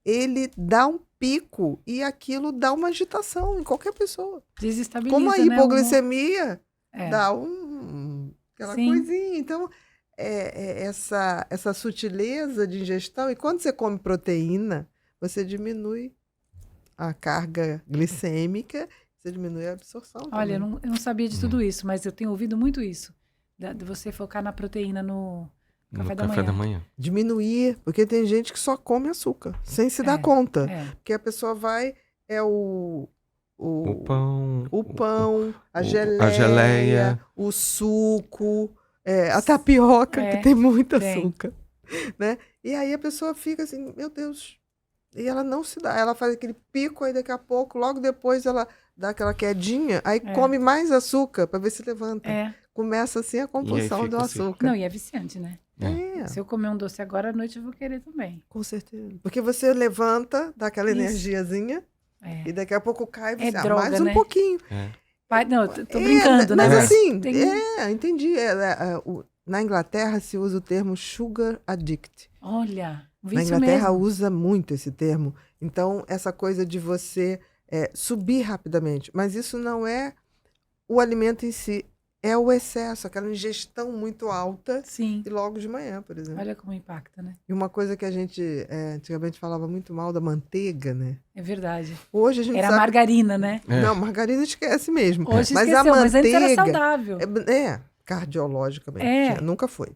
ele dá um pico e aquilo dá uma agitação em qualquer pessoa. Desestabiliza, Como a né? hipoglicemia dá aquela Sim. coisinha. Então, essa sutileza de ingestão. E quando você come proteína, você diminui a carga glicêmica, você diminui a absorção. Olha, também. eu não sabia de tudo isso, mas eu tenho ouvido muito isso. De você focar na proteína no café da manhã. Diminuir, porque tem gente que só come açúcar, sem se dar conta. Porque a pessoa vai, o pão, a geleia, o suco, a tapioca, que tem muito açúcar. Né? E aí a pessoa fica assim, meu Deus. E ela não se dá. Ela faz aquele pico, aí daqui a pouco, logo depois ela dá aquela quedinha, aí come mais açúcar para ver se levanta. Começa assim a compulsão do açúcar. Não, e é viciante, né? Se eu comer um doce agora à noite, eu vou querer também. Com certeza. Porque você levanta, dá aquela energiazinha, e daqui a pouco cai e você droga, mais um né? pouquinho. Não, eu tô brincando, né? Mas assim, entendi. Na Inglaterra se usa o termo sugar addict. Olha, na Inglaterra usa muito esse termo. Então, essa coisa de você subir rapidamente. Mas isso não é o alimento em si. é o excesso, aquela ingestão muito alta Sim. e logo de manhã, por exemplo. Olha como impacta, né? E uma coisa que a gente antigamente falava muito mal da manteiga, né? É verdade. Hoje a gente Era a sabe... margarina, né? Não, margarina esquece mesmo. Hoje Mas esqueceu, a mas antes era manteiga saudável. cardiologicamente. Nunca foi.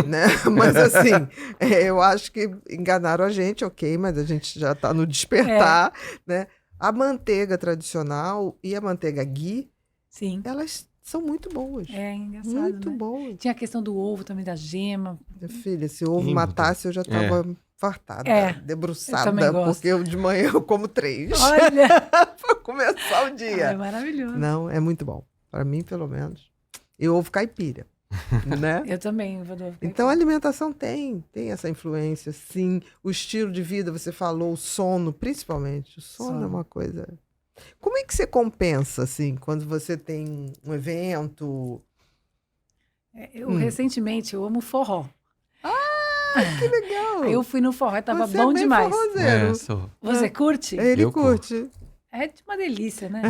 Né? Mas assim, eu acho que enganaram a gente, ok, mas a gente já está no despertar, né? A manteiga tradicional e a manteiga ghee, Sim. elas são muito boas. É engraçado, Muito né? boas. Tinha a questão do ovo também, da gema. Minha filha, se o ovo Ih, matasse, eu já estava fartada, eu também debruçada, gosto. porque eu de manhã eu como 3 Olha! para começar o dia. É maravilhoso. Não, é muito bom. Para mim, pelo menos. E ovo caipira, né? Eu também, Rodolfo. Então, a alimentação tem essa influência, sim. O estilo de vida, você falou, o sono, principalmente. O sono é uma coisa... Como é que você compensa, assim, quando você tem um evento? Recentemente, eu amo forró. Que legal! Eu fui no forró, tava Você bom é bem demais. forrozeiro. Sou. Você curte? Ele Eu curte. É de uma delícia, né?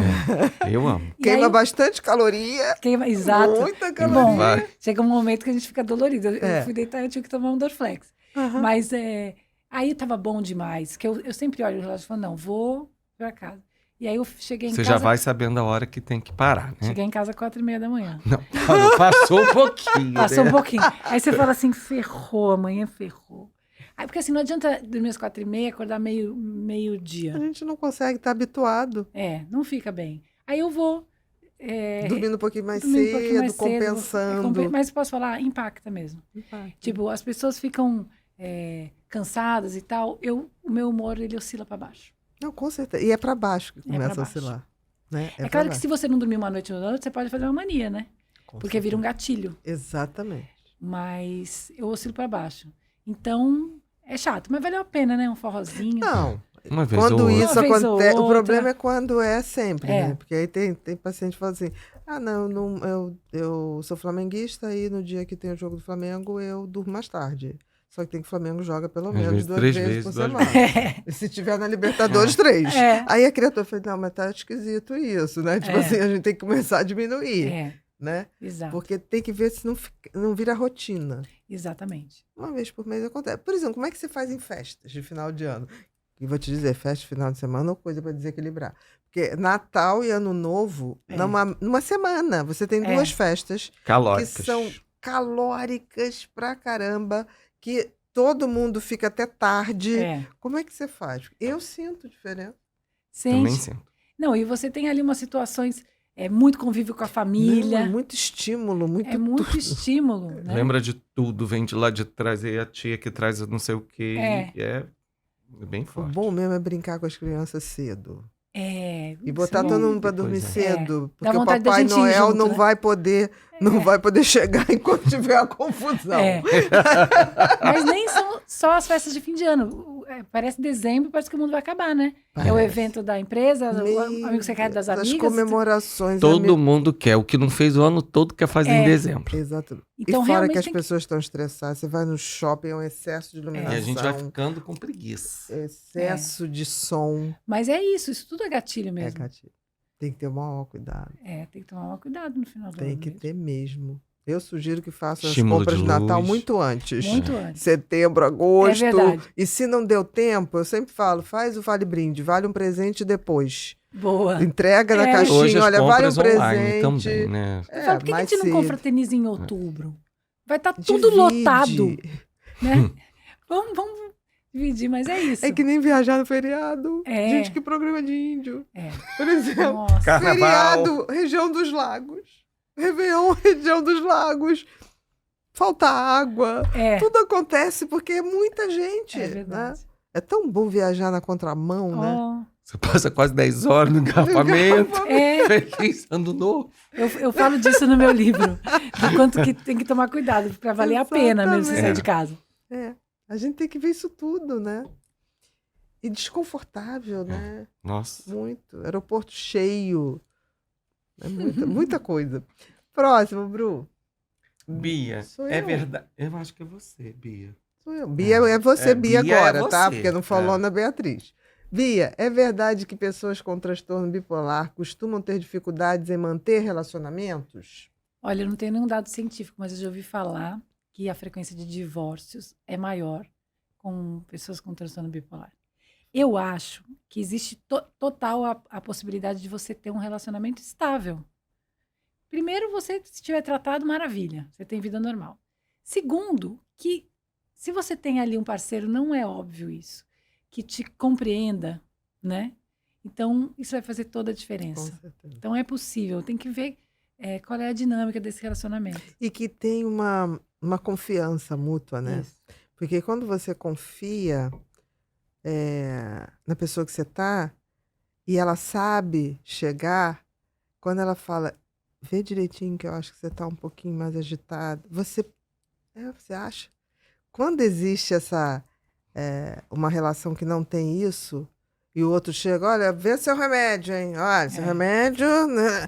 Eu amo. E Queima aí, bastante caloria. Exato. Muita Bom, caloria. Vai. chega um momento que a gente fica dolorido. Eu É. fui deitar e eu tive que tomar um Dorflex. Aham. Mas aí tava bom demais. Que eu sempre olho o relógio e falo, não, vou pra casa. E aí eu cheguei em Você casa... já vai sabendo a hora que tem que parar, né? Cheguei em casa às 4h30 da manhã. Não, parou, passou um pouquinho. Passou né? um pouquinho. Aí você fala assim, ferrou, amanhã ferrou. Aí, porque assim, não adianta dormir às 4h30 e acordar A meio-dia. gente não consegue estar habituado. Não fica bem. Aí eu vou... Dormindo um pouquinho mais dormindo um pouquinho cedo, mais cedo, compensando. mas posso falar, impacta mesmo. Tipo, as pessoas ficam cansadas e tal. O meu humor, ele oscila para baixo. Não, com certeza. E é para baixo que começa pra a baixo. oscilar. Né? É claro que se você não dormir uma noite ou outra, você pode fazer uma mania, né? Porque vira um gatilho. Exatamente. Mas eu oscilo para baixo. Então, é chato. Mas valeu a pena, né? Um forrozinho. Não. Uma vez Quando ou outra. isso Uma vez ou acontece, o outra. problema é quando é sempre, É. né? Porque aí tem paciente que fala assim: eu sou flamenguista e no dia que tem o jogo do Flamengo eu durmo mais tarde. Só que tem que o Flamengo joga pelo Às menos vezes 2 três vezes por vezes, 2 semana. E se tiver na Libertadores, 3. É. Aí a criatura fala: não, mas tá esquisito isso, né? Tipo assim, a gente tem que começar a diminuir, né? Exato. Porque tem que ver se não vira rotina. Exatamente. Uma vez por mês acontece. Por exemplo, como é que você faz em festas de final de ano? E vou te dizer, festa de final de semana ou coisa para desequilibrar. Porque Natal e Ano Novo, numa semana, você tem 2 festas Calóricas. que são calóricas pra caramba, que todo mundo fica até tarde. Como é que você faz? Eu sinto diferença. Também Sente. sinto. Não, e você tem ali umas situações, muito convívio com a família. Não, é muito estímulo, muito É muito estímulo, né? Lembra de tudo, vem de lá de trás, e a tia que traz não sei o quê. É bem O forte. bom mesmo é brincar com as crianças cedo. E isso botar é todo bom. mundo para dormir Pois cedo. Dá Porque o vontade da Papai gente ir Noel junto, não né? vai poder, não vai poder chegar enquanto tiver a confusão. Mas nem são só as festas de fim de ano. Parece dezembro, parece que o mundo vai acabar, né? É o Parece. evento da empresa, o amigo secreto das As amigas. comemorações. Todo mundo quer. O que não fez o ano todo quer fazer em dezembro. Exato. Então, e fora realmente que as tem que- pessoas estão estressadas, você vai no shopping, é um excesso de E iluminação, a gente vai ficando com preguiça. excesso de som. Mas é isso tudo é gatilho É, mesmo. gatilho. Tem que ter o maior cuidado. Tem que tomar cuidado no final do Tem ano. que mesmo. ter mesmo. Eu sugiro que faça as Estímulo compras de de Natal luz. muito antes. Muito antes. Setembro, agosto. É verdade. E se não deu tempo, eu sempre falo, faz o vale brinde, vale um presente depois. Boa. Entrega na É. caixinha, Hoje as olha, vale um compras online presente. também, né? Eu falo, por que a mais gente não cedo. confraterniza em outubro? Vai estar tudo Divide. lotado, né? Vamos dividir, mas é isso. É que nem viajar no feriado. É. Gente, que programa de índio. É. Por exemplo, Nossa. Carnaval. feriado, região dos lagos. Réveillon, região dos lagos. Falta água. Tudo acontece porque é muita gente. É né? verdade. É tão bom viajar na contramão, né? Ó, Você passa quase 10 horas no engarrafamento. é, Feliz ano novo. eu falo disso no meu livro. Do quanto que tem que tomar cuidado para valer a pena mesmo você sair Exatamente. de casa. A gente tem que ver isso tudo, né? E desconfortável, né? Nossa. Muito. Aeroporto cheio. É muita coisa. Próximo, Bru. Bia, Sou é eu. verdade. Eu acho que é você, Bia. Sou eu. Bia é você, Bia, Bia é agora, tá? você. Porque não falou na Beatriz. Bia, é verdade que pessoas com transtorno bipolar costumam ter dificuldades em manter relacionamentos? Olha, eu não tenho nenhum dado científico, mas eu já ouvi falar que a frequência de divórcios é maior com pessoas com transtorno bipolar. Eu acho que existe total a possibilidade de você ter um relacionamento estável. Primeiro, você, se estiver tratado, maravilha, você tem vida normal. Segundo, que se você tem ali um parceiro, não é óbvio isso, que te compreenda, né? Então, isso vai fazer toda a Com diferença. certeza. Então, é possível, tem que ver qual é a dinâmica desse relacionamento. E que tem uma confiança mútua, né? Isso. Porque quando você confia na pessoa que você tá e ela sabe chegar, quando ela fala, vê direitinho que eu acho que você tá um pouquinho mais agitado, você acha? Quando existe uma relação que não tem isso, e o outro chega, olha, vê seu remédio, hein? Olha, seu remédio, né?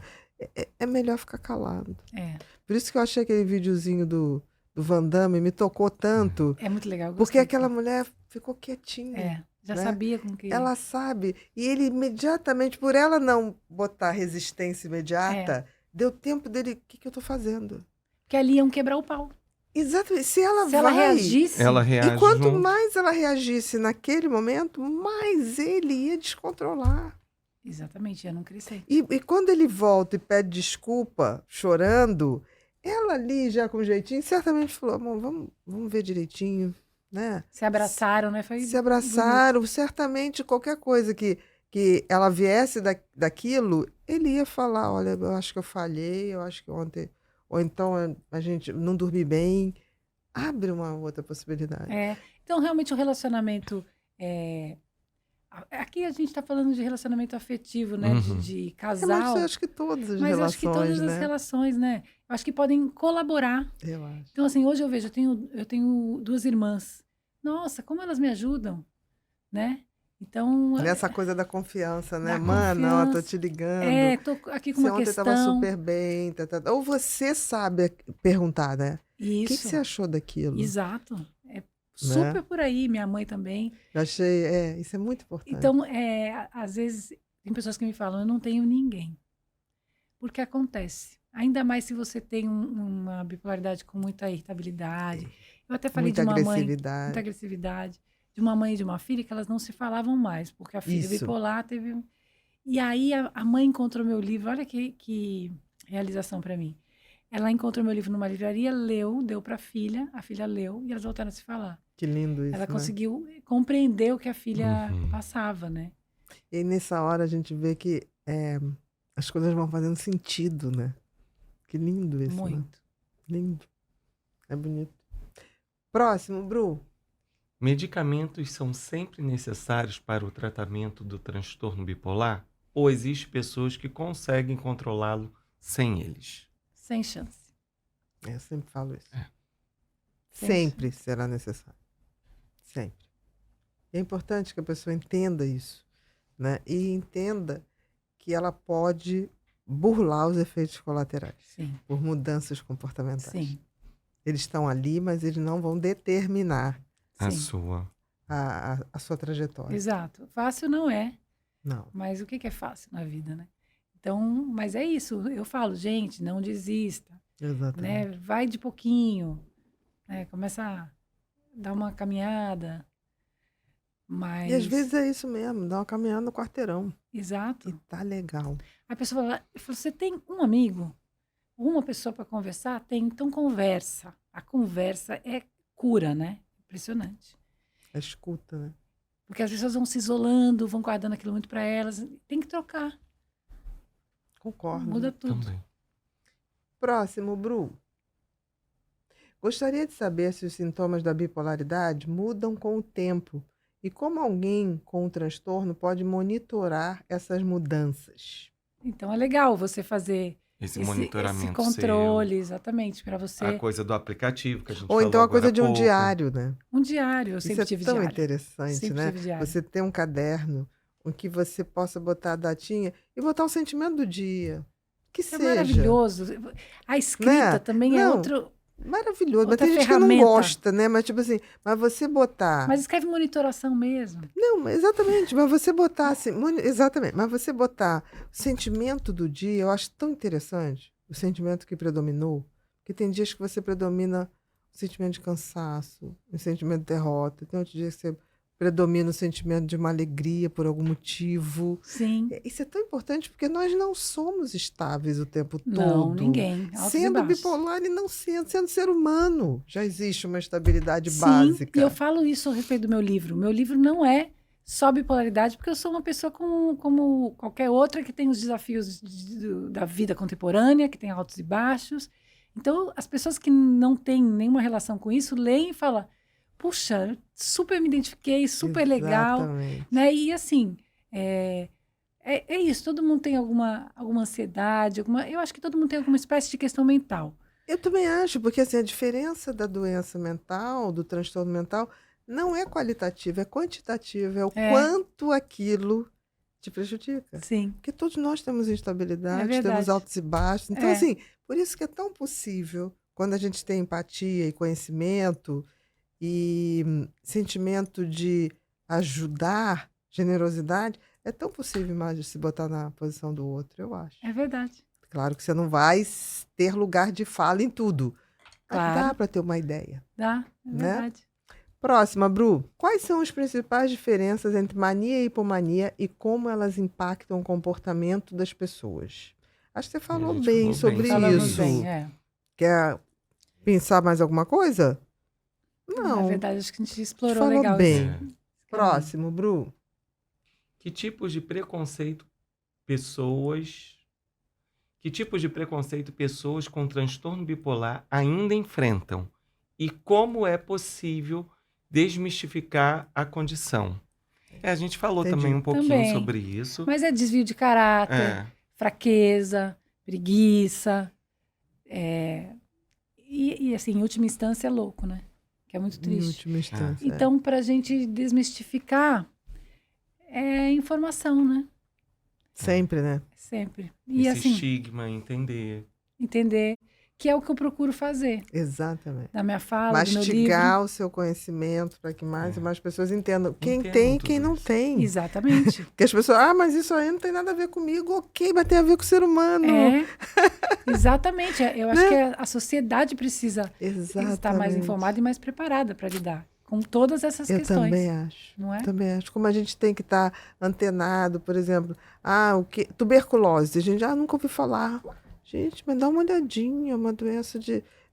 É melhor ficar calado. É, Por isso que eu achei aquele videozinho do Van Damme, me tocou tanto, é muito legal. porque gostei. aquela mulher ficou quietinha. já né? sabia com que... Ela sabe. E ele imediatamente, por ela não botar resistência imediata, deu tempo dele, o que eu tô fazendo? Que ali iam quebrar o pau. Exatamente. Se ela Se ela vai... reagisse... Ela reage E quanto junto. mais ela reagisse naquele momento, mais ele ia descontrolar. Exatamente, ia não crescer. E quando ele volta e pede desculpa, chorando, ela ali já com jeitinho, certamente falou, amor, vamos ver direitinho, né? Se abraçaram, né? Foi Se abraçaram, certamente qualquer coisa que ela viesse daquilo, ele ia falar, olha, eu acho que eu falhei, eu acho que ontem, ou então a gente não dormi bem. Abre uma outra possibilidade. Então, realmente, o relacionamento... Aqui a gente está falando de relacionamento afetivo, né? Uhum. De Mas casal. eu acho que todas as Mas eu relações, acho que todas as né? relações, né? Eu acho que podem colaborar. Eu acho. Então, assim, hoje eu vejo, eu tenho 2 irmãs. Nossa, como elas me ajudam, né? Então, Nessa coisa da confiança, né? Da Mano, ó, tô confiança. te ligando. tô aqui com Você uma ontem questão. estava super bem. Ou você sabe perguntar, né? O que Isso, você achou daquilo? exato. É super por aí, minha mãe também. Eu achei, isso é muito importante. Então, às vezes, tem pessoas que me falam, eu não tenho ninguém. Porque acontece. Ainda mais se você tem uma bipolaridade com muita irritabilidade. Eu até falei muita de uma mãe, agressividade. muita agressividade, de uma mãe e de uma filha que elas não se falavam mais, porque a filha Isso. bipolar teve... E aí a mãe encontrou meu livro, olha que realização para mim. Ela encontrou meu livro numa livraria, leu, deu para a filha leu e elas voltaram a se falar. Que lindo isso, Ela né? conseguiu compreender o que a filha Uhum. passava, né? E nessa hora a gente vê que as coisas vão fazendo sentido, né? Que lindo isso, né? Muito. Lindo. É bonito. Próximo, Bru. Medicamentos são sempre necessários para o tratamento do transtorno bipolar? Ou existem pessoas que conseguem controlá-lo sem eles? Sem chance. Eu sempre falo isso. Sem Sempre será necessário. Sempre. É importante que a pessoa entenda isso, né? E entenda que ela pode burlar os efeitos colaterais Sim, por mudanças comportamentais. sim, Eles estão ali, mas eles não vão determinar A sim. sua. a sua trajetória. Exato. Fácil não é, Não. mas o que é fácil na vida, né? Então, mas é isso. Eu falo, gente, não desista, Exatamente. né? Vai de pouquinho, né? Começa a dar uma caminhada, mas... E às vezes é isso mesmo, dá uma caminhada no quarteirão. Exato. E tá legal. A pessoa fala, você tem um amigo? Uma pessoa para conversar? Tem, então conversa. A conversa é cura, né? Impressionante. A escuta, né? Porque as pessoas vão se isolando, vão guardando aquilo muito para elas. Tem que trocar. Concordo. Muda tudo. Também. Próximo, Bru. Gostaria de saber se os sintomas da bipolaridade mudam com o tempo e como alguém com o transtorno pode monitorar essas mudanças. Então é legal você fazer Esse esse monitoramento controle, exatamente, para seu, você. a coisa do aplicativo que a gente Ou falou então a agora coisa há de um pouco. diário, né? Um diário, eu Isso sempre é tive tão diário. interessante, Sempre né? tive diário. Você ter um caderno em que você possa botar a datinha e botar o sentimento do dia. Que Isso é seja. maravilhoso. A escrita Né? também é Não. outro. Maravilhoso. Mas Outra tem gente que não ferramenta. gosta, né? Mas tipo assim, mas você botar... Mas escreve monitoração mesmo. Não, mas exatamente, mas você botar assim, exatamente, mas você botar o sentimento do dia, eu acho tão interessante. o sentimento que predominou? Porque tem dias que você predomina o sentimento de cansaço, o sentimento de derrota. Tem outros dias que você predomina o sentimento de uma alegria por algum motivo. Sim. Isso é tão importante porque nós não somos estáveis o tempo Não, todo. ninguém. Altos e Sendo baixos. bipolar e não sendo ser humano, já existe uma estabilidade Sim, básica. e eu falo isso a respeito do meu livro. Meu livro não é só bipolaridade, porque eu sou uma pessoa como qualquer outra que tem os desafios da vida contemporânea, que tem altos e baixos. Então, as pessoas que não têm nenhuma relação com isso, leem e falam, puxa, super me identifiquei, super legal. Exatamente. Né? E assim, é isso, todo mundo tem alguma ansiedade, eu acho que todo mundo tem alguma espécie de questão mental. Eu também acho, porque assim, a diferença da doença mental, do transtorno mental, não é qualitativa, é quantitativa. É o quanto aquilo te prejudica. Sim. Porque todos nós temos instabilidade, É verdade. temos altos e baixos. Então, assim, por isso que é tão possível, quando a gente tem empatia e conhecimento e sentimento de ajudar, generosidade, é tão possível mais de se botar na posição do outro, eu acho. É verdade. Claro que você não vai ter lugar de fala em tudo. Mas Claro. dá para ter uma ideia. Dá, é Né? verdade. Próxima, Bru. Quais são as principais diferenças entre mania e hipomania e como elas impactam o comportamento das pessoas? Acho que você falou gente bem falou sobre bem. Falamos isso. bem, Quer pensar mais alguma coisa? Na Não. verdade, acho que a gente explorou Falou legal bem. isso. Próximo, Bru. Que tipos de preconceito pessoas com transtorno bipolar ainda enfrentam? E como é possível desmistificar a condição? A gente falou Entendi. também um pouquinho Também. sobre isso. Mas é desvio de caráter, É, fraqueza, preguiça. E assim, em última instância, é louco, né? Que é muito Em triste. última instância. Então, para a gente desmistificar, é informação, né? Sempre, né? Sempre. E esse assim, estigma, entender. entender que é o que eu procuro fazer. Exatamente. Na minha fala, do meu livro. Mastigar o seu conhecimento para que mais e mais pessoas entendam quem Entendam tem e tudo quem não isso. tem. Exatamente. Porque as pessoas, mas isso aí não tem nada a ver comigo. Ok, mas tem a ver com o ser humano. Exatamente. Eu acho que a sociedade precisa Exatamente. estar mais informada e mais preparada para lidar com todas essas Eu questões. também acho. Não é? Também acho. Como a gente tem que estar antenado, por exemplo, tuberculose. A gente nunca ouviu falar. Gente, mas dá uma olhadinha, uma doença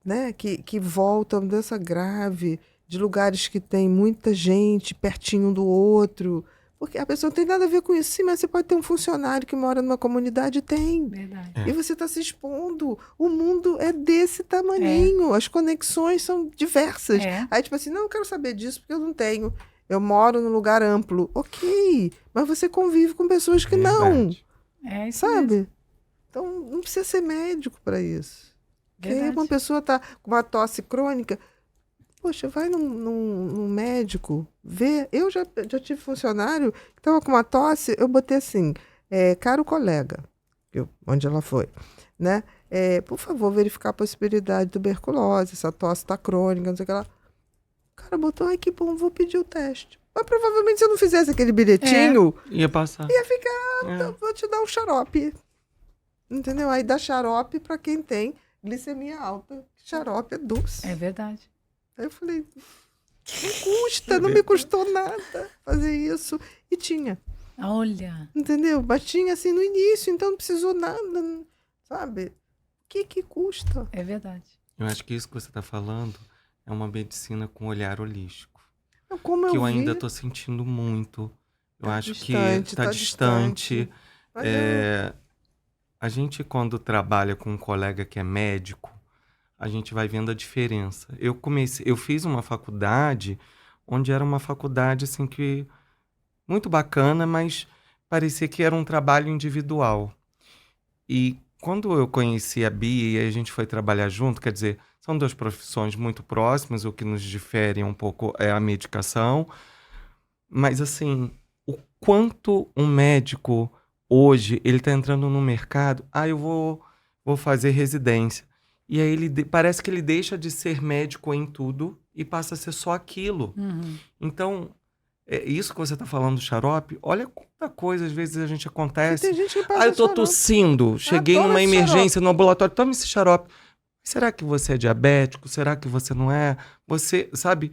né, que volta, uma doença grave, de lugares que tem muita gente pertinho um do outro. Porque a pessoa não tem nada a ver com isso. Sim, mas você pode ter um funcionário que mora numa comunidade, tem. Verdade. E você está se expondo. O mundo é desse tamaninho. As conexões são diversas. Aí, tipo assim, não, eu quero saber disso porque eu não tenho. Eu moro num lugar amplo. Ok, mas você convive com pessoas que não. É isso Sabe? mesmo. Então, não precisa ser médico para isso. Porque Verdade. uma pessoa está com uma tosse crônica, poxa, vai num médico, vê. Eu já tive funcionário que estava com uma tosse, eu botei assim, caro colega, onde ela foi, né? Por favor, verificar a possibilidade de tuberculose, essa tosse está crônica, não sei o que lá. O cara botou, ai que bom, vou pedir o teste. Mas provavelmente se eu não fizesse aquele bilhetinho, Ia passar. ia ficar, vou te dar um xarope. Entendeu? Aí dá xarope para quem tem glicemia alta. Xarope é doce. É verdade. Aí eu falei, não custa, não me custou nada fazer isso. E tinha. Olha. Entendeu? Mas tinha assim no início, então não precisou nada, sabe? O que custa? É verdade. Eu acho que isso que você está falando é uma medicina com olhar holístico. Como que eu vi, ainda estou sentindo muito. Eu acho distante, que está distante. A gente, quando trabalha com um colega que é médico, a gente vai vendo a diferença. Eu fiz uma faculdade onde era uma faculdade assim que muito bacana, mas parecia que era um trabalho individual. E quando eu conheci a Bia e a gente foi trabalhar junto, quer dizer, são duas profissões muito próximas, o que nos difere um pouco é a medicação. Mas assim, o quanto um médico hoje, ele está entrando no mercado, eu vou fazer residência. E aí parece que ele deixa de ser médico em tudo e passa a ser só aquilo. Uhum. Então, isso que você tá falando do xarope, olha quanta coisa às vezes a gente E acontece. tem gente que passa Eu tô xarope. tossindo, cheguei toma numa esse emergência no ambulatório, toma esse xarope. Será que você é diabético? Será que você não é? Você, sabe?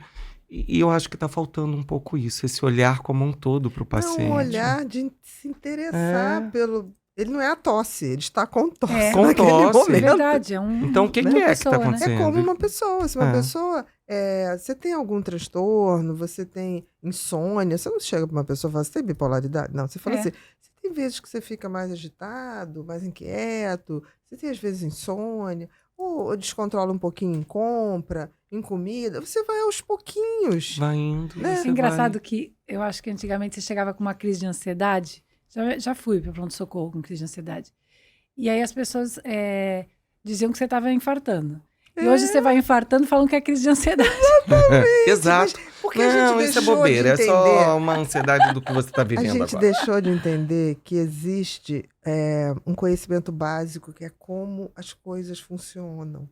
E eu acho que tá faltando um pouco isso, esse olhar como um todo pro paciente. Não, olhar de se interessar pelo... Ele não é a tosse, ele está com tosse É. Com naquele tosse. É momento. verdade, é um. Então, o que, uma que é que pessoa, tá né? acontecendo? É como uma pessoa. Se uma É. pessoa. Você tem algum transtorno, você tem insônia, você não chega para uma pessoa e fala, você tem bipolaridade? Não, você fala É. assim, você tem vezes que você fica mais agitado, mais inquieto, você tem às vezes insônia, ou descontrola um pouquinho em compra, em comida, você vai aos pouquinhos. Vai indo. Né? você É engraçado vai... que eu acho que antigamente você chegava com uma crise de ansiedade. Já fui para pronto-socorro com crise de ansiedade. E aí as pessoas diziam que você estava infartando. E hoje você vai infartando falando que é crise de ansiedade. Exato. Porque a gente Não, isso é deixou bobeira. É de só entender. uma ansiedade do que você tá A vivendo gente agora. deixou de entender que existe um conhecimento básico que é como as coisas funcionam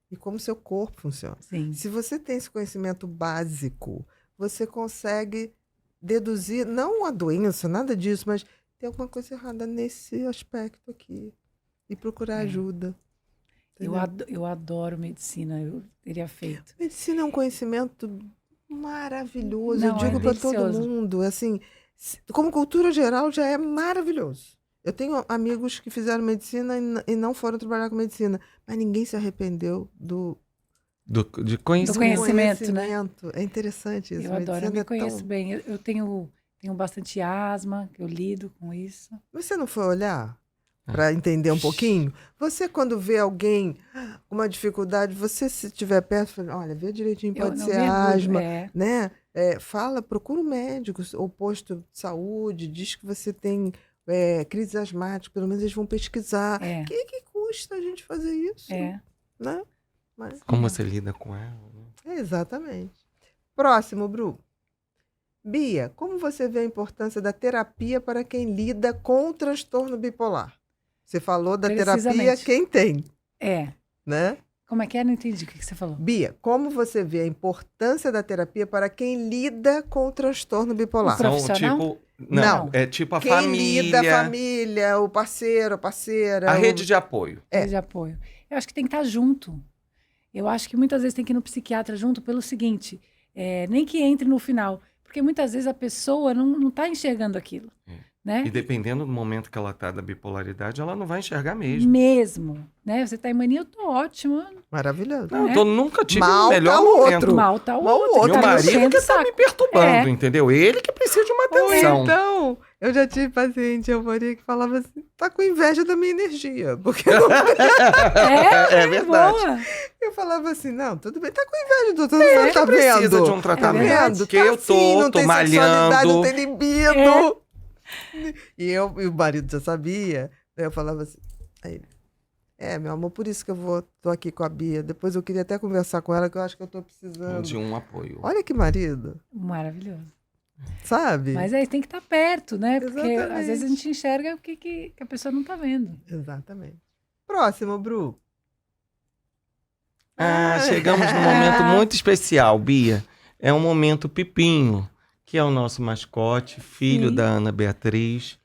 e como seu corpo funciona. Sim. Se você tem esse conhecimento básico, você consegue deduzir, não a doença, nada disso, mas tem alguma coisa errada nesse aspecto aqui e procurar ajuda. Entendeu? Eu adoro medicina, eu teria feito. Medicina é um conhecimento maravilhoso. Não, Eu digo é para todo delicioso. mundo, assim, como cultura geral já é maravilhoso. Eu tenho amigos que fizeram medicina e não foram trabalhar com medicina, mas ninguém se arrependeu do De conhecimento. Conhecimento, né? conhecimento. É interessante isso. Eu adoro, eu Medicina me é conheço tão... bem. Eu tenho bastante asma, eu lido com isso. Você não foi olhar para entender um pouquinho? Você, quando vê alguém com uma dificuldade, você, se estiver perto, fala, olha, vê direitinho, Eu pode não ser mergulho, asma, é. né? Fala, procura um médico ou posto de saúde, diz que você tem crise asmática, pelo menos eles vão pesquisar. É. O que custa a gente fazer isso? É. Né? Mas, Como você lida com ela. Né? exatamente. Próximo, Bru. Bia, como você vê a importância da terapia para quem lida com o transtorno bipolar? Você falou da terapia Precisamente. quem tem, É. né? Como é que é? Não entendi o que você falou. Bia, como você vê a importância da terapia para quem lida com o transtorno bipolar? O profissional? Tipo, Não. é tipo a Quem família. lida, a família, o parceiro, a parceira. A rede de apoio. É. De apoio. Eu acho que tem que estar junto. Eu acho que muitas vezes tem que ir no psiquiatra junto pelo seguinte, nem que entre no final, porque muitas vezes a pessoa não está enxergando aquilo, né? E dependendo do momento que ela tá da bipolaridade, ela não vai enxergar mesmo. Mesmo, né? Você tá em mania, eu tô ótima. Maravilhoso. Não, né? eu nunca tive Mal o melhor tá o momento. outro. Mal tá o Mal outro. outro. Meu tá marido enchendo que o tá saco. me perturbando, É. entendeu? Ele que precisa de uma Ou atenção. então, eu já tive paciente euforia que falava assim, tá com inveja da minha energia. Porque eu, É verdade. Boa. eu falava assim, não, tudo bem, tá com inveja, doutor, você não tá Precisa vendo? de um tratamento. verdade. Vendo? Porque Tá eu assim, não tô tem sexualidade, malhando. não tem libido. E o marido já sabia. Aí eu falava assim, aí ele, meu amor, por isso que tô aqui com a Bia. Depois eu queria até conversar com ela, que eu acho que eu tô precisando. De um apoio. Olha que marido, Maravilhoso. sabe? Mas aí tem que estar perto, né? Porque Exatamente. às vezes a gente enxerga o que a pessoa não tá vendo. Exatamente. Próximo, Bru. Chegamos num momento muito especial, Bia. É um momento Pipinho, que é o nosso mascote, filho Sim. da Ana Beatriz.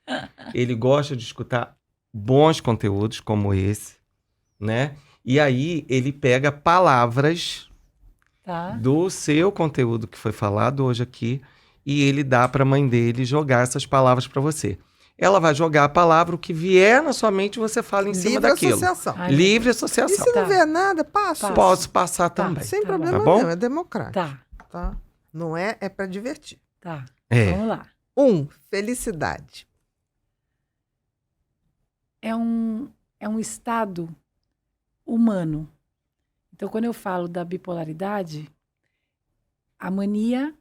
Ele gosta de escutar bons conteúdos como esse, né? E aí ele pega palavras Tá? do seu conteúdo que foi falado hoje aqui e ele dá para a mãe dele jogar essas palavras para você. Ela vai jogar a palavra, o que vier na sua mente você fala em cima Livre daquilo. associação. Ai, Livre E associação. se não Tá. ver nada, passo. Passa. Posso passar também. Sem Tá problema bom. Tá bom? nenhum, é democrático. Tá, Tá? Não é para divertir. tá. É. Vamos lá. Felicidade. É um estado humano. Então, quando eu falo da bipolaridade, a mania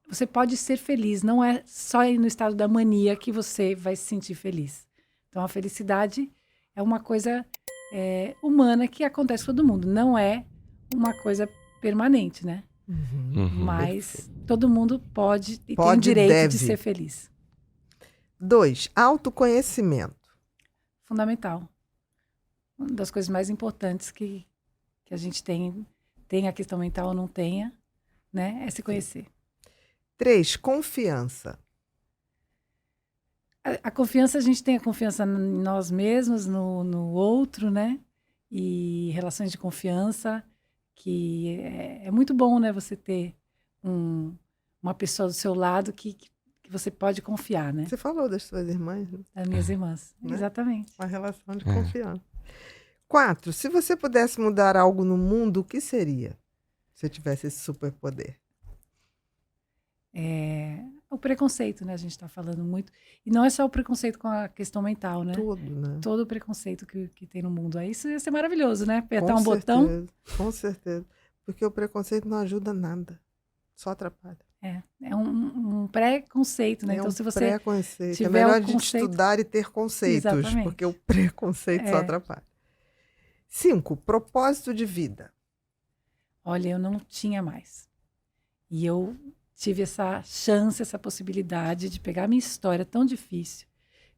você pode ser feliz, não é só no estado da mania que você vai se sentir feliz. Então, a felicidade é uma coisa humana que acontece com todo mundo, não é uma coisa permanente, né? Uhum. Mas todo mundo pode e tem o Pode, direito deve. de ser feliz. 2, autoconhecimento. Fundamental. Uma das coisas mais importantes que a gente tem a questão mental ou não tenha, né? É se conhecer. 3, confiança. A confiança, a gente tem a confiança em nós mesmos, no outro, né? E relações de confiança, que é muito bom, né? Você ter uma pessoa do seu lado que você pode confiar, né? Você falou das suas irmãs, né? Das minhas irmãs. Né? Exatamente. Uma relação de confiança. 4, se você pudesse mudar algo no mundo, o que seria? Se tivesse esse superpoder. O preconceito, né? A gente está falando muito. E não é só o preconceito com a questão mental, né? Tudo, né? Todo o preconceito que tem no mundo. Aí isso ia ser maravilhoso, né? Apertar Com um botão. certeza, com certeza. Porque o preconceito não ajuda nada. Só atrapalha. É um preconceito, né? É Então, um se você preconceito. É tiver melhor o a gente conceito... estudar e ter conceitos, Exatamente. porque o preconceito só atrapalha. 5, propósito de vida. Olha, eu não tinha mais. E eu tive essa chance, essa possibilidade de pegar a minha história tão difícil,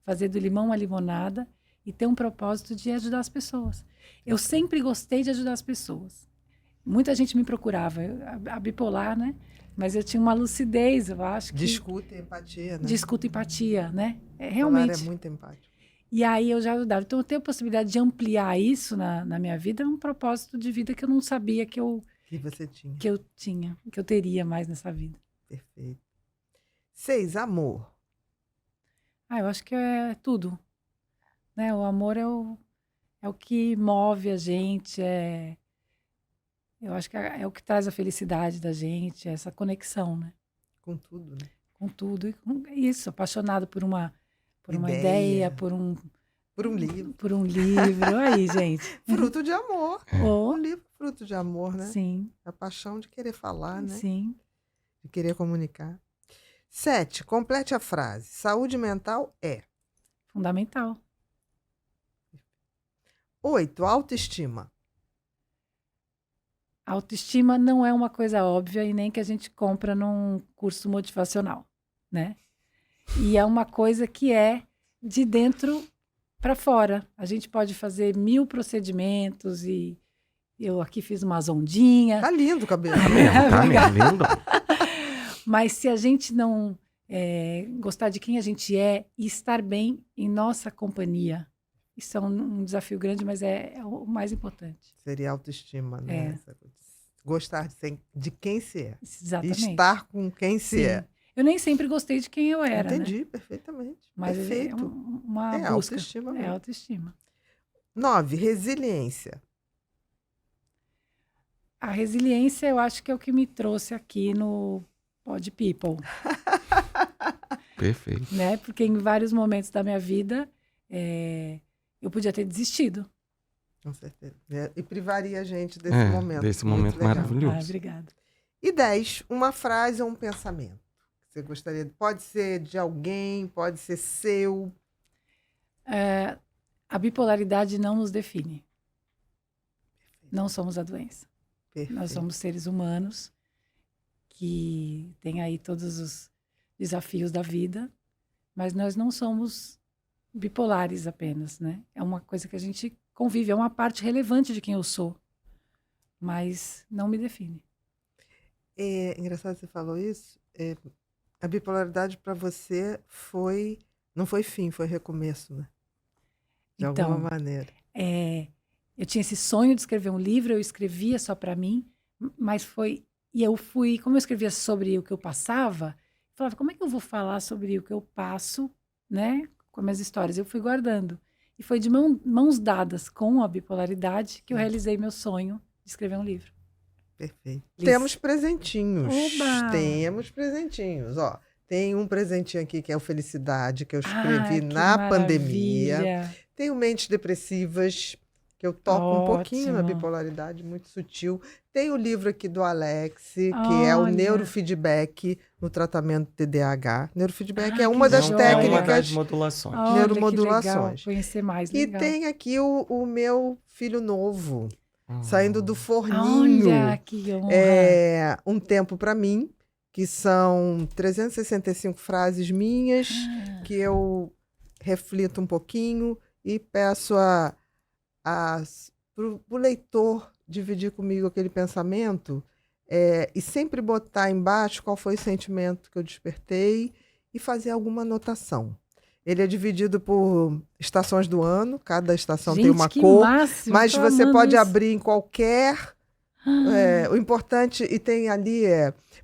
fazer do limão uma limonada e ter um propósito de ajudar as pessoas. Eu sempre gostei de ajudar as pessoas. Muita gente me procurava, a bipolar, né? Mas eu tinha uma lucidez, eu acho que... De escuta e empatia, né? De escuta e empatia, né? Bipolar Realmente. é muito empático. E aí eu já ajudava. Então, eu ter a possibilidade de ampliar isso na minha vida é um propósito de vida que eu não sabia que eu tinha. Que eu teria mais nessa vida. Perfeito. 6, amor. Eu acho que é tudo. Né? O amor é o que move a gente, eu acho que é o que traz a felicidade da gente, essa conexão, né? Com tudo, né? Com tudo. E com isso, apaixonado por uma Ideia. ideia, por um livro. Por um livro. Aí, gente. Fruto de amor. Oh, Um livro fruto de amor, né? sim. A paixão de querer falar, né? Sim. De querer comunicar. 7, complete a frase. Saúde mental é fundamental. 8, autoestima. Autoestima não é uma coisa óbvia e nem que a gente compra num curso motivacional, né? E é uma coisa que é de dentro para fora. A gente pode fazer 1000 procedimentos e eu aqui fiz umas ondinhas. Tá lindo o cabelo. Tá mesmo, lindo. Mas se a gente não gostar de quem a gente é e estar bem em nossa companhia, isso é um desafio grande, mas é o mais importante. Seria autoestima, né? Gostar de quem se é. Exatamente. Estar com quem se é. Eu nem sempre gostei de quem eu era, Entendi, né? perfeitamente. Mas perfeito. é uma busca. Autoestima mesmo. É autoestima. 9, resiliência. A resiliência, eu acho que é o que me trouxe aqui no Pod People. Perfeito. Né? Porque em vários momentos da minha vida, eu podia ter desistido. Com certeza. E privaria a gente desse momento. Desse momento maravilhoso. Obrigada. E 10, uma frase ou um pensamento. Você gostaria? Pode ser de alguém, pode ser seu. A bipolaridade não nos define. Não somos a doença. Perfeito. Nós somos seres humanos que têm aí todos os desafios da vida, mas nós não somos bipolares apenas, né? É uma coisa que a gente convive, é uma parte relevante de quem eu sou, mas não me define. É engraçado você falou isso. A bipolaridade para você não foi fim, foi recomeço, né? De alguma maneira. Eu tinha esse sonho de escrever um livro, eu escrevia só para mim, mas como eu escrevia sobre o que eu passava, eu falava, como é que eu vou falar sobre o que eu passo, né, com as minhas histórias? Eu fui guardando. E foi de mãos dadas com a bipolaridade que eu realizei meu sonho de escrever um livro. Perfeito. Liz. Temos presentinhos. Oba! Temos presentinhos. Ó, tem um presentinho aqui que é o Felicidade, que eu escrevi na maravilha. pandemia. Tem o Mentes Depressivas, que eu toco um pouquinho na Ótimo. bipolaridade, muito sutil. Tem o livro aqui do Alex, que é o Olha. Neurofeedback no tratamento do TDAH. Neurofeedback é que uma das joia. É uma técnicas. das modulações. Olha, Neuromodulações. que legal. Conhecer mais, E legal. tem aqui o meu filho novo, saindo do forninho. Olha, que honra. Um tempo para mim, que são 365 frases minhas, que eu reflito um pouquinho e peço para o leitor dividir comigo aquele pensamento E sempre botar embaixo qual foi o sentimento que eu despertei e fazer alguma anotação. Ele é dividido por estações do ano, cada estação tem uma que cor, máximo, mas tô você amando pode isso. abrir em qualquer. O importante, e tem ali,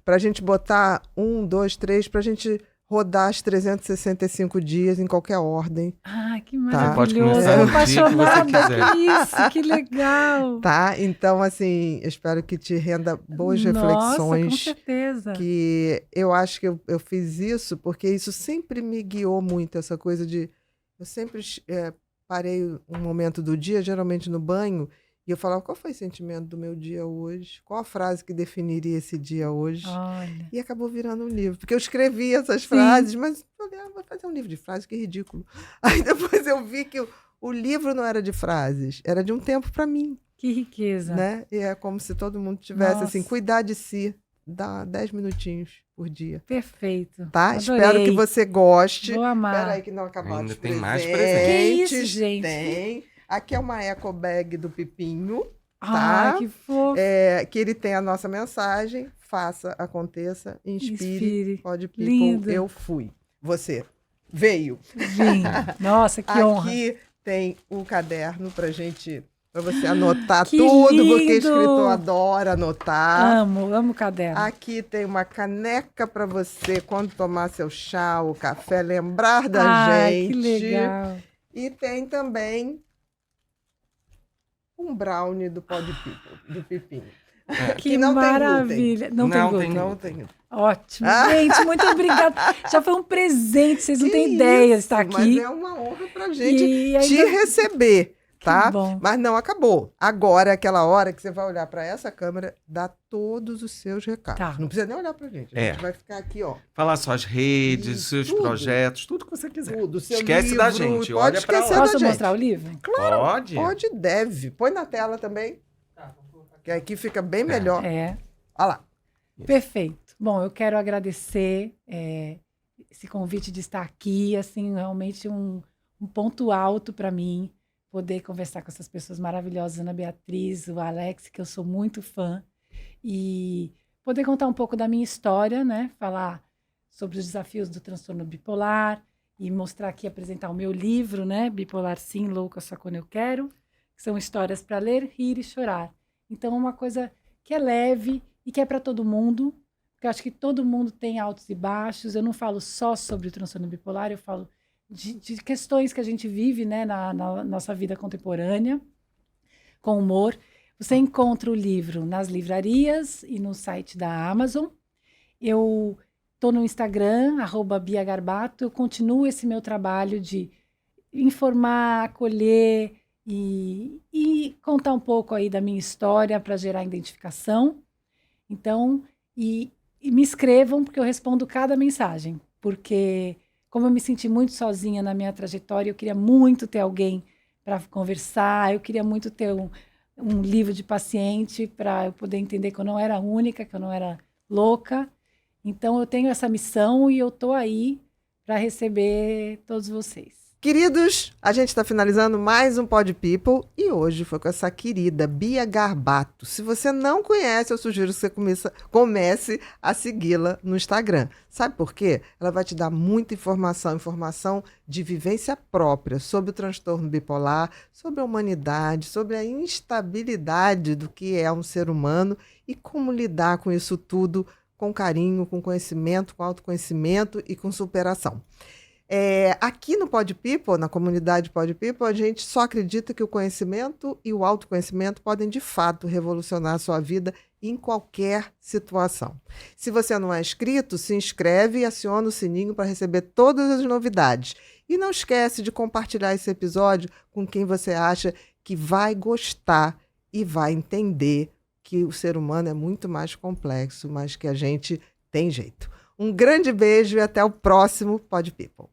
para a gente botar 1, 2, 3, para a gente rodar os 365 dias em qualquer ordem. Ah, que Tá. Você pode maravilhoso. começar Tô no dia que você apaixonada quiser. por isso, que legal. Tá? Então, assim, eu espero que te renda boas Nossa, com reflexões. certeza. Que eu acho que eu fiz isso porque isso sempre me guiou muito, essa coisa de... Eu sempre parei um momento do dia, geralmente no banho, e eu falava, qual foi o sentimento do meu dia hoje? Qual a frase que definiria esse dia hoje? Olha. E acabou virando um livro. Porque eu escrevi essas frases, mas eu falei, vou fazer um livro de frases, que ridículo. Aí depois eu vi que o livro não era de frases, era de um tempo para mim. Que riqueza. Né? E é como se todo mundo tivesse, assim, Nossa. cuidar de si. Dá 10 minutinhos por dia. Perfeito. Tá? Adorei. Espero que você goste. Vou amar. Espera aí que não acabaram Ainda os tem mais presentes. presentes. Que isso, gente? Tem. Aqui é uma eco bag do Pipinho, Ai, tá? que fofo. Que ele tem a nossa mensagem. Faça, aconteça, inspire. Pode people, Lindo. eu fui. Você veio. Vim. Nossa, que honra. Aqui tem o caderno pra você anotar Que tudo, porque lindo! escritor adora anotar. Amo o caderno. Aqui tem uma caneca para você, quando tomar seu chá ou café, lembrar da gente. Que legal. E tem também um brownie do Pod People, do Pipinho. Que não tem maravilha. Não tem glúten. Não tem. Ótimo. Gente, muito obrigada. Já foi um presente, vocês não têm ideia de estar aqui. Mas é uma honra pra gente E te ainda- receber. Tá? Que bom. Mas não acabou. Agora é aquela hora que você vai olhar para essa câmera, dar todos os seus recados. Tá. Não precisa nem olhar pra gente. A gente vai ficar aqui, ó. Falar suas redes, Isso, seus tudo. projetos, tudo que você quiser. Tudo. Seu Esquece livro, da gente. pode Olha pra esquecer lá. da Posso gente. mostrar o livro? Pode? Pode, deve. Põe na tela também, Tá, vamos colocar aqui. que aqui fica bem melhor. É. Olha lá. Perfeito. Bom, eu quero agradecer esse convite de estar aqui, assim, realmente um ponto alto para mim, poder conversar com essas pessoas maravilhosas, Ana Beatriz, o Alex, que eu sou muito fã, e poder contar um pouco da minha história, né? Falar sobre os desafios do transtorno bipolar e mostrar aqui, apresentar o meu livro, né? Bipolar Sim, Louca Só Quando Eu Quero, que são histórias para ler, rir e chorar. Então, uma coisa que é leve e que é para todo mundo, porque eu acho que todo mundo tem altos e baixos. Eu não falo só sobre o transtorno bipolar, eu falo de questões que a gente vive, né, na nossa vida contemporânea, com humor. Você encontra o livro nas livrarias e no site da Amazon. Eu estou no Instagram, @BiaGarbato. Eu continuo esse meu trabalho de informar, acolher e contar um pouco aí da minha história para gerar identificação. Então, e me escrevam, porque eu respondo cada mensagem. Porque, como eu me senti muito sozinha na minha trajetória, eu queria muito ter alguém para conversar, eu queria muito ter um livro de paciente para eu poder entender que eu não era única, que eu não era louca. Então, eu tenho essa missão e eu estou aí para receber todos vocês. Queridos, a gente está finalizando mais um Pod People e hoje foi com essa querida Bia Garbato. Se você não conhece, eu sugiro que você comece a segui-la no Instagram. Sabe por quê? Ela vai te dar muita informação de vivência própria sobre o transtorno bipolar, sobre a humanidade, sobre a instabilidade do que é um ser humano e como lidar com isso tudo com carinho, com conhecimento, com autoconhecimento e com superação. Aqui no Pod People, na comunidade Pod People, a gente só acredita que o conhecimento e o autoconhecimento podem, de fato, revolucionar a sua vida em qualquer situação. Se você não é inscrito, se inscreve e aciona o sininho para receber todas as novidades. E não esquece de compartilhar esse episódio com quem você acha que vai gostar e vai entender que o ser humano é muito mais complexo, mas que a gente tem jeito. Um grande beijo e até o próximo Pod People.